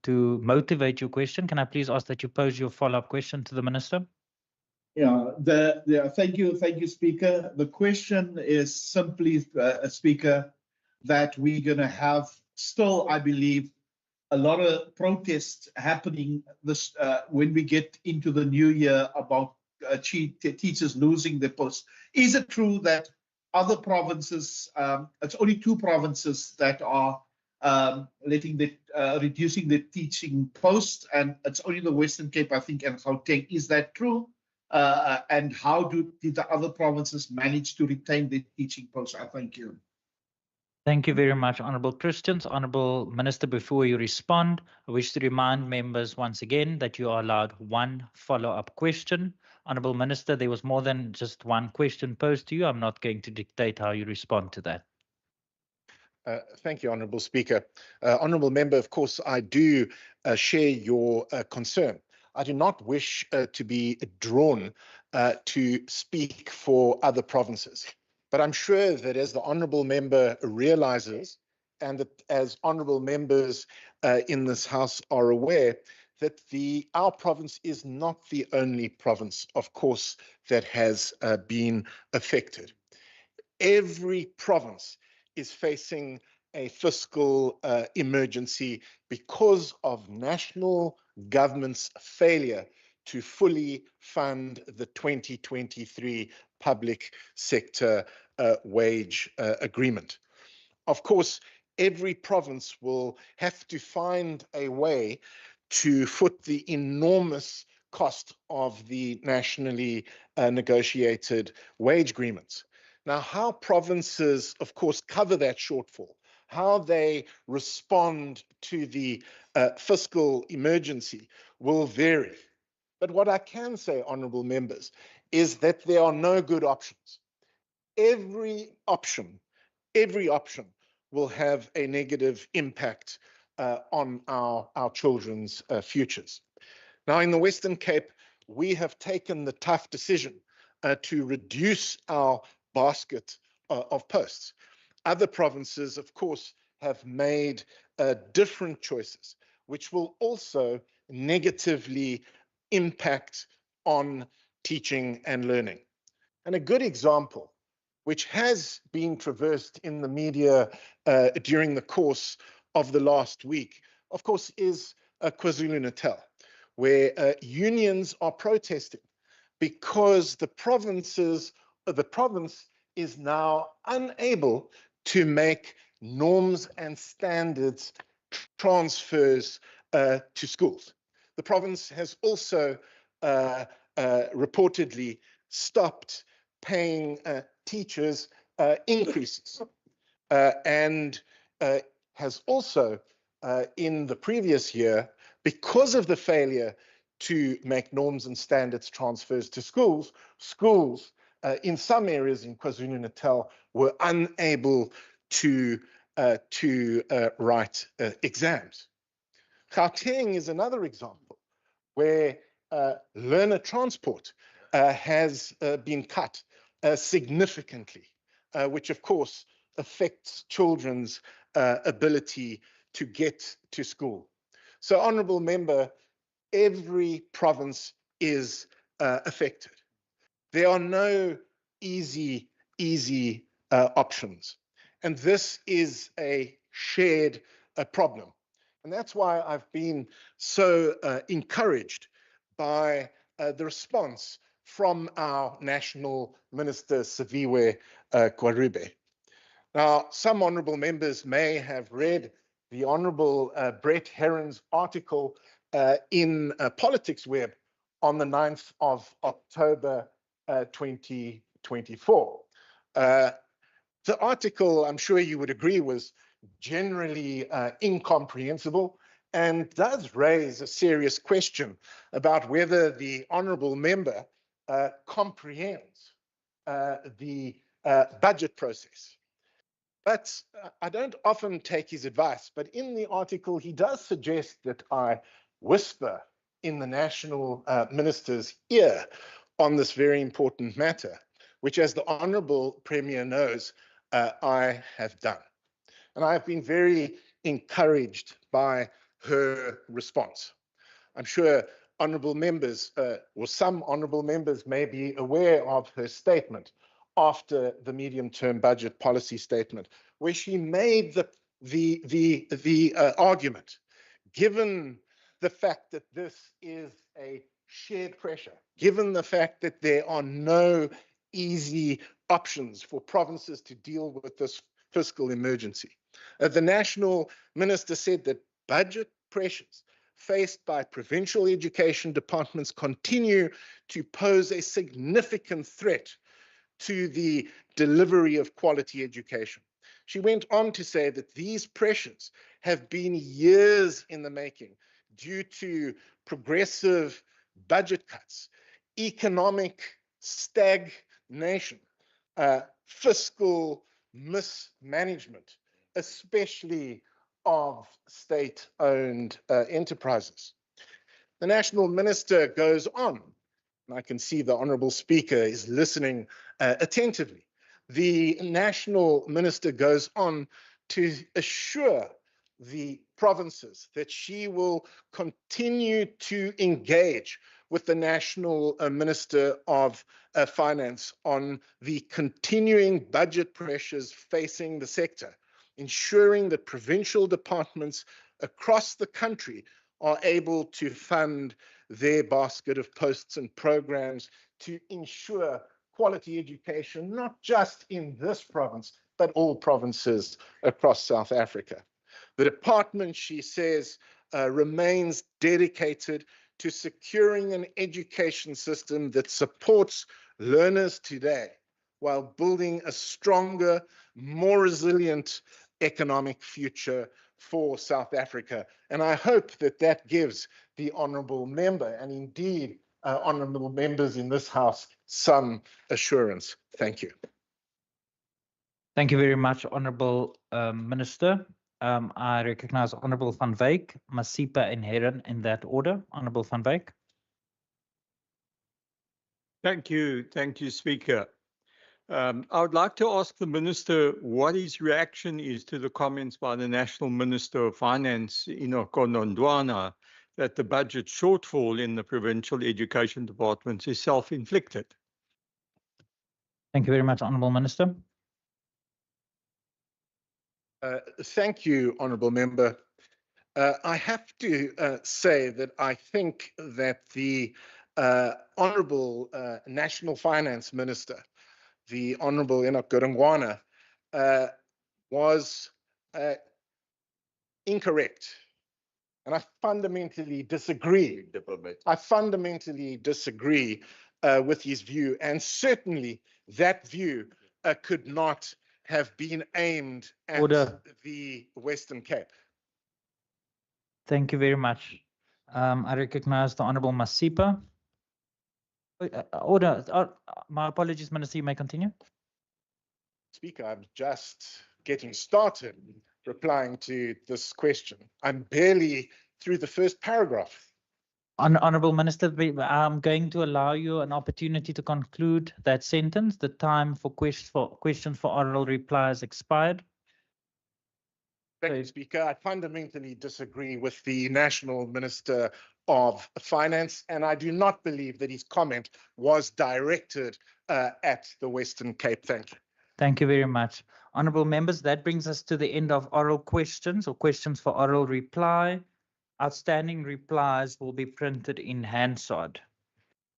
motivate your question. Can I please ask that you pose your follow-up question to the Minister? Yeah, thank you, Speaker. The question is simply, Speaker, that we're going to have still, I believe, a lot of protests happening this when we get into the new year about teachers losing their posts. Is it true that other provinces, it's only 2 provinces that are reducing the teaching posts, and it's only the Western Cape, I think, and Gauteng. Is that true? And how did the other provinces manage to retain their teaching posts? I thank you. Thank you very much, Honourable Christians. Honourable Minister, before you respond, I wish to remind members once again that you are allowed 1 follow-up question. Honourable Minister, there was more than just 1 question posed to you. I'm not going to dictate how you respond to that. Thank you, Honourable Speaker. Honourable Member, of course, I do share your concern. I do not wish to be drawn to speak for other provinces. But I'm sure that as the Honourable Member realizes, and that as Honourable Members in this House are aware, that our province is not the only province, of course, that has been affected. Every province is facing a fiscal emergency because of national government's failure to fully fund the 2023 public sector wage agreement. Of course, every province will have to find a way to foot the enormous cost of the nationally negotiated wage agreements. Now, how provinces, of course, cover that shortfall, how they respond to the fiscal emergency will vary. But what I can say, honourable members, is that there are no good options. Every option will have a negative impact on our children's futures. Now, in the Western Cape, we have taken the tough decision to reduce our basket of posts. Other provinces, of course, have made different choices, which will also negatively impact on teaching and learning. And a good example, which has been traversed in the media during the course of the last week, of course, is KwaZulu-Natal, where unions are protesting because the province is now unable to make norms and standards transfers to schools. The province has also reportedly stopped paying teachers increases and has also in the previous year, because of the failure to make norms and standards transfers to schools in some areas in KwaZulu-Natal were unable to write exams. Gauteng is another example where learner transport has been cut significantly, which of course affects children's ability to get to school. So, honourable member, every province is affected. There are no easy options. And this is a shared problem. And that's why I've been so encouraged by the response from our National Minister, Siviwe Gwarube. Now, some honourable members may have read the Honourable Brett Herron's article in Politics Web on the 9th of October 2024. The article, I'm sure you would agree, was generally incomprehensible and does raise a serious question about whether the honourable member comprehends the budget process. But I don't often take his advice, but in the article, he does suggest that I whisper in the National Minister's ear on this very important matter, which, as the Honourable Premier knows, I have done. And I have been very encouraged by her response. I'm sure honourable members, or some honourable members, may be aware of her statement after the medium-term budget policy statement, where she made the argument, given the fact that this is a shared pressure, given the fact that there are no easy options for provinces to deal with this fiscal emergency. The National Minister said that budget pressures faced by provincial education departments continue to pose a significant threat to the delivery of quality education. She went on to say that these pressures have been years in the making due to progressive budget cuts, economic stagnation, fiscal mismanagement, especially of state-owned enterprises. The National Minister goes on, and I can see the Honourable Speaker is listening attentively. The National Minister goes on to assure the provinces that she will continue to engage with the National Minister of Finance on the continuing budget pressures facing the sector, ensuring that provincial departments across the country are able to fund their basket of posts and programs to ensure quality education, not just in this province, but all provinces across South Africa. The department, she says, remains dedicated to securing an education system that supports learners today while building a stronger, more resilient economic future for South Africa. And I hope that that gives the honourable member, and indeed honourable members in this House, some assurance. Thank you. Thank you very much, Honourable Minister. I recognise Honourable van Wyk, Masipa and Heron in that order. Honourable van Wyk. Thank you, Speaker. I would like to ask the Minister what his reaction is to the comments by the National Minister of Finance, Enoch Godongwana, that the budget shortfall in the Provincial Education Department is self-inflicted. Thank you very much, Honourable Minister. Thank you, Honourable Member. I have to say that I think that the Honourable National Finance Minister, the Honourable Enoch Godongwana, was incorrect. And I fundamentally disagree. I fundamentally disagree with his view. And certainly that view could not have been aimed at the Western Cape. Thank you very much. I recognise the Honourable Masipa. My apologies, Minister, you may continue. Speaker, I'm just getting started replying to this question. I'm barely through the first paragraph. Honourable Minister, I'm going to allow you an opportunity to conclude that sentence. The time for questions for oral replies expired. Thank you, Speaker. I fundamentally disagree with the National Minister of Finance, and I do not believe that his comment was directed at the Western Cape. Thank you. Thank you very much. Honourable members, that brings us to the end of oral questions or questions for oral reply. Outstanding replies will be printed in Hansard.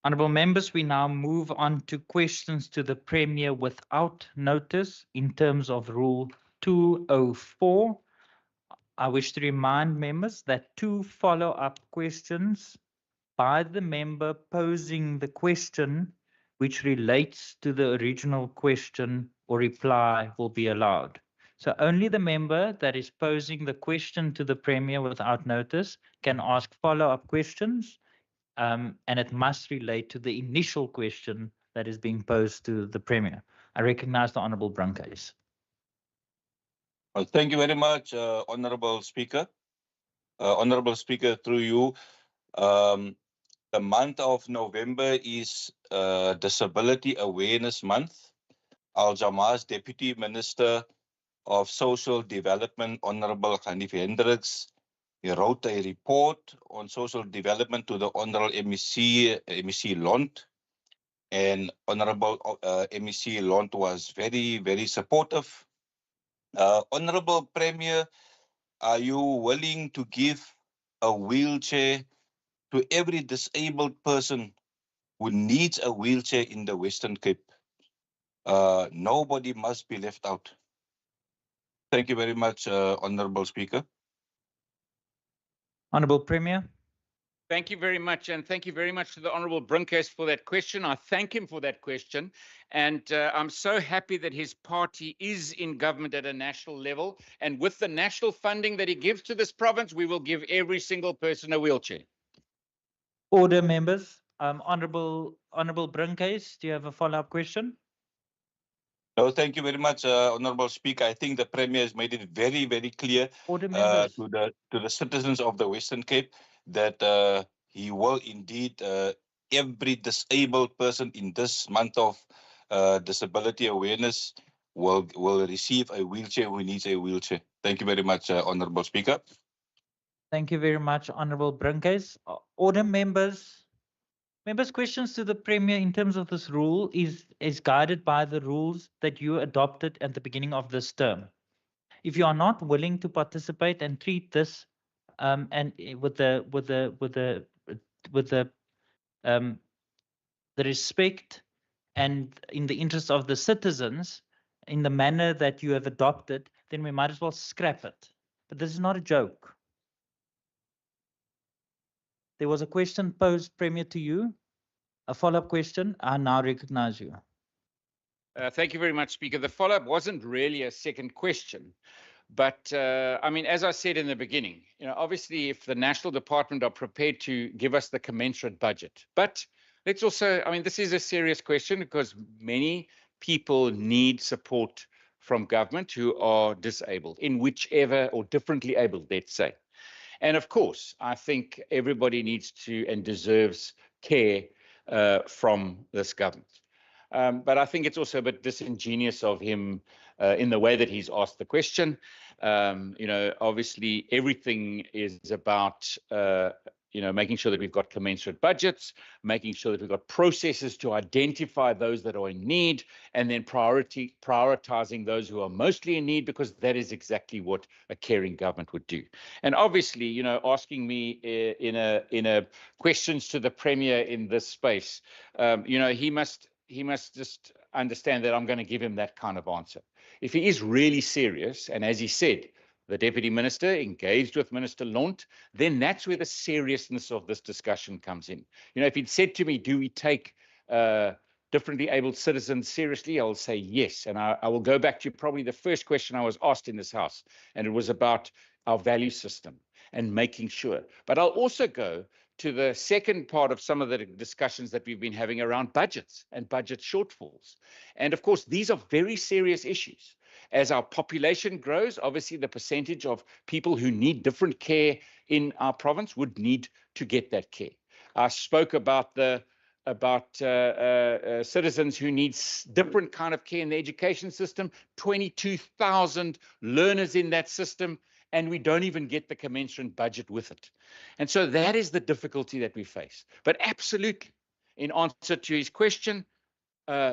Honourable members, we now move on to questions to the Premier without notice in terms of Rule 204. I wish to remind members that 2 follow-up questions by the member posing the question which relates to the original question or reply will be allowed. So only the member that is posing the question to the Premier without notice can ask follow-up questions, and it must relate to the initial question that is being posed to the Premier. I recognise the Honourable Brunkhuis. Well, thank you very much, Honourable Speaker. Honourable Speaker, through you, the month of November is Disability Awareness Month. Al-Jama's Deputy Minister of Social Development, Honourable Hanif Hendricks, he wrote a report on social development to the Honourable MEC Lont, and Honourable MEC Lont was very, very supportive. Honourable Premier, are you willing to give a wheelchair to every disabled person who needs a wheelchair in the Western Cape? Nobody must be left out. Thank you very much, Honorable Speaker. Honorable Premier. Thank you very much, and thank you very much to the Honourable Brinkhurst for that question. I thank him for that question, and I'm so happy that his party is in government at a national level, and with the national funding that he gives to this province, we will give every single person a wheelchair. Order, members. Honourable Brinkhurst, do you have a follow-up question? No, thank you very much, Honourable Speaker. I think the Premier has made it very, very clear Order, members. to the citizens of the Western Cape that he will indeed, every disabled person in this month of disability awareness will receive a wheelchair who needs a wheelchair. Thank you very much, Honourable Speaker. Thank you very much, Honourable Brinkhurst. Order, members. Members, questions to the Premier in terms of this rule is guided by the rules that you adopted at the beginning of this term. If you are not willing to participate and treat this and with the respect and in the interest of the citizens in the manner that you have adopted, then we might as well scrap it. But this is not a joke. There was a question posed, Premier, to you. A follow-up question. I now recognize you. Thank you very much, Speaker. The follow-up wasn't really a second question, but I mean, as I said in the beginning, obviously, if the National Department are prepared to give us the commensurate budget, but let's also, I mean, this is a serious question because many people need support from government who are disabled, in whichever or differently abled, let's say. And of course, I think everybody needs to and deserves care from this government. But I think it's also a bit disingenuous of him in the way that he's asked the question. Obviously, everything is about making sure that we've got commensurate budgets, making sure that we've got processes to identify those that are in need, and then prioritizing those who are mostly in need, because that is exactly what a caring government would do. And obviously, asking me in a questions to the Premier in this space, he must just understand that I'm going to give him that kind of answer. If he is really serious, and as he said, the Deputy Minister engaged with Minister Lont, then that's where the seriousness of this discussion comes in. If he'd said to me, do we take differently abled citizens seriously? I'll say yes. And I will go back to probably the first question I was asked in this House, and it was about our value system and making sure. But I'll also go to the second part of some of the discussions that we've been having around budgets and budget shortfalls. And of course, these are very serious issues. As our population grows, obviously the percentage of people who need different care in our province would need to get that care. I spoke about citizens who need different kind of care in the education system, 22,000 learners in that system, and we don't even get the commensurate budget with it. And so that is the difficulty that we face. But absolutely, in answer to his question,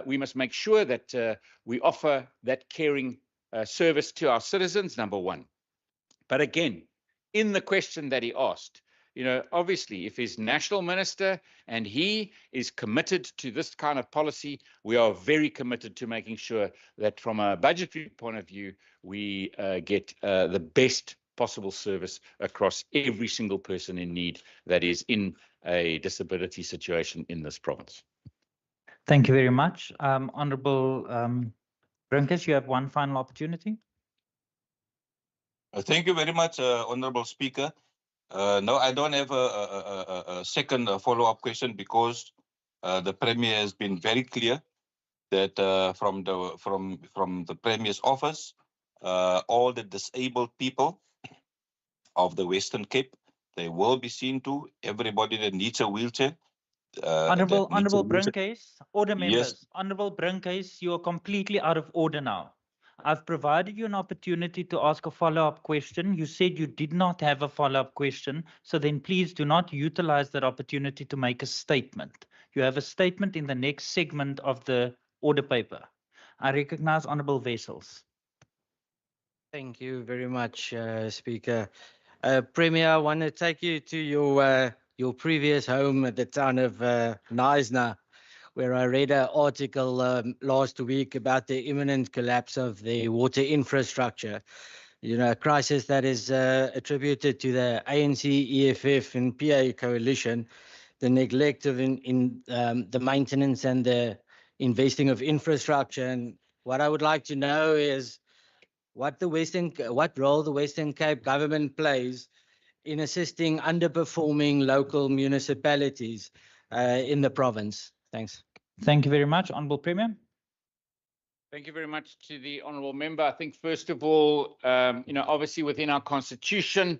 we must make sure that we offer that caring service to our citizens, number one. But again, in the question that he asked, obviously, if he's national minister and he is committed to this kind of policy, we are very committed to making sure that from a budgetary point of view, we get the best possible service across every single person in need that is in a disability situation in this province. Thank you very much. Honourable Brinkhurst, you have one final opportunity. Thank you very much, Honourable Speaker. No, I don't have a second follow-up question because the Premier has been very clear that from the Premier's office, all the disabled people of the Western Cape, they will be seen to. Everybody that needs a wheelchair. Honourable Brinkhurst, order members. Yes. Honourable Brinkhurst, you are completely out of order now. I've provided you an opportunity to ask a follow-up question. You said you did not have a follow-up question, so then please do not utilize that opportunity to make a statement. You have a statement in the next segment of the order paper. I recognize Honourable Wessels. Thank you very much, Speaker. Premier, I want to take you to your previous home at the town of Knysna, where I read an article last week about the imminent collapse of the water infrastructure. You know, a crisis that is attributed to the ANC, EFF, and PA coalition, the neglect of the maintenance and the investing of infrastructure. And what I would like to know is what role the Western Cape government plays in assisting underperforming local municipalities in the province. Thanks. Thank you very much. Honourable Premier. Thank you very much to the honourable member. I think, first of all, you know, obviously within our constitution,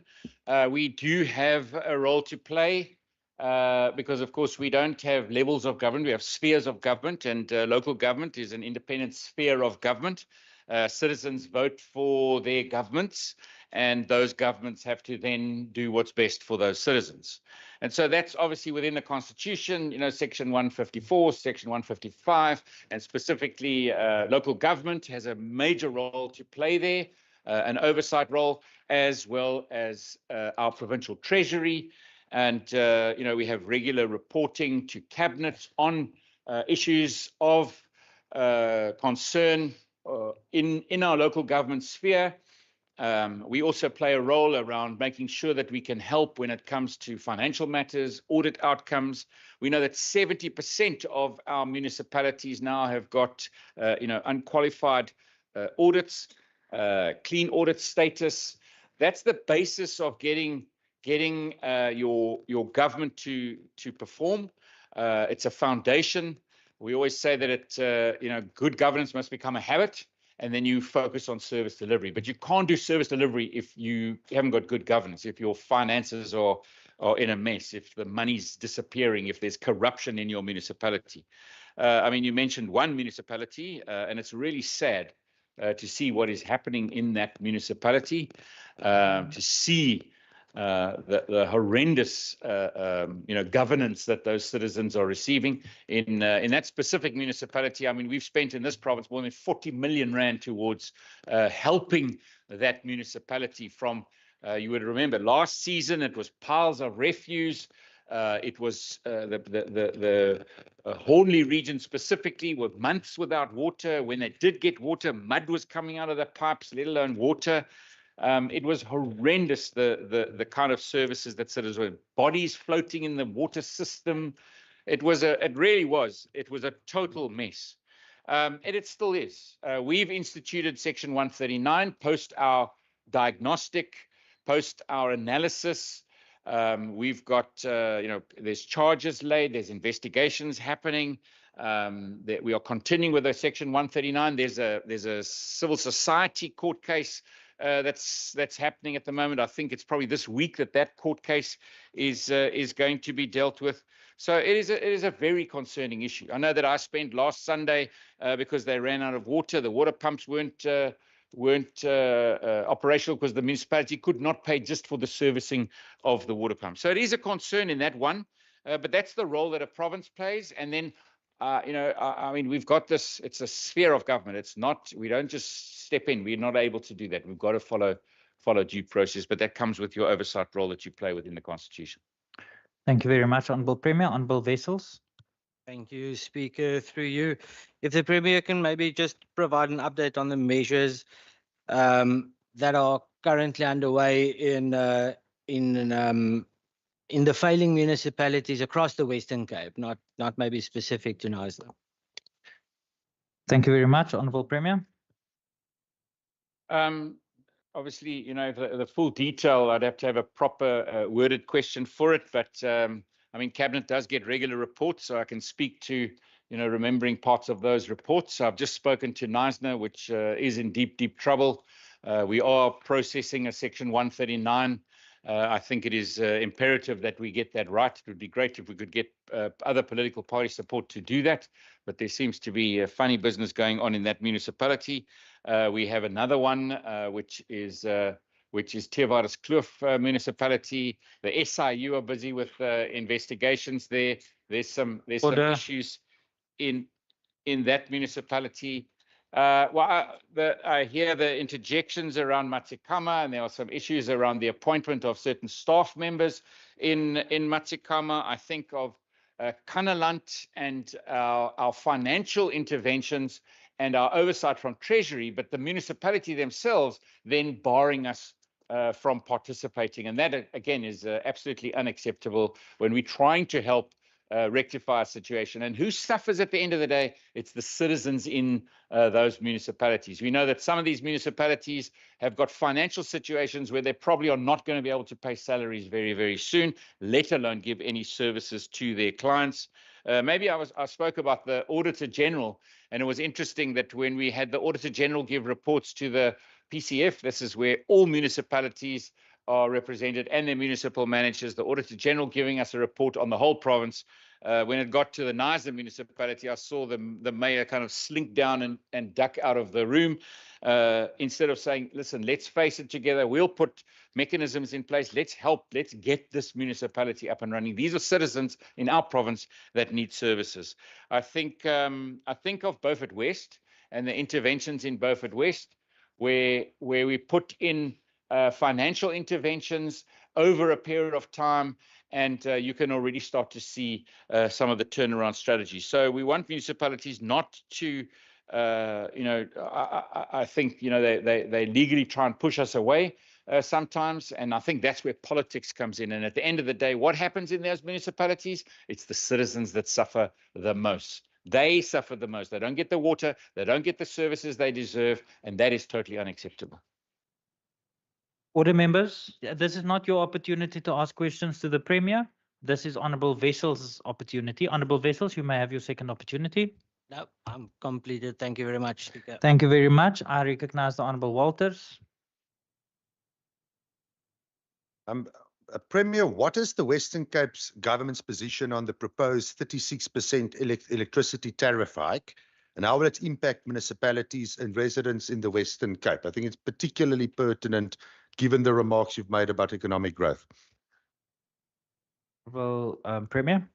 we do have a role to play because, of course, we don't have levels of government. We have spheres of government, and local government is an independent sphere of government. Citizens vote for their governments, and those governments have to then do what's best for those citizens. And so that's obviously within the Constitution, you know, Section 154, Section 155, and specifically local government has a major role to play there, an oversight role, as well as our provincial treasury. And, you know, we have regular reporting to cabinet on issues of concern in our local government sphere. We also play a role around making sure that we can help when it comes to financial matters, audit outcomes. We know that 70% of our municipalities now have got, you know, unqualified audits, clean audit status. That's the basis of getting your government to perform. It's a foundation. We always say that you know, good governance must become a habit, and then you focus on service delivery. But you can't do service delivery if you haven't got good governance, if your finances are in a mess, if the money's disappearing, if there's corruption in your municipality. I mean, you mentioned one municipality, and it's really sad to see what is happening in that municipality, to see the horrendous, you know, governance that those citizens are receiving in that specific municipality. I mean, we've spent in this province more than 40 million rand towards helping that municipality from. You would remember last season it was piles of refuse. It was the Hornley region specifically with months without water. When they did get water, mud was coming out of the pipes, let alone water. It was horrendous, the kind of services that citizens were, bodies floating in the water system. It really was a total mess. And it still is. We've instituted Section 139, post our diagnostic, post our analysis. We've got, you know, there's charges laid, there's investigations happening. That we are continuing with the Section 139. There's a civil society court case that's happening at the moment. I think it's probably this week that court case is going to be dealt with. So it is a very concerning issue. I know that I spent last Sunday because they ran out of water. The water pumps weren't operational because the municipality could not pay just for the servicing of the water pumps. So it is a concern in that one, but that's the role that a province plays. And then you know, I mean, we've got this, it's a sphere of government. It's not, we don't just step in. We're not able to do that. We've got to follow due process, but that comes with your oversight role that you play within the Constitution. Thank you very much, Honourable Premier. Honourable Wessels. Thank you, Speaker. Through you, if the Premier can maybe just provide an update on the measures that are currently underway in the failing municipalities across the Western Cape, not maybe specific to Knysna. Thank you very much, Honourable Premier. Obviously, you know, the full detail, I'd have to have a proper worded question for it. But I mean, Cabinet does get regular reports, so I can speak to, you know, remembering parts of those reports. I've just spoken to Knysna, which is in deep trouble. We are processing a Section 139. I think it is imperative that we get that right. It would be great if we could get other political party support to do that, but there seems to be a funny business going on in that municipality. We have another one, which is Teerwaardes Kloof municipality. The SIU are busy with investigations there. There's some issues in that municipality. Well, I hear the interjections around Matsikama, and there are some issues around the appointment of certain staff members in Matsikama. I think of Kanaland and our financial interventions and our oversight from Treasury, but the municipality themselves then barring us from participating. And that, again, is absolutely unacceptable when we're trying to help rectify a situation. And who suffers at the end of the day? It's the citizens in those municipalities. We know that some of these municipalities have got financial situations where they probably are not going to be able to pay salaries very, very soon, let alone give any services to their clients. Maybe I spoke about the Auditor General, and it was interesting that when we had the Auditor General give reports to the PCF, this is where all municipalities are represented and their municipal managers, the Auditor General giving us a report on the whole province. When it got to the Nisa municipality, I saw the mayor kind of slink down and duck out of the room instead of saying, listen, let's face it together. We'll put mechanisms in place. Let's help. Let's get this municipality up and running. These are citizens in our province that need services. I think of Beaufort West and the interventions in Beaufort West where we put in financial interventions over a period of time, and you can already start to see some of the turnaround strategies. So we want municipalities not to, I think, they legally try and push us away sometimes, and I think that's where politics comes in. And at the end of the day, what happens in those municipalities? It's the citizens that suffer the most. They suffer the most. They don't get the water, they don't get the services they deserve, and that is totally unacceptable. Order members, this is not your opportunity to ask questions to the Premier. This is Honourable Vessel's opportunity. Honourable Vessels, you may have your second opportunity. No, I'm completed. Thank you very much, Speaker. Thank you very much. I recognize the Honourable Walters. Premier, what is the Western Cape's government's position on the proposed 36% electricity tariff hike, and how will it impact municipalities and residents in the Western Cape? I think it's particularly pertinent given the remarks you've made about economic growth. Well, Premier.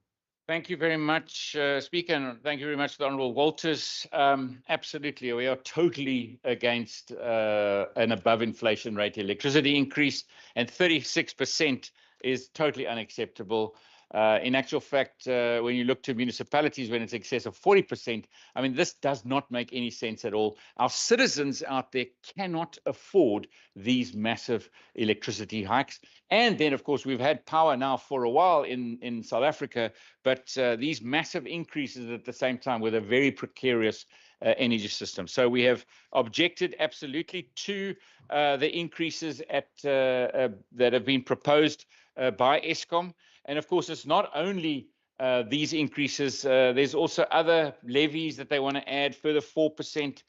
Thank you very much, Speaker, and thank you very much to the Honourable Walters. Absolutely, we are totally against an above inflation rate electricity increase, and 36% is totally unacceptable. In actual fact, when you look to municipalities, when it's excess of 40%, I mean, this does not make any sense at all. Our citizens out there cannot afford these massive electricity hikes. And then, of course, we've had power now for a while in South Africa, but these massive increases at the same time with a very precarious energy system. So we have objected absolutely to the increases that have been proposed by Eskom. And of course, it's not only these increases. There's also other levies that they want to add, further 4%.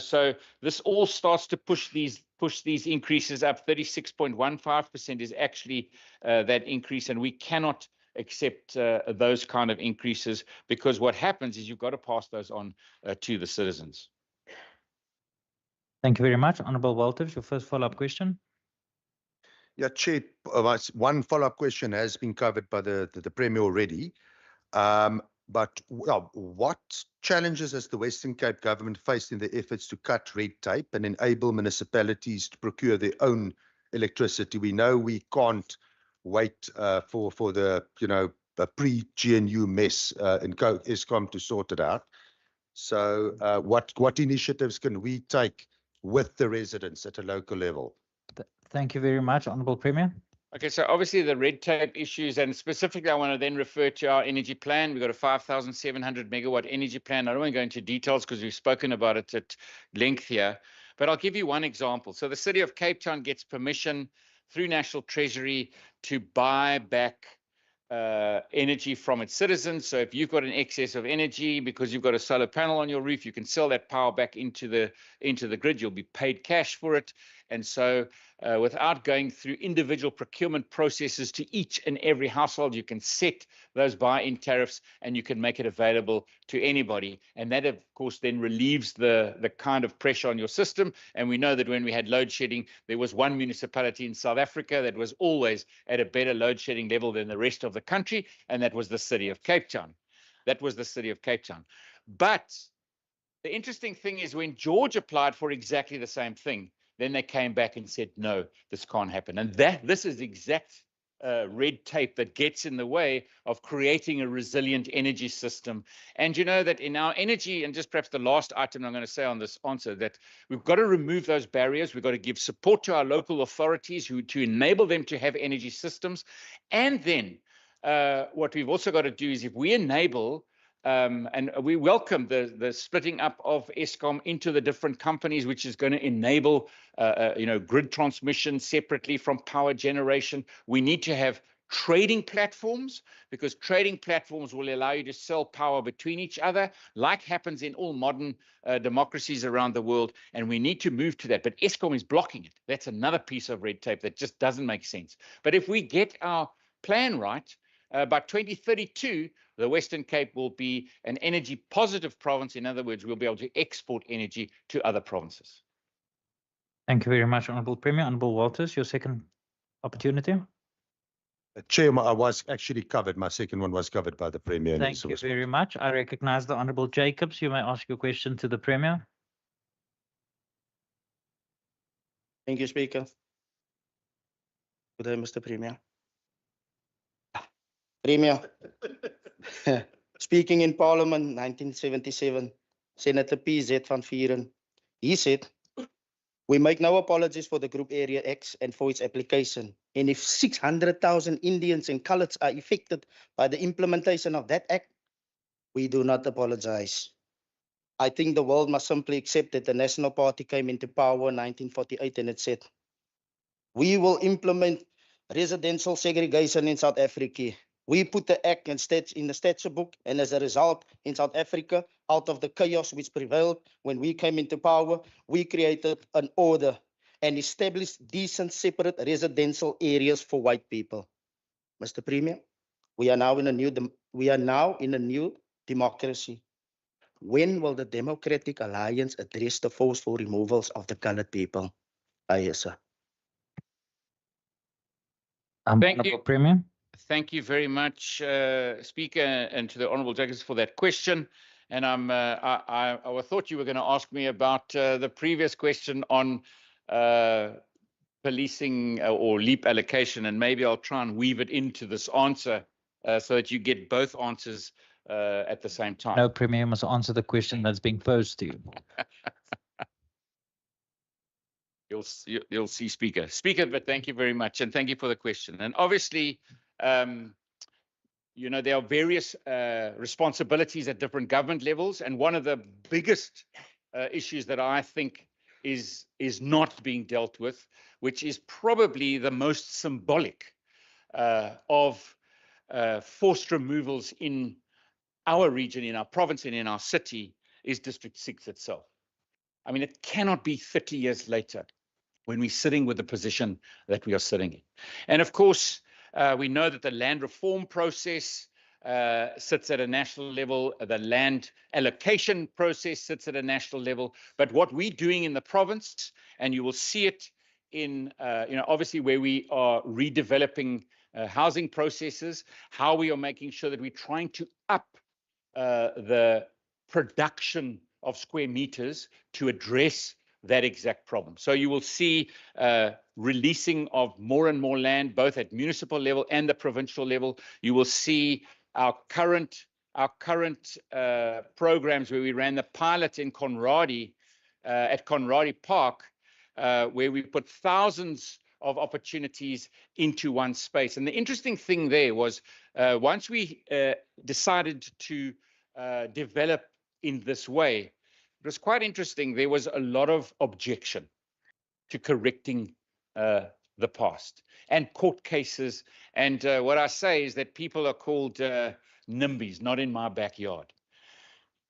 So this all starts to push these increases up. 36.15% is actually that increase, and we cannot accept those kind of increases, because what happens is you've got to pass those on to the citizens. Thank you very much. Honourable Walters, your first follow-up question. Yeah, Chair, one follow-up question has been covered by the Premier already. But what challenges has the Western Cape government faced in the efforts to cut red tape and enable municipalities to procure their own electricity? We know we can't wait for the pre-GNU mess in Eskom to sort it out. So what initiatives can we take with the residents at a local level? Thank you very much, Honourable Premier. Okay, so obviously the red tape issues, and specifically I want to then refer to our energy plan. We've got a 5,700 megawatt energy plan. I don't want to go into details because we've spoken about it at length here, but I'll give you one example. So the City of Cape Town gets permission through National Treasury to buy back energy from its citizens. So if you've got an excess of energy because you've got a solar panel on your roof, you can sell that power back into the grid. You'll be paid cash for it. And so without going through individual procurement processes to each and every household, you can set those buy-in tariffs and you can make it available to anybody. And that, of course, then relieves the kind of pressure on your system. And we know that when we had load shedding, there was one municipality in South Africa that was always at a better load shedding level than the rest of the country, and that was the City of Cape Town. That was the City of Cape Town. But the interesting thing is when George applied for exactly the same thing, then they came back and said, no, this can't happen. And this is exact red tape that gets in the way of creating a resilient energy system. And you know that in our energy, and just perhaps the last item I'm going to say on this answer, that we've got to remove those barriers. We've got to give support to our local authorities to enable them to have energy systems. And then what we've also got to do is if we enable and we welcome the splitting up of Eskom into the different companies, which is going to enable, grid transmission separately from power generation. We need to have trading platforms, because trading platforms will allow you to sell power between each other, like happens in all modern democracies around the world. And we need to move to that. But Eskom is blocking it. That's another piece of red tape that just doesn't make sense. But if we get our plan right, by 2032, the Western Cape will be an energy positive province. In other words, we'll be able to export energy to other provinces. Thank you very much, Honourable Premier. Honourable Walters, your second opportunity. Chair, I was actually covered. My second one was covered by the Premier. Thank you very much. I recognise the Honourable Jacobs. You may ask your question to the Premier. Thank you, Speaker. Good day, Mr. Premier. Premier, speaking in Parliament 1977, Senator PZ van Vieren, he said, "We make no apologies for the Group Area X and for its application. And if 600,000 Indians and Coloureds are affected by the implementation of that act, we do not apologize." I think the world must simply accept that the National Party came into power in 1948 and it said, "We will implement residential segregation in South Africa." We put the act in the statute book, and as a result, in South Africa, out of the chaos which prevailed when we came into power, we created an order and established decent, separate residential areas for white people. Mr. Premier, we are now in a new democracy. When will the Democratic Alliance address the forceful removals of the colored people? Yes, sir. Thank you, Premier. Thank you very much, Speaker, and to the Honourable Jacobs for that question. And I thought you were going to ask me about the previous question on policing or leap allocation, and maybe I'll try and weave it into this answer so that you get both answers at the same time. No, Premier, you must answer the question that's being posed to you. You'll see, Speaker. But thank you very much, and thank you for the question. And obviously, there are various responsibilities at different government levels, and one of the biggest issues that I think is not being dealt with, which is probably the most symbolic of forced removals in our region, in our province, and in our city, is District 6 itself. I mean, it cannot be 30 years later when we're sitting with the position that we are sitting in. And of course, we know that the land reform process sits at a national level, the land allocation process sits at a national level. But what we're doing in the province, and you will see it in, obviously where we are redeveloping housing processes, how we are making sure that we're trying to up the production of square meters to address that exact problem. So you will see releasing of more and more land, both at municipal level and the provincial level. You will see our current programs where we ran the pilot in Conradi, at Conradi Park, where we put thousands of opportunities into one space. And the interesting thing there was once we decided to develop in this way, it was quite interesting. There was a lot of objection to correcting the past and court cases. And what I say is that people are called NIMBYs, not in my backyard.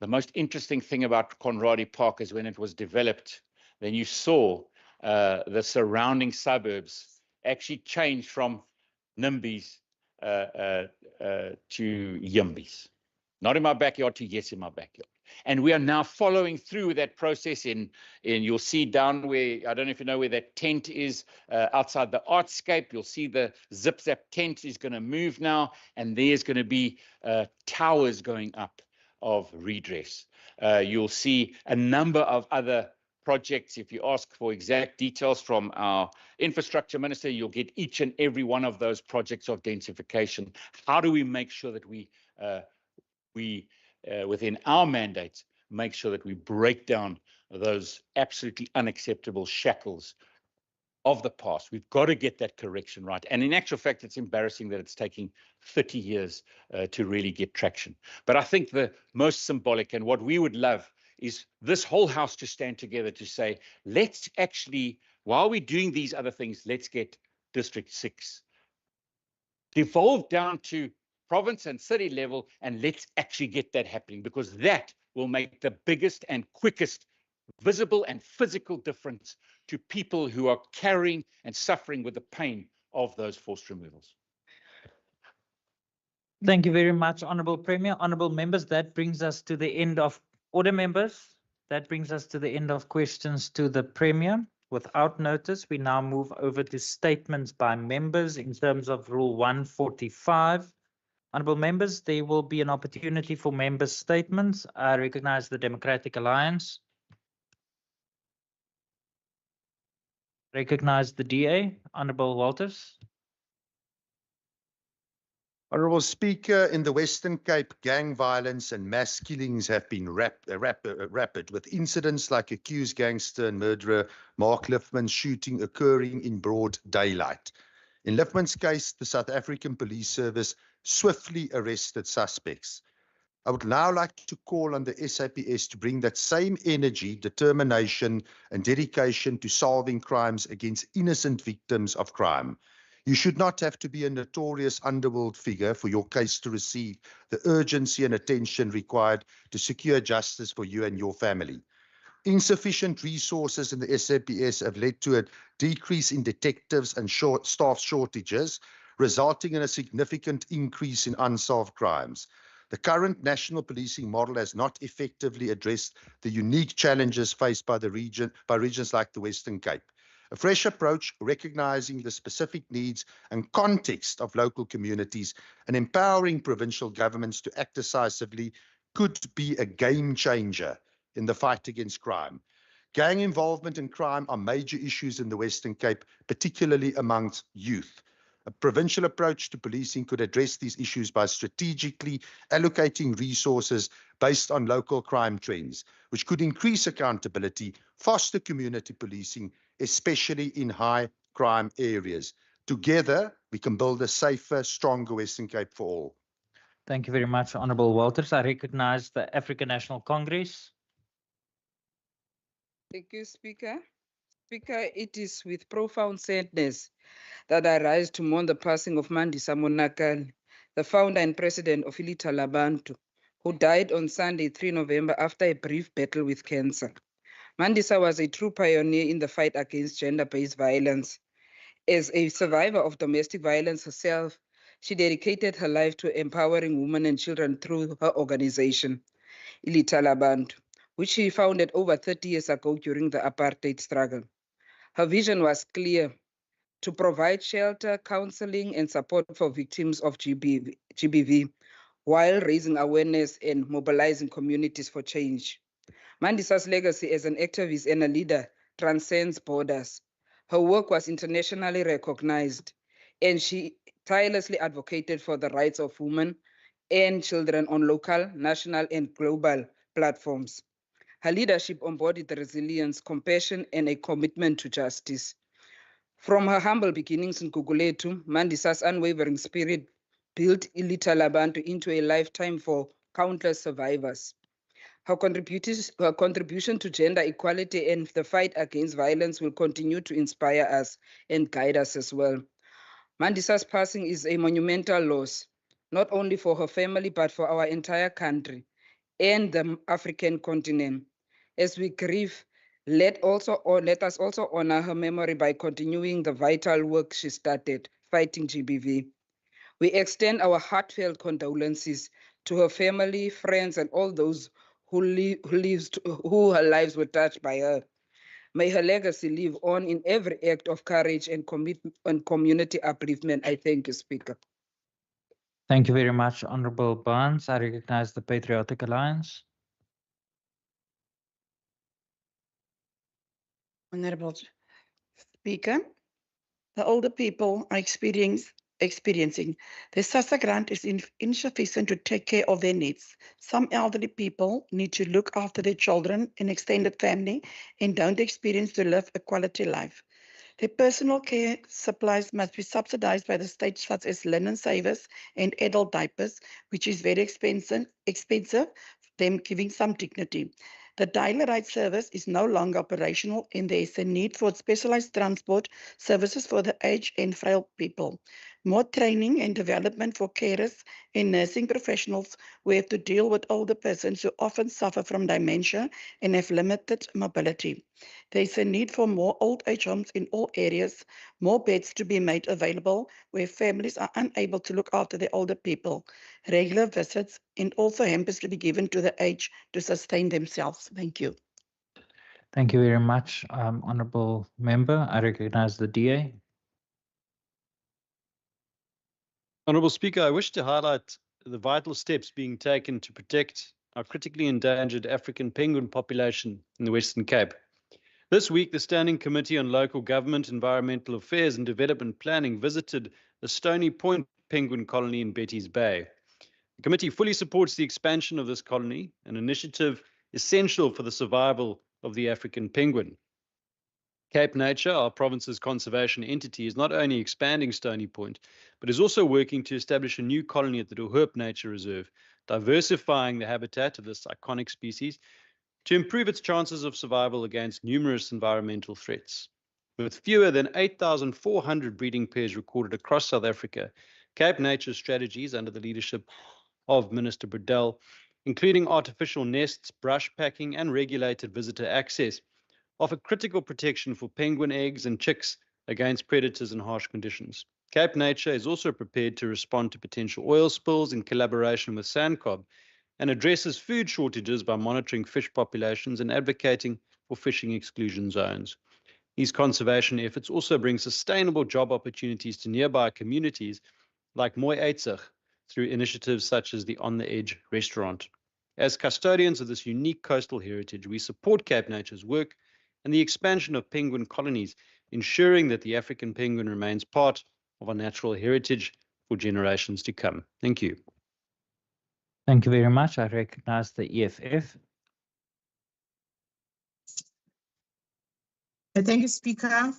The most interesting thing about Conradi Park is when it was developed, then you saw the surrounding suburbs actually change from NIMBYs to YIMBYs. Not in my backyard to yes in my backyard. And we are now following through with that process in you'll see down where, I don't know if you know where that tent is, outside the Artscape, you'll see the Zip Zap tent is going to move now, and there's going to be towers going up of redress. You'll see a number of other projects. If you ask for exact details from our infrastructure minister, you'll get each and every one of those projects of densification. How do we make sure that we within our mandate, make sure that we break down those absolutely unacceptable shackles of the past? We've got to get that correction right. And in actual fact, it's embarrassing that it's taking 30 years to really get traction. But I think the most symbolic, and what we would love, is this whole house to stand together to say, let's actually, while we're doing these other things, let's get District 6 devolved down to province and city level, and let's actually get that happening, because that will make the biggest and quickest visible and physical difference to people who are carrying and suffering with the pain of those forced removals. Thank you very much, Honourable Premier. Honourable members, that brings us to the end of order, members. That brings us to the end of questions to the Premier. Without notice, we now move over to statements by members in terms of Rule 145. Honourable members, there will be an opportunity for members' statements. I recognise the Democratic Alliance. Recognise the DA, Honourable Walters. Honourable Speaker, in the Western Cape, gang violence and mass killings have been rapid, with incidents like accused gangster and murderer Mark Liffman's shooting occurring in broad daylight. In Liffman's case, the South African Police Service swiftly arrested suspects. I would now like to call on the SAPS to bring that same energy, determination, and dedication to solving crimes against innocent victims of crime. You should not have to be a notorious underworld figure for your case to receive the urgency and attention required to secure justice for you and your family. Insufficient resources in the SAPS have led to a decrease in detectives and staff shortages, resulting in a significant increase in unsolved crimes. The current national policing model has not effectively addressed the unique challenges faced by regions like the Western Cape. A fresh approach, recognizing the specific needs and context of local communities and empowering provincial governments to act decisively, could be a game changer in the fight against crime. Gang involvement in crime are major issues in the Western Cape, particularly amongst youth. A provincial approach to policing could address these issues by strategically allocating resources based on local crime trends, which could increase accountability, foster community policing, especially in high crime areas. Together, we can build a safer, stronger Western Cape for all. Thank you very much, Honourable Walters. I recognise the African National Congress. Thank you, Speaker. Speaker, it is with profound sadness that I rise to mourn the passing of Mandisa Monakali, the founder and president of Ilitha Labantu, who died on Sunday, 3 November, after a brief battle with cancer. Mandisa was a true pioneer in the fight against gender-based violence. As a survivor of domestic violence herself, she dedicated her life to empowering women and children through her organization, Ilitha Labantu, which she founded over 30 years ago during the apartheid struggle. Her vision was clear: to provide shelter, counseling, and support for victims of GBV, while raising awareness and mobilizing communities for change. Mandisa's legacy as an activist and a leader transcends borders. Her work was internationally recognized, and she tirelessly advocated for the rights of women and children on local, national, and global platforms. Her leadership embodied the resilience, compassion, and a commitment to justice. From her humble beginnings in Gugulethu, Mandisa's unwavering spirit built Ilitha Labantu into a lifetime for countless survivors. Her contribution to gender equality and the fight against violence will continue to inspire us and guide us as well. Mandisa's passing is a monumental loss, not only for her family, but for our entire country and the African continent. As we grieve, let us also honor her memory by continuing the vital work she started, fighting GBV. We extend our heartfelt condolences to her family, friends, and all those who her lives were touched by her. May her legacy live on in every act of courage and community upliftment. I thank you, Speaker. Thank you very much, Honourable Barnes. I recognise the Patriotic Alliance. Honorable Speaker, the older people are experiencing the SASSA grant is insufficient to take care of their needs. Some elderly people need to look after their children and extended family and don't experience to live a quality life. Their personal care supplies must be subsidized by the state, such as linen savers and adult diapers, which is very expensive, them giving some dignity. The dial ride service is no longer operational and there is a need for specialized transport services for the aged and frail people. More training and development for carers and nursing professionals who have to deal with older persons who often suffer from dementia and have limited mobility. There is a need for more old age homes in all areas, more beds to be made available where families are unable to look after their older people, regular visits, and also hampers to be given to the aged to sustain themselves. Thank you. Thank you very much, Honourable Member. I recognise the DA. Honourable Speaker, I wish to highlight the vital steps being taken to protect our critically endangered African penguin population in the Western Cape. This week, the Standing Committee on Local Government, Environmental Affairs and Development Planning visited the Stony Point penguin colony in Betty's Bay. The committee fully supports the expansion of this colony, an initiative essential for the survival of the African penguin. Cape Nature, our province's conservation entity, is not only expanding Stony Point, but is also working to establish a new colony at the Dohurp Nature Reserve, diversifying the habitat of this iconic species to improve its chances of survival against numerous environmental threats. With fewer than 8,400 breeding pairs recorded across South Africa, Cape Nature strategies under the leadership of Minister Burdell, including artificial nests, brush packing, and regulated visitor access, offer critical protection for penguin eggs and chicks against predators and harsh conditions. Cape Nature is also prepared to respond to potential oil spills in collaboration with SANCOB and addresses food shortages by monitoring fish populations and advocating for fishing exclusion zones. These conservation efforts also bring sustainable job opportunities to nearby communities like Mooi Uitzig through initiatives such as the On the Edge restaurant. As custodians of this unique coastal heritage, we support Cape Nature's work and the expansion of penguin colonies, ensuring that the African penguin remains part of our natural heritage for generations to come. Thank you. Thank you very much. I recognise the EFF. Thank you, Speaker.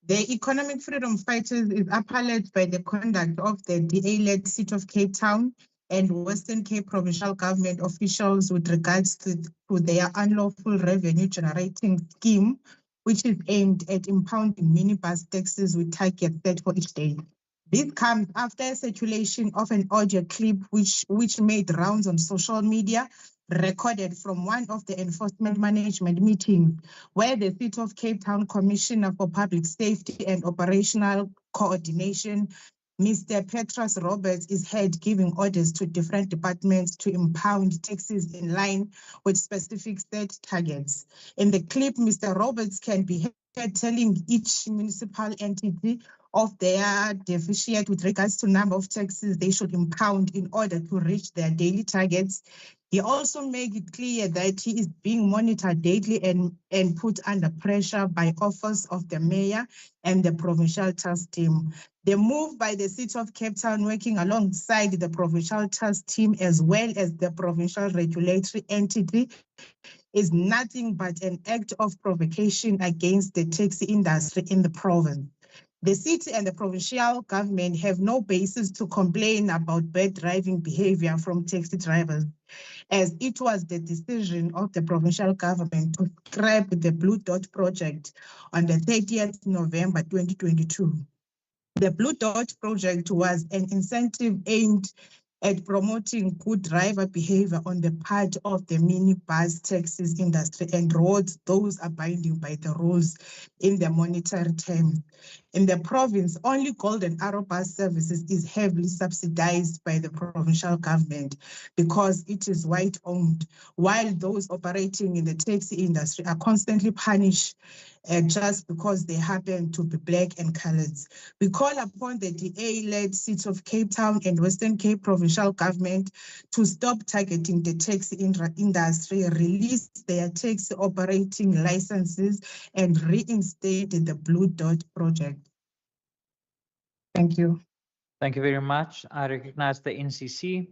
The economic freedom fighters is appalled by the conduct of the DA-led City of Cape Town and Western Cape provincial government officials with regards to their unlawful revenue generating scheme, which is aimed at impounding minibus taxis with targets set for each day. This comes after circulation of an audio clip which made rounds on social media, recorded from one of the enforcement management meetings, where the City of Cape Town Commissioner for Public Safety and Operational Coordination, Mr. Petrus Roberts, is heard giving orders to different departments to impound taxis in line with specific set targets. In the clip, Mr. Roberts can be heard telling each municipal entity of their deficit with regards to number of taxis they should impound in order to reach their daily targets. He also made it clear that he is being monitored daily and put under pressure by Office of the Mayor and the Provincial Task Team. The move by the City of Cape Town, working alongside the Provincial Task Team as well as the Provincial Regulatory Entity, is nothing but an act of provocation against the taxi industry in the province. The city and the provincial government have no basis to complain about bad driving behavior from taxi drivers, as it was the decision of the provincial government to scrap the Blue Dot project on the 30th November 2022. The Blue Dot project was an incentive aimed at promoting good driver behavior on the part of the minibus taxis industry and rewards those abiding by the rules in the monetary terms. In the province, only Golden Arrow bus services is heavily subsidized by the provincial government because it is white-owned, while those operating in the taxi industry are constantly punished just because they happen to be black and colored. We call upon the DA-led City of Cape Town and Western Cape provincial government to stop targeting the taxi industry, release their taxi operating licenses, and reinstate the Blue Dot project. Thank you. Thank you very much. I recognize the NCC.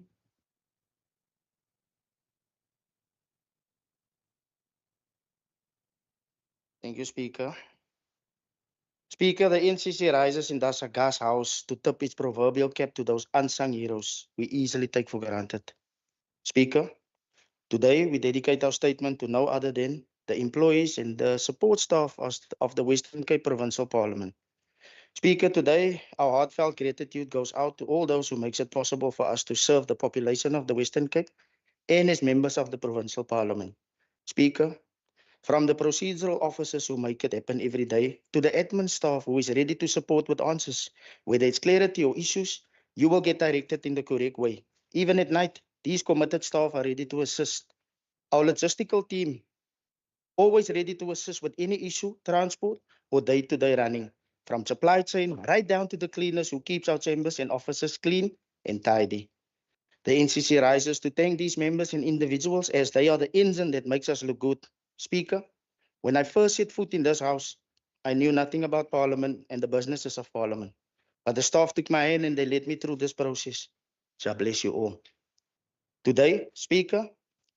Thank you, Speaker. Speaker, the NCC rises in thus a gas house to tip its proverbial cap to those unsung heroes we easily take for granted. Speaker, today we dedicate our statement to no other than the employees and the support staff of the Western Cape Provincial Parliament. Speaker, today our heartfelt gratitude goes out to all those who makes it possible for us to serve the population of the Western Cape and as members of the Provincial Parliament. Speaker, from the procedural officers who make it happen every day to the admin staff who is ready to support with answers, whether it's clarity or issues, you will get directed in the correct way. Even at night, these committed staff are ready to assist. Our logistical team, always ready to assist with any issue, transport, or day-to-day running, from supply chain right down to the cleaners who keeps our chambers and offices clean and tidy. The NCC rises to thank these members and individuals as they are the engine that makes us look good. Speaker, when I first set foot in this house, I knew nothing about Parliament and the businesses of Parliament. But the staff took my hand and they led me through this process. So bless you all. Today, Speaker,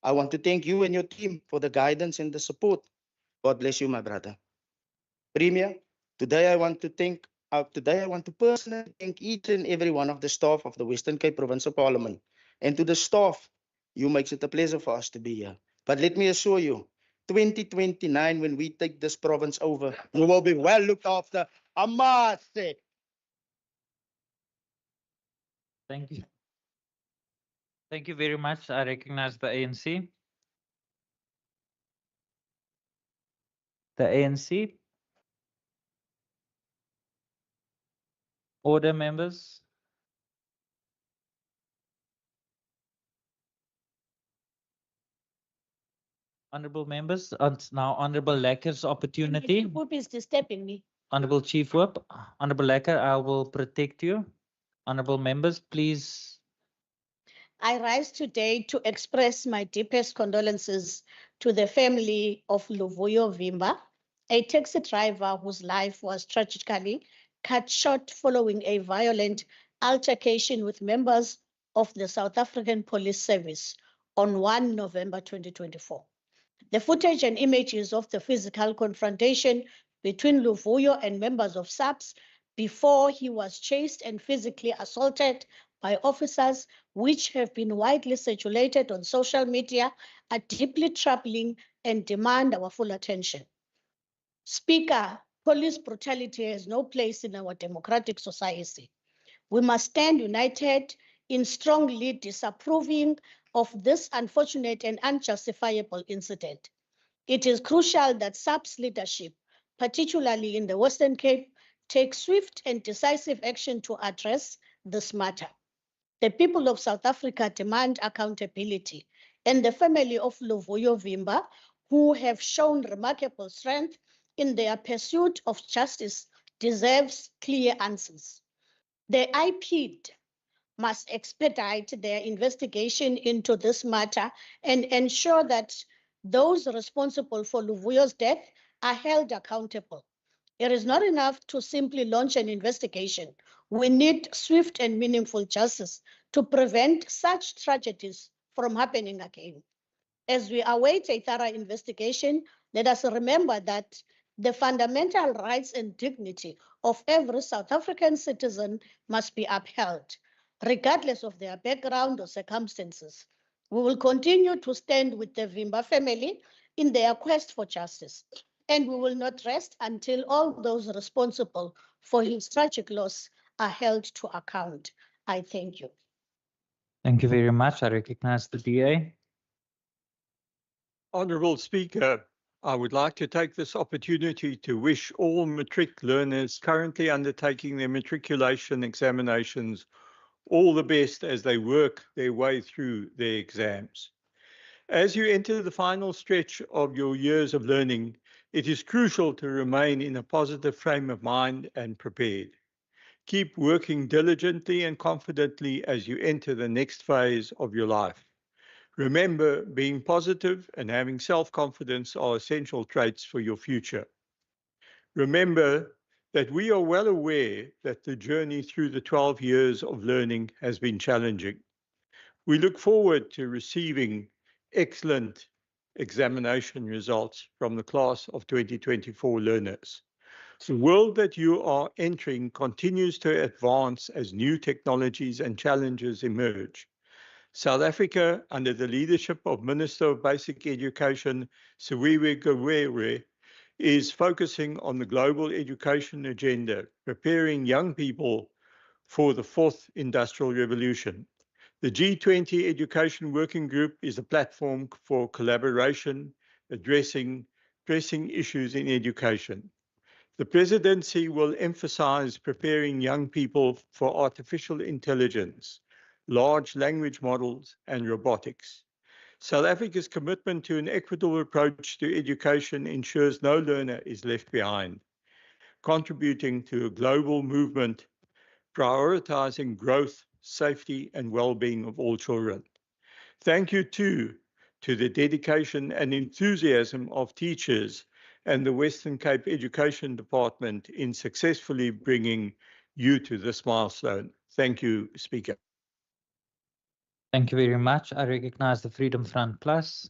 I want to thank you and your team for the guidance and the support. God bless you, my brother. Premier, today I want to personally thank each and every one of the staff of the Western Cape Provincial Parliament. And to the staff, you makes it a pleasure for us to be here. But let me assure you, 2029, when we take this province over, you will be well looked after. I must say. Thank you. Thank you very much. I recognize the ANC. The ANC. Order, members. Honorable members, it's now Honorable Lekker's opportunity. Chief Whip is disturbing me. Honorable Chief Whip, Honorable Lekker, I will protect you. Honorable members, please. I rise today to express my deepest condolences to the family of Luvuyo Vimba, a taxi driver whose life was tragically cut short following a violent altercation with members of the South African Police Service on 1 November 2024. The footage and images of the physical confrontation between Luvuyo and members of SAPS before he was chased and physically assaulted by officers, which have been widely circulated on social media, are deeply troubling and demand our full attention. Speaker, police brutality has no place in our democratic society. We must stand united in strongly disapproving of this unfortunate and unjustifiable incident. It is crucial that SAPS leadership, particularly in the Western Cape, take swift and decisive action to address this matter. The people of South Africa demand accountability, and the family of Luvuyo Vimba, who have shown remarkable strength in their pursuit of justice, deserves clear answers. The IPD must expedite their investigation into this matter and ensure that those responsible for Luvuyo's death are held accountable. It is not enough to simply launch an investigation. We need swift and meaningful justice to prevent such tragedies from happening again. As we await a thorough investigation, let us remember that the fundamental rights and dignity of every South African citizen must be upheld, regardless of their background or circumstances. We will continue to stand with the Vimba family in their quest for justice, and we will not rest until all those responsible for his tragic loss are held to account. I thank you. Thank you very much. I recognize the DA. Honourable Speaker, I would like to take this opportunity to wish all matric learners currently undertaking their matriculation examinations all the best as they work their way through their exams. As you enter the final stretch of your years of learning, it is crucial to remain in a positive frame of mind and prepared. Keep working diligently and confidently as you enter the next phase of your life. Remember, being positive and having self-confidence are essential traits for your future. Remember that we are well aware that the journey through the 12 years of learning has been challenging. We look forward to receiving excellent examination results from the class of 2024 learners. The world that you are entering continues to advance as new technologies and challenges emerge. South Africa, under the leadership of Minister of Basic Education, Siwiwe Gawere, is focusing on the global education agenda, preparing young people for the fourth industrial revolution. The G20 Education Working Group is a platform for collaboration, addressing pressing issues in education. The presidency will emphasize preparing young people for artificial intelligence, large language models, and robotics. South Africa's commitment to an equitable approach to education ensures no learner is left behind, contributing to a global movement prioritizing growth, safety, and well-being of all children. Thank you too to the dedication and enthusiasm of teachers and the Western Cape Education Department in successfully bringing you to this milestone. Thank you, Speaker. Thank you very much. I recognize the Freedom Front Plus.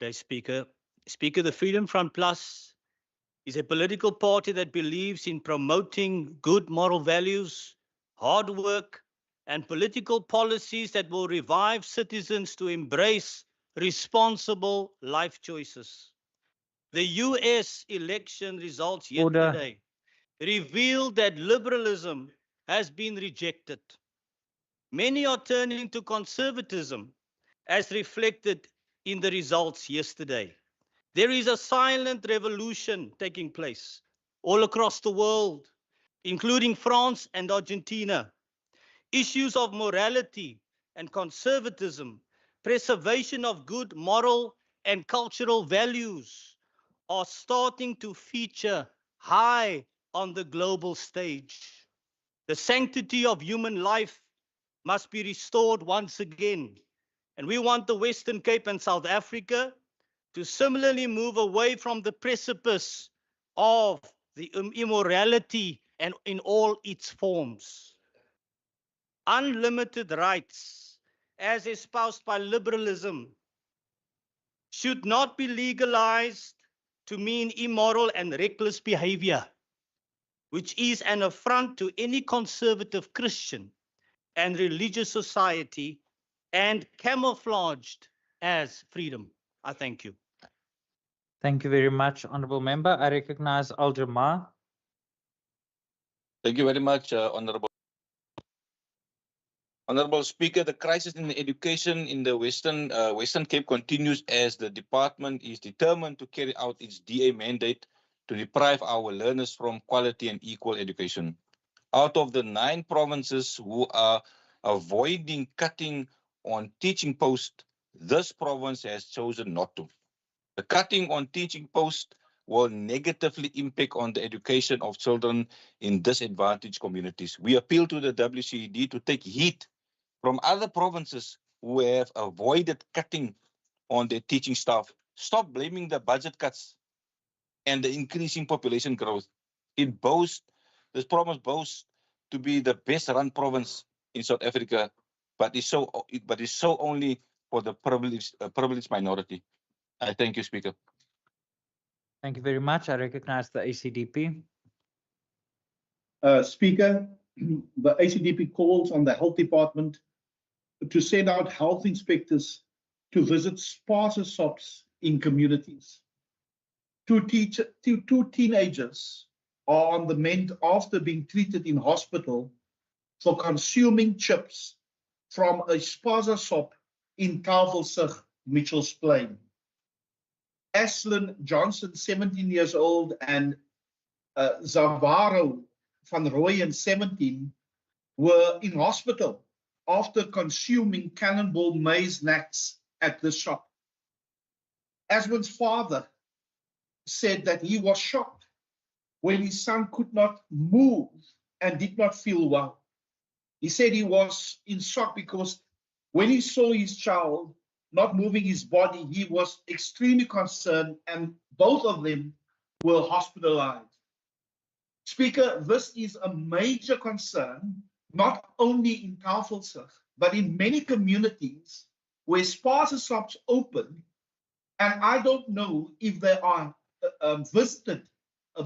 Day, Speaker. Speaker, the Freedom Front Plus is a political party that believes in promoting good moral values, hard work, and political policies that will revive citizens to embrace responsible life choices. The US election results yesterday revealed that liberalism has been rejected. Many are turning to conservatism, as reflected in the results yesterday. There is a silent revolution taking place all across the world, including France and Argentina. Issues of morality and conservatism, preservation of good moral and cultural values are starting to feature high on the global stage. The sanctity of human life must be restored once again. And we want the Western Cape and South Africa to similarly move away from the precipice of the immorality and in all its forms. Unlimited rights, as espoused by liberalism, should not be legalized to mean immoral and reckless behavior, which is an affront to any conservative Christian and religious society and camouflaged as freedom. I thank you. Thank you very much, Honourable Member. I recognize Al-Jamaa. Thank you very much, Honourable Speaker. The crisis in education in the Western Cape continues as the department is determined to carry out its DA mandate to deprive our learners from quality and equal education. Out of the 9 provinces who are avoiding cutting on teaching posts, this province has chosen not to. The cutting on teaching posts will negatively impact on the education of children in disadvantaged communities. We appeal to the WCED to take heed from other provinces who have avoided cutting on their teaching staff. Stop blaming the budget cuts and the increasing population growth. This province boasts to be the best run province in South Africa, but is so only for the privileged minority. I thank you, Speaker. Thank you very much. I recognize the ACDP. Speaker, the ACDP calls on the Health Department to send out health inspectors to visit sparser shops in communities. Two teenagers are on the mend after being treated in hospital for consuming chips from a spaza shop in Tafelsig Mitchell's Plain. Ashlyn Johnson, 17 years old, and Zavaro van Rooyen, 17, were in hospital after consuming Cannonball maize snacks at the shop. Ashlyn's father said that he was shocked when his son could not move and did not feel well. He said he was in shock because when he saw his child not moving his body, he was extremely concerned, and both of them were hospitalized. Speaker, this is a major concern, not only in Tafelsig, but in many communities where spaza shops open, and I don't know if they are visited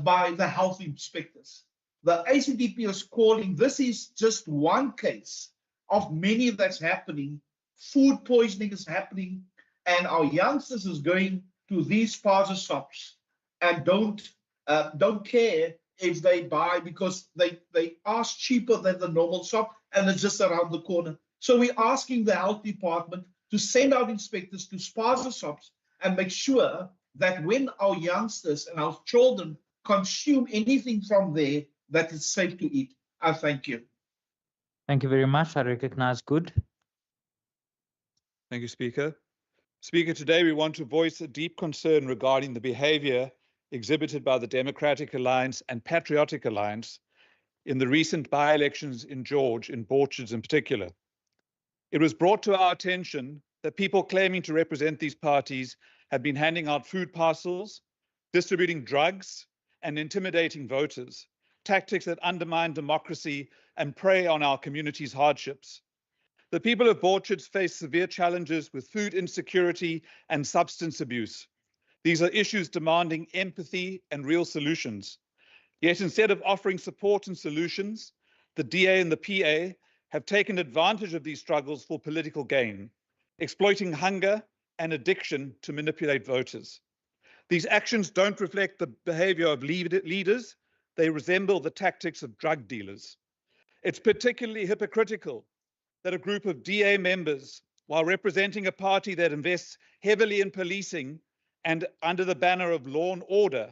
by the health inspectors. The ACDP is calling, this is just one case of many that's happening. Food poisoning is happening, and our youngsters is going to these spaza shops and don't care if they buy, because they are cheaper than the normal shop and it's just around the corner. So we're asking the health department to send out inspectors to spaza shops and make sure that when our youngsters and our children consume anything from there, that it's safe to eat. I thank you. Thank you very much. I recognize Good. Thank you, Speaker. Speaker, today we want to voice a deep concern regarding the behavior exhibited by the Democratic Alliance and Patriotic Alliance in the recent by-elections in George, in Borchards in particular. It was brought to our attention that people claiming to represent these parties have been handing out food parcels, distributing drugs, and intimidating voters, tactics that undermine democracy and prey on our community's hardships. The people of Borchards face severe challenges with food insecurity and substance abuse. These are issues demanding empathy and real solutions. Yet instead of offering support and solutions, the DA and the PA have taken advantage of these struggles for political gain, exploiting hunger and addiction to manipulate voters. These actions don't reflect the behavior of leaders, they resemble the tactics of drug dealers. It's particularly hypocritical that a group of DA members, while representing a party that invests heavily in policing and under the banner of law and order,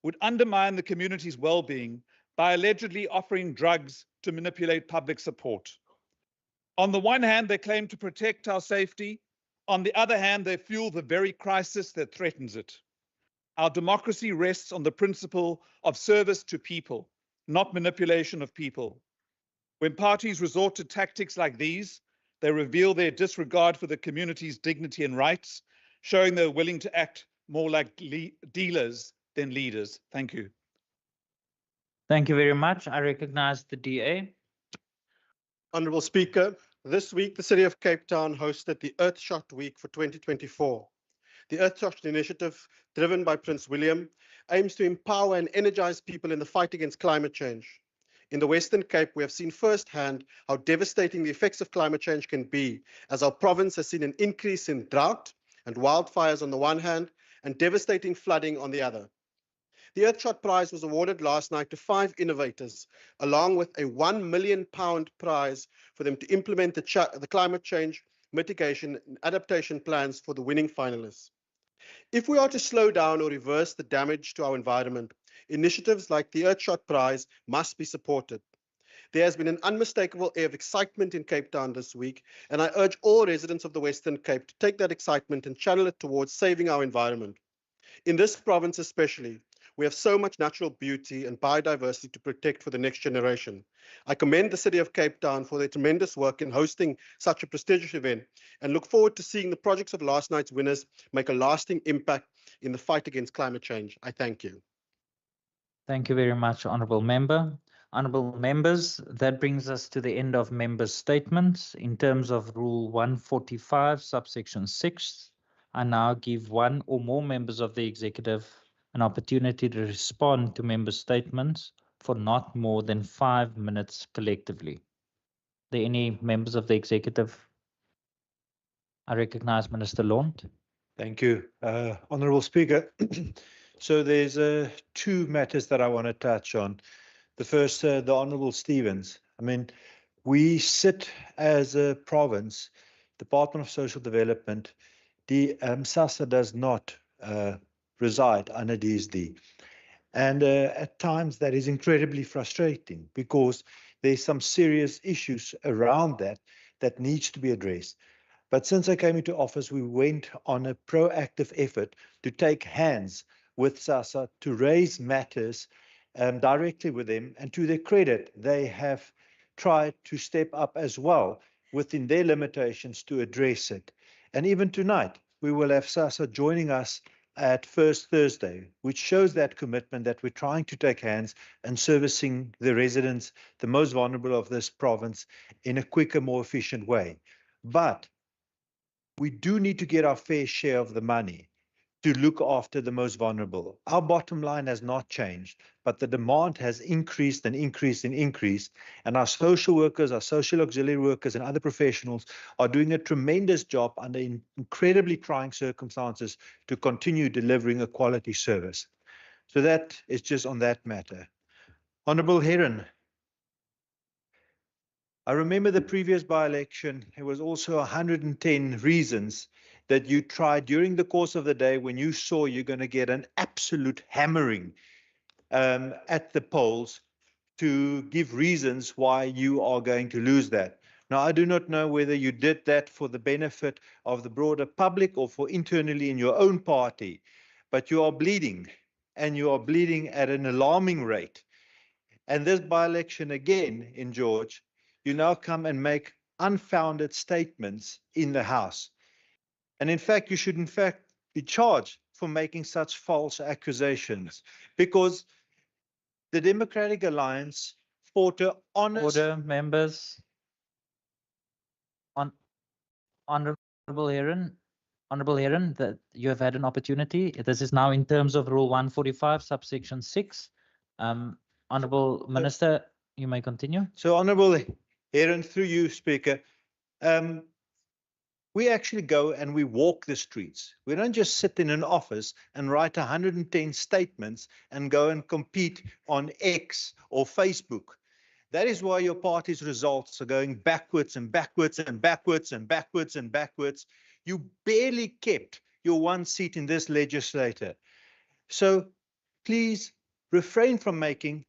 would undermine the community's well-being by allegedly offering drugs to manipulate public support. On the one hand, they claim to protect our safety. On the other hand, they fuel the very crisis that threatens it. Our democracy rests on the principle of service to people, not manipulation of people. When parties resort to tactics like these, they reveal their disregard for the community's dignity and rights, showing they're willing to act more like dealers than leaders. Thank you. Thank you very much. I recognize the DA. Honourable Speaker, this week the City of Cape Town hosted the Earthshot Week for 2024. The Earthshot initiative, driven by Prince William, aims to empower and energize people in the fight against climate change. In the Western Cape, we have seen firsthand how devastating the effects of climate change can be, as our province has seen an increase in drought and wildfires on the one hand, and devastating flooding on the other. The Earthshot Prize was awarded last night to 5 innovators, along with a £1 million prize for them to implement the climate change mitigation and adaptation plans for the winning finalists. If we are to slow down or reverse the damage to our environment, initiatives like the Earthshot Prize must be supported. There has been an unmistakable air of excitement in Cape Town this week, and I urge all residents of the Western Cape to take that excitement and channel it towards saving our environment. In this province especially, we have so much natural beauty and biodiversity to protect for the next generation. I commend the City of Cape Town for their tremendous work in hosting such a prestigious event and look forward to seeing the projects of last night's winners make a lasting impact in the fight against climate change. I thank you. Thank you very much, Honourable Member. Honourable Members, that brings us to the end of members' statements. In terms of Rule 145, subsection 6, I now give one or more members of the Executive an opportunity to respond to member statements for not more than 5 minutes collectively. Are there any members of the Executive? I recognize Minister Lund. Thank you, Honourable Speaker. So there's 2 matters that I want to touch on. The first, the Honourable Stevens. I mean, we sit as a province, Department of Social Development, the SASSA does not reside under DSD. And at times that is incredibly frustrating because there's some serious issues around that needs to be addressed. But since I came into office, we went on a proactive effort to take hands with SASSA to raise matters directly with them. And to their credit, they have tried to step up as well within their limitations to address it. And even tonight, we will have SASSA joining us at First Thursday, which shows that commitment that we're trying to take hands and servicing the residents, the most vulnerable of this province, in a quicker, more efficient way. But we do need to get our fair share of the money to look after the most vulnerable. Our bottom line has not changed, but the demand has increased and increased and increased. And our social workers, our social auxiliary workers, and other professionals are doing a tremendous job under incredibly trying circumstances to continue delivering a quality service. So that is just on that matter. Honourable Heron, I remember the previous by-election, it was also 110 reasons that you tried during the course of the day when you saw you're going to get an absolute hammering at the polls to give reasons why you are going to lose that. Now, I do not know whether you did that for the benefit of the broader public or for internally in your own party, but you are bleeding, and you are bleeding at an alarming rate. And this by-election again in George, you now come and make unfounded statements in the House. And in fact, you should in fact be charged for making such false accusations, because the Democratic Alliance fought an honest... Order, members. Honourable Heron, that you have had an opportunity. This is now in terms of Rule 145, subsection 6. Honourable Minister, you may continue. So, Honourable Heron, through you, Speaker, we actually go and we walk the streets. We don't just sit in an office and write 110 statements and go and compete on X or Facebook. That is why your party's results are going backwards and backwards and backwards and backwards and backwards. You barely kept your one seat in this legislature. So please refrain from making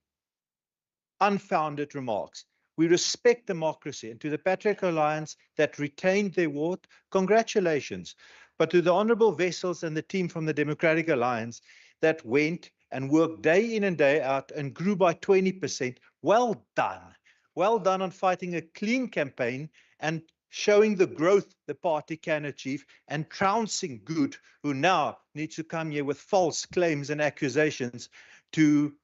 unfounded remarks. We respect democracy, and to the Patriot Alliance that retained their vote, congratulations. But to the honourable vessels and the team from the Democratic Alliance that went and worked day in and day out and grew by 20%, well done. Well done on fighting a clean campaign and showing the growth the party can achieve, and trouncing Good, who now needs to come here with false claims and accusations to,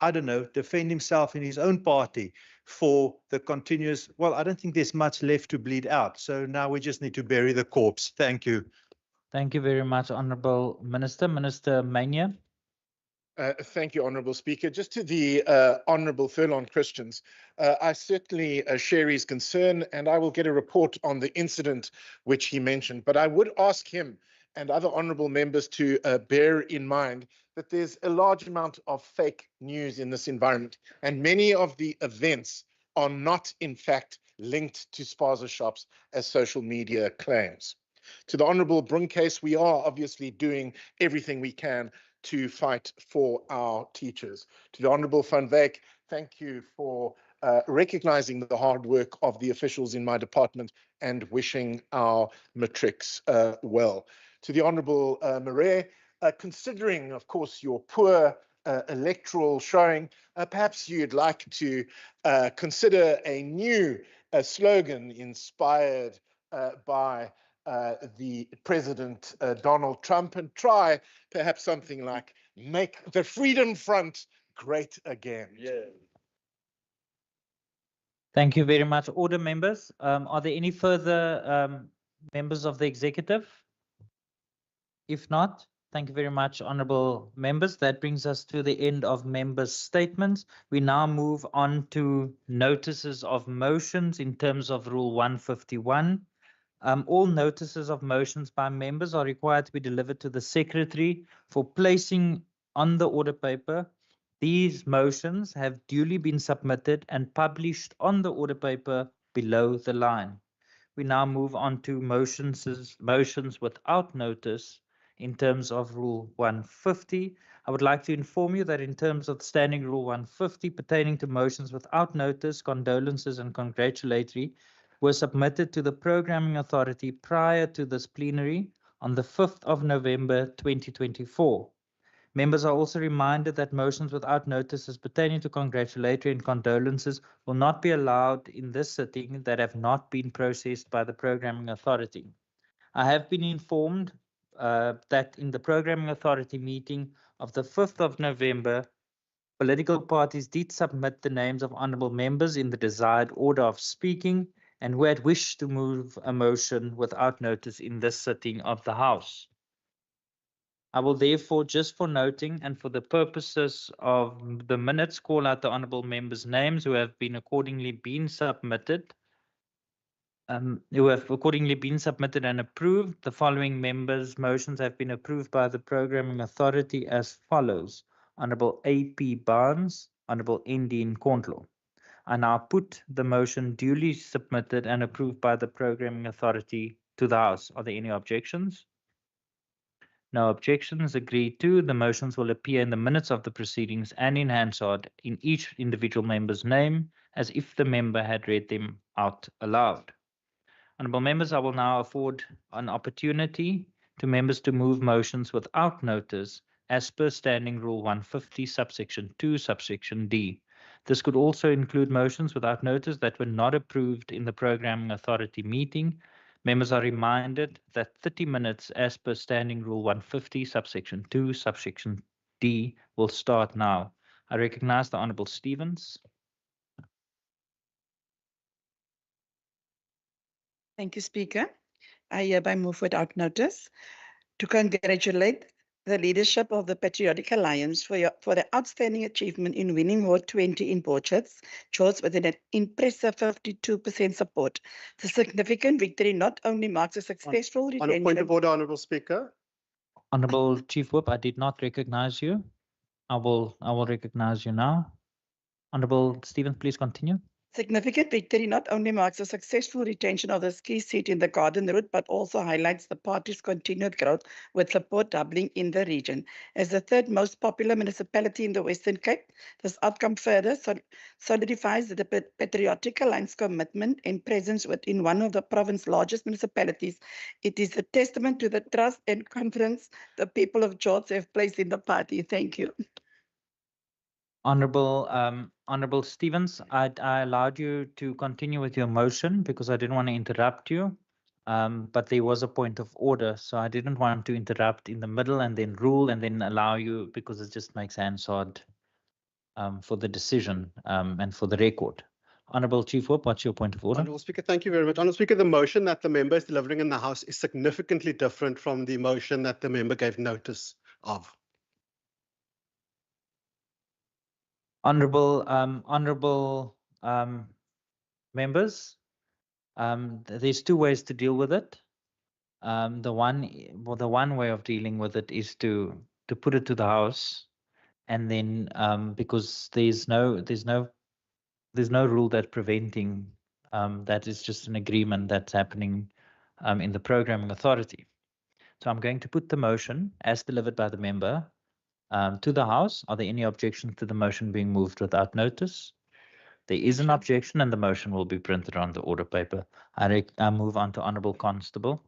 I don't know, defend himself in his own party for the continuous, well, I don't think there's much left to bleed out. So now we just need to bury the corpse. Thank you. Thank you very much, Honourable Minister. Minister Mania. Thank you, Honourable Speaker. Just to the Honourable Furlong Christians, I certainly share his concern, and I will get a report on the incident which he mentioned. But I would ask him and other honourable members to bear in mind that there's a large amount of fake news in this environment, and many of the events are not, in fact, linked to spaza shops as social media claims. To the Honourable Brun case, we are obviously doing everything we can to fight for our teachers. To the Honourable Van Wyk, thank you for recognizing the hard work of the officials in my department and wishing our matrics well. To the Honourable Marais, considering, of course, your poor electoral showing, perhaps you'd like to consider a new slogan inspired by the President Donald Trump, and try perhaps something like "Make the Freedom Front Great Again." Yeah. Thank you very much. Order, members. Are there any further members of the executive? If not, thank you very much, honourable members. That brings us to the end of members' statements. We now move on to notices of motions in terms of Rule 151. All notices of motions by members are required to be delivered to the Secretary for placing on the order paper. These motions have duly been submitted and published on the order paper below the line. We now move on to motions without notice in terms of Rule 150. I would like to inform you that in terms of Standing Rule 150 pertaining to motions without notice, condolences and congratulatory were submitted to the Programming Authority prior to this plenary on the 5th of November 2024. Members are also reminded that motions without notices pertaining to congratulatory and condolences will not be allowed in this sitting that have not been processed by the Programming Authority. I have been informed that in the Programming Authority meeting of the 5th of November, political parties did submit the names of honourable members in the desired order of speaking and who had wished to move a motion without notice in this sitting of the House. I will therefore, just for noting and for the purposes of the minutes, call out the honourable members' names who have accordingly been submitted and approved. The following members' motions have been approved by the Programming Authority as follows: Honourable A.P. Barnes, Honourable N.D. Nkondlo. I now put the motion duly submitted and approved by the Programming Authority to the House. Are there any objections? No objections. Agreed to. The motions will appear in the minutes of the proceedings and in Hansard in each individual member's name as if the member had read them out aloud. Honourable members, I will now afford an opportunity to members to move motions without notice as per Standing Rule 150, subsection 2, subsection D. This could also include motions without notice that were not approved in the Programming Authority meeting. Members are reminded that 30 minutes as per Standing Rule 150, subsection 2, subsection D will start now. I recognize the Honourable Stevens. Thank you, Speaker. I hereby move without notice to congratulate the leadership of the Patriotic Alliance for the outstanding achievement in winning Ward 20 in Borchards, chose with an impressive 52% support. The significant victory not only marks a successful On a point of order, Honourable Speaker. Honourable Chief Whip, I did not recognize you. I will recognize you now. Honourable Stevens, please continue. Significant victory not only marks a successful retention of the key seat in the Garden Route, but also highlights the party's continued growth with support doubling in the region. As the third most popular municipality in the Western Cape, this outcome further solidifies the Patriotic Alliance commitment and presence within one of the province's largest municipalities. It is a testament to the trust and confidence the people of George have placed in the party. Thank you. Honourable Stevens, I allowed you to continue with your motion because I didn't want to interrupt you, but there was a point of order, so I didn't want to interrupt in the middle and then rule and then allow you, because it just makes Hansard for the decision and for the record. Honourable Chief Whip, what's your point of order? Honourable Speaker, thank you very much. Honourable Speaker, the motion that the member is delivering in the House is significantly different from the motion that the member gave notice of. Honourable members, there's two ways to deal with it. The one way of dealing with it is to put it to the House, and then because there's no rule that preventing that is just an agreement that's happening in the Programming Authority. So I'm going to put the motion as delivered by the member to the House. Are there any objections to the motion being moved without notice? There is an objection and the motion will be printed on the order paper. I move on to Honourable Constable.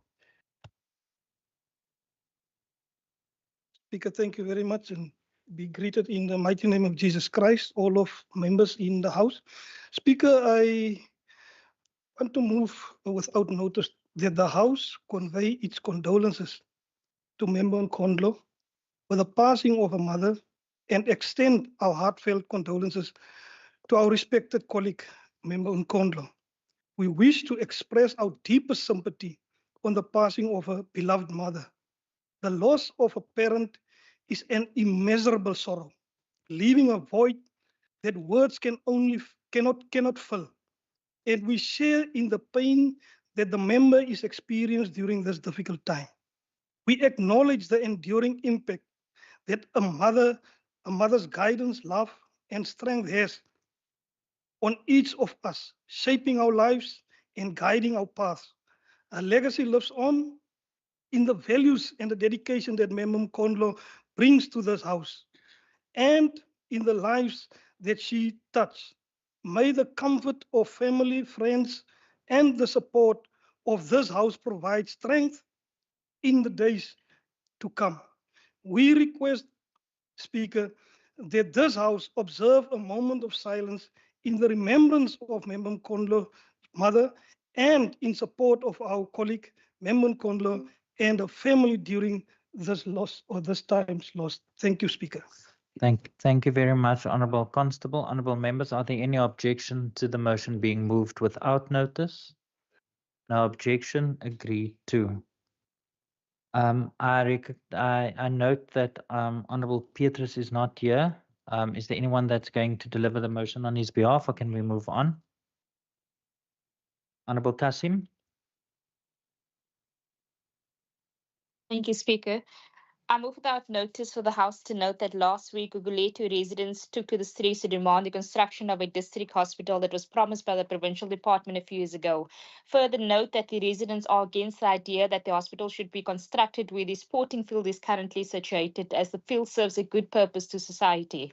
Speaker, thank you very much and be greeted in the mighty name of Jesus Christ, all of members in the House. Speaker, I want to move without notice that the House convey its condolences to Member Nkondlo with the passing of a mother and extend our heartfelt condolences to our respected colleague, Member Nkondlo. We wish to express our deepest sympathy on the passing of a beloved mother. The loss of a parent is an immeasurable sorrow, leaving a void that words cannot fill. And we share in the pain that the member is experiencing during this difficult time. We acknowledge the enduring impact that a mother's guidance, love, and strength has on each of us, shaping our lives and guiding our path. Her legacy lives on in the values and the dedication that Member Mkondlo brings to this house and in the lives that she touched. May the comfort of family, friends, and the support of this house provide strength in the days to come. We request, Speaker, that this House observe a moment of silence in the remembrance of Member Mkondlo's mother and in support of our colleague, Member Mkondlo, and the family during this loss or this time's loss. Thank you, Speaker. Thank you very much, Honourable Constable. Honourable members, are there any objection to the motion being moved without notice? No objection, agreed to. I note that Honourable Petrus is not here. Is there anyone that's going to deliver the motion on his behalf, or can we move on? Honourable Kasim. Thank you, Speaker. I move without notice for the House to note that last week, Guguletu residents took to the streets to demand the construction of a district hospital that was promised by the Provincial Department a few years ago. Further note that the residents are against the idea that the hospital should be constructed where the sporting field is currently situated, as the field serves a good purpose to society.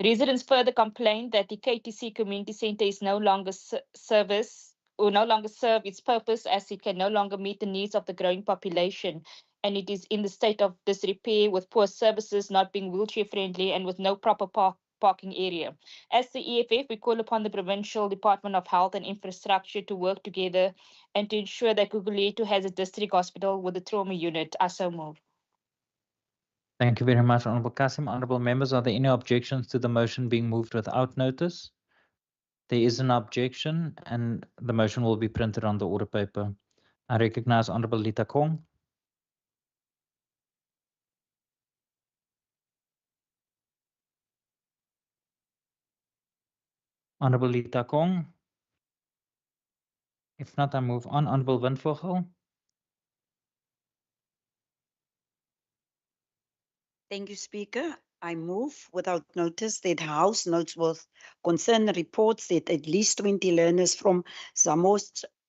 Residents further complained that the KTC Community Centre is no longer serve its purpose, as it can no longer meet the needs of the growing population, and it is in the state of disrepair, with poor services, not being wheelchair friendly, and with no proper parking area. As the EFF, we call upon the Provincial Department of Health and Infrastructure to work together and to ensure that Guguletu has a district hospital with a trauma unit. I so move. Thank you very much, Honourable Kasim. Honourable members, are there any objections to the motion being moved without notice? There is an objection, and the motion will be printed on the order paper. I recognize Honourable Lita Kong. Honourable Lita Kong. If not, I move on. Honourable Windvogel. Thank you, Speaker. I move without notice that House notes with concern reports that at least 20 learners from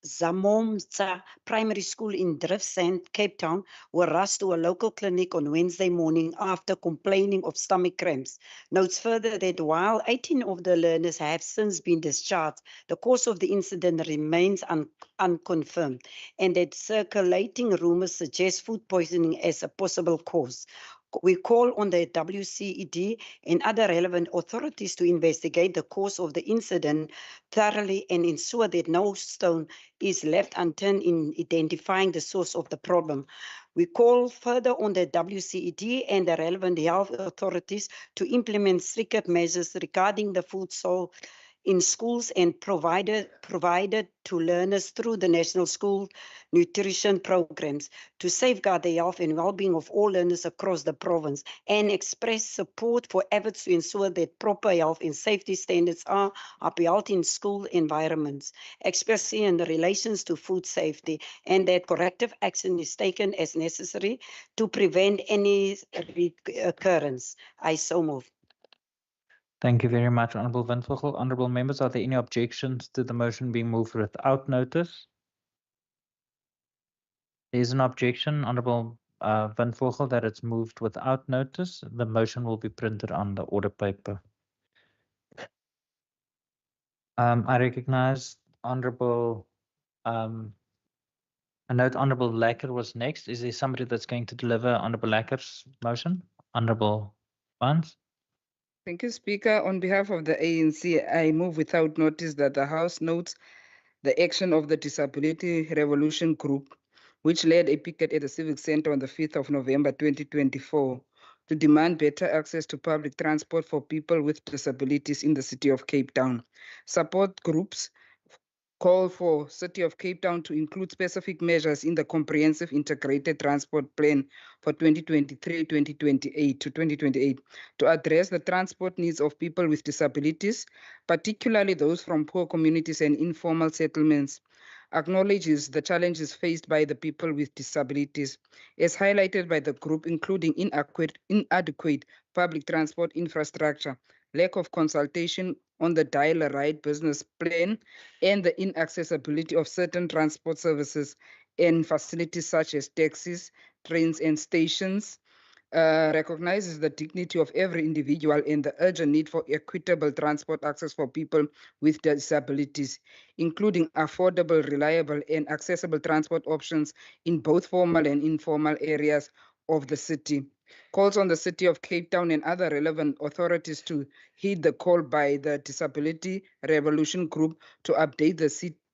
Zamomtsa Primary School in Driftsand, Cape Town, were rushed to a local clinic on Wednesday morning after complaining of stomach cramps. Notes further that while 18 of the learners have since been discharged, the cause of the incident remains unconfirmed, and that circulating rumors suggest food poisoning as a possible cause. We call on the WCED and other relevant authorities to investigate the cause of the incident thoroughly and ensure that no stone is left unturned in identifying the source of the problem. We call further on the WCED and the relevant health authorities to implement stricter measures regarding the food sold in schools and provided to learners through the National School Nutrition Programs to safeguard the health and well-being of all learners across the province, and express support for efforts to ensure that proper health and safety standards are upheld in school environments, especially in relation to food safety, and that corrective action is taken as necessary to prevent any recurrence. I so move. Thank you very much, Honourable Windvogel. Honourable members, are there any objections to the motion being moved without notice? There is an objection, Honourable Windvogel, that it's moved without notice. The motion will be printed on the order paper. I recognize Honourable, I note Honourable Lacker was next. Is there somebody that's going to deliver Honourable Lacker's motion? Honourable Barnes. Thank you, Speaker. On behalf of the ANC, I move without notice that the House notes the action of the Disability Revolution Group, which led a picket at the Civic Centre on the 5th of November 2024 to demand better access to public transport for people with disabilities in the city of Cape Town. Support groups call for City of Cape Town to include specific measures in the Comprehensive Integrated Transport Plan for 2023-2028 to address the transport needs of people with disabilities, particularly those from poor communities and informal settlements. Acknowledges the challenges faced by the people with disabilities, as highlighted by the group, including inadequate public transport infrastructure, lack of consultation on the dial-a-ride business plan and the inaccessibility of certain transport services and facilities such as taxis, trains, and stations. Recognizes the dignity of every individual and the urgent need for equitable transport access for people with disabilities, including affordable, reliable, and accessible transport options in both formal and informal areas of the city. Calls on the City of Cape Town and other relevant authorities to heed the call by the Disability Revolution Group to update the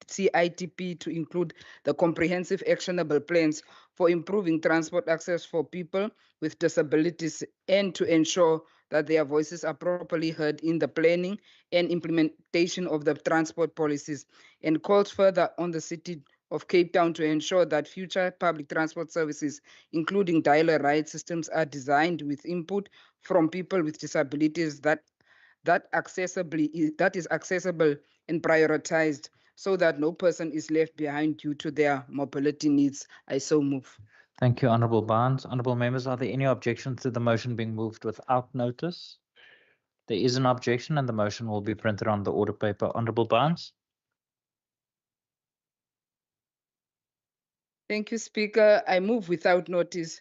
CITP to include the comprehensive actionable plans for improving transport access for people with disabilities and to ensure that their voices are properly heard in the planning and implementation of the transport policies, and calls further on the City of Cape Town to ensure that future public transport services, including dial-a-ride systems, are designed with input from people with disabilities that is accessible and prioritized so that no person is left behind due to their mobility needs. I so move. Thank you, Honourable Barnes. Honourable members, are there any objections to the motion being moved without notice? There is an objection and the motion will be printed on the order paper. Honourable Barnes. Thank you, Speaker. I move without notice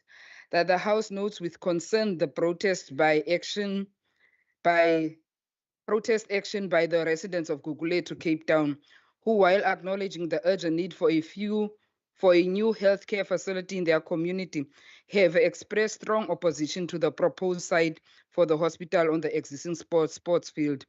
that the House notes with concern the protest action by the residents of Gugulethu to Cape Town, who, while acknowledging the urgent need for a new healthcare facility in their community, have expressed strong opposition to the proposed site for the hospital on the existing sports field.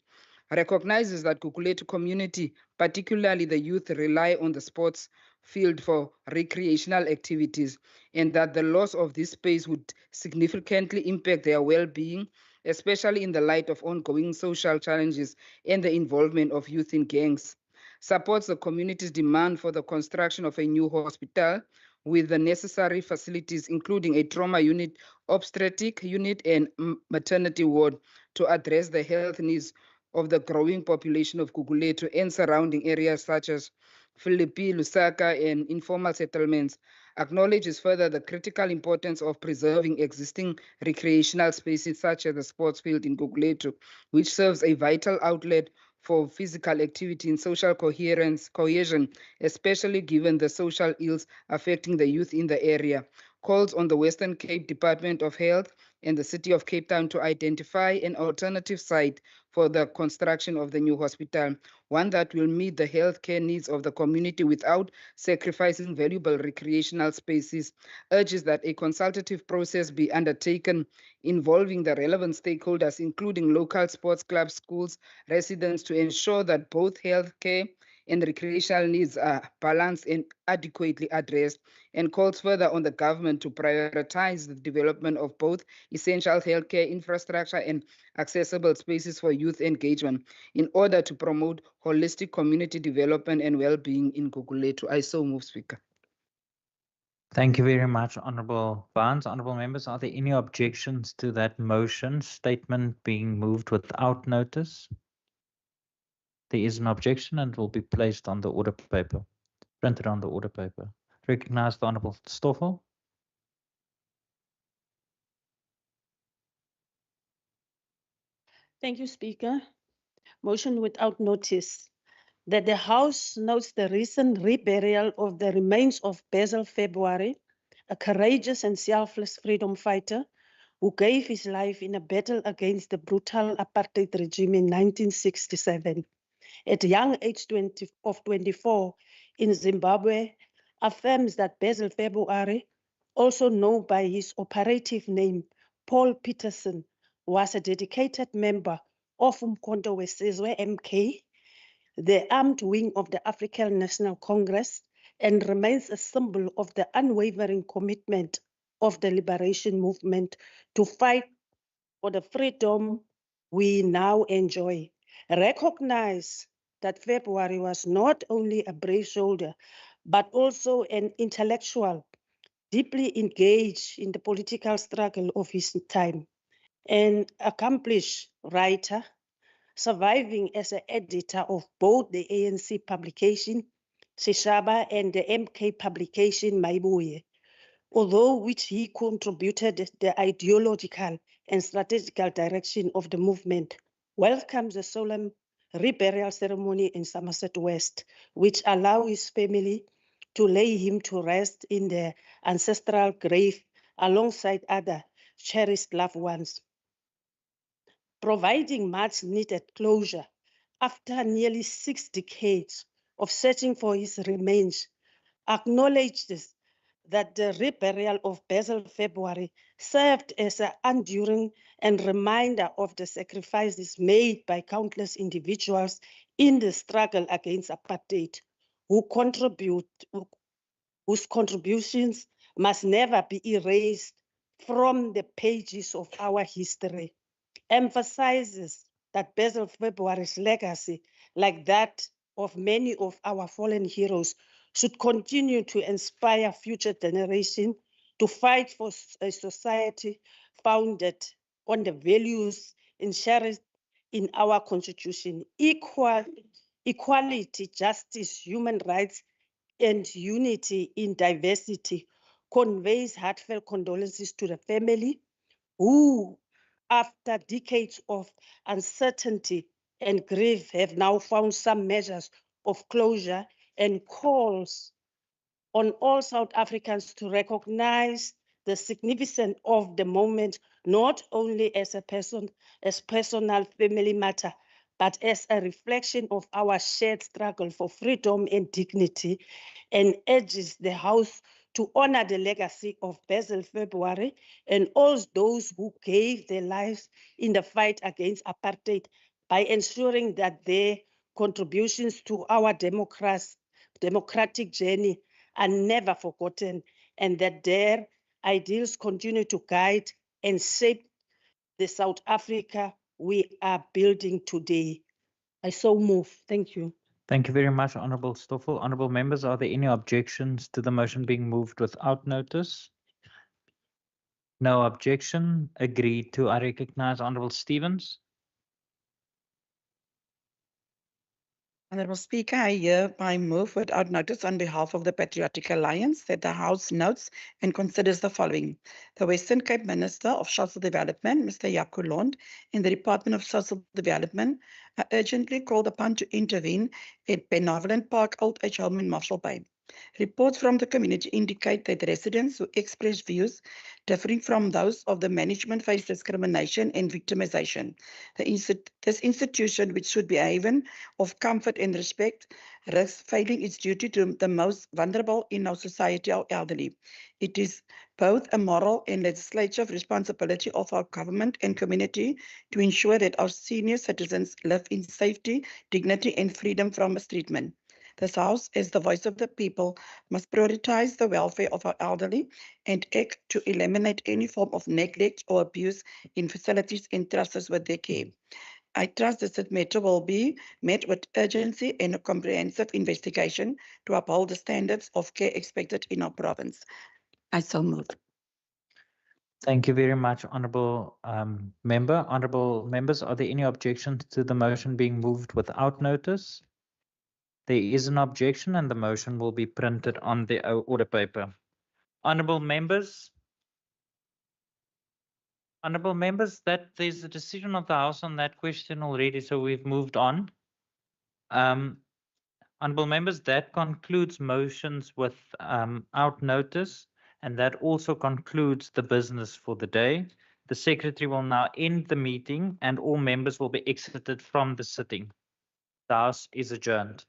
Recognizes that Gugulethu community, particularly the youth, rely on the sports field for recreational activities, and that the loss of this space would significantly impact their well-being, especially in the light of ongoing social challenges and the involvement of youth in gangs. Supports the community's demand for the construction of a new hospital with the necessary facilities, including a trauma unit, obstetric unit, and maternity ward to address the health needs of the growing population of Gugulethu and surrounding areas such as Philippi, Lusaka, and informal settlements. Acknowledges further the critical importance of preserving existing recreational spaces such as the sports field in Gugulethu, which serves a vital outlet for physical activity and social cohesion, especially given the social ills affecting the youth in the area. Calls on the Western Cape Department of Health and the City of Cape Town to identify an alternative site for the construction of the new hospital, one that will meet the healthcare needs of the community without sacrificing valuable recreational spaces. Urges that a consultative process be undertaken involving the relevant stakeholders, including local sports clubs, schools, residents, to ensure that both healthcare and recreational needs are balanced and adequately addressed, and calls further on the government to prioritize the development of both essential healthcare infrastructure and accessible spaces for youth engagement in order to promote holistic community development and well-being in Gugulethu. I so move, Speaker. Thank you very much, Honourable Barnes. Honourable members, are there any objections to that motion statement being moved without notice? There is an objection and will be placed on the order paper, printed on the order paper. Recognize the Honourable Stoffel. Thank you, Speaker. Motion without notice that the House notes the recent reburial of the remains of Basil February, a courageous and selfless freedom fighter who gave his life in a battle against the brutal apartheid regime in 1967. At a young age of 24 in Zimbabwe, affirms that Basil February, also known by his operative name, Paul Peterson, was a dedicated member of Umkhonto weSizwe MK, the armed wing of the African National Congress, and remains a symbol of the unwavering commitment of the liberation movement to fight for the freedom we now enjoy. Recognize that February was not only a brave soldier, but also an intellectual, deeply engaged in the political struggle of his time, an accomplished writer, surviving as an editor of both the ANC publication, Sishaba, and the MK publication, Maibuye, although which he contributed the ideological and strategical direction of the movement, welcomes the solemn reburial ceremony in Somerset West, which allow his family to lay him to rest in the ancestral grave alongside other cherished loved ones, providing much needed closure after nearly 6 decades of searching for his remains, acknowledges that the reburial of Basil February served as an enduring and reminder of the sacrifices made by countless individuals in the struggle against apartheid, whose contributions must never be erased from the pages of our history, emphasizes that Basil February's legacy, like that of many of our fallen heroes, should continue to inspire future generations to fight for a society founded on the values enshrined in our Constitution: equality, justice, human rights, and unity in diversity. Conveys heartfelt condolences to the family who, after decades of uncertainty and grief, have now found some measures of closure, and calls on all South Africans to recognize the significance of the moment, not only as personal family matter, but as a reflection of our shared struggle for freedom and dignity, and urges the House to honor the legacy of Basil February and all those who gave their lives in the fight against apartheid by ensuring that their contributions to our democratic journey are never forgotten, and that their ideals continue to guide and shape the South Africa we are building today. I so move. Thank you. Thank you very much, Honourable Stoffel. Honourable members, are there any objections to the motion being moved without notice? No objection. Agreed to. I recognize Honourable Stevens. Honourable Speaker, I hereby move without notice on behalf of the Patriotic Alliance that the House notes and considers the following. The Western Cape Minister of Social Development, Mr. Jaco Lond, and the Department of Social Development are urgently called upon to intervene at Benevolent Park Old Age Home in Marshall Bay. Reports from the community indicate that residents who express views differing from those of the management face discrimination and victimization. This institution, which should be a haven of comfort and respect, risks failing its duty to the most vulnerable in our society, our elderly. It is both a moral and legislative responsibility of our government and community to ensure that our senior citizens live in safety, dignity, and freedom from mistreatment. This House, as the voice of the people, must prioritize the welfare of our elderly and act to eliminate any form of neglect or abuse in facilities entrusted with their care. I trust this matter will be met with urgency and a comprehensive investigation to uphold the standards of care expected in our province. I so move. Thank you very much, Honourable Member. Honourable members, are there any objections to the motion being moved without notice? There is an objection and the motion will be printed on the order paper. Honourable members, that there's a decision of the House on that question already, so we've moved on. Honourable members, that concludes motions without notice, and that also concludes the business for the day. The Secretary will now end the meeting and all members will be exited from the sitting. The House is adjourned.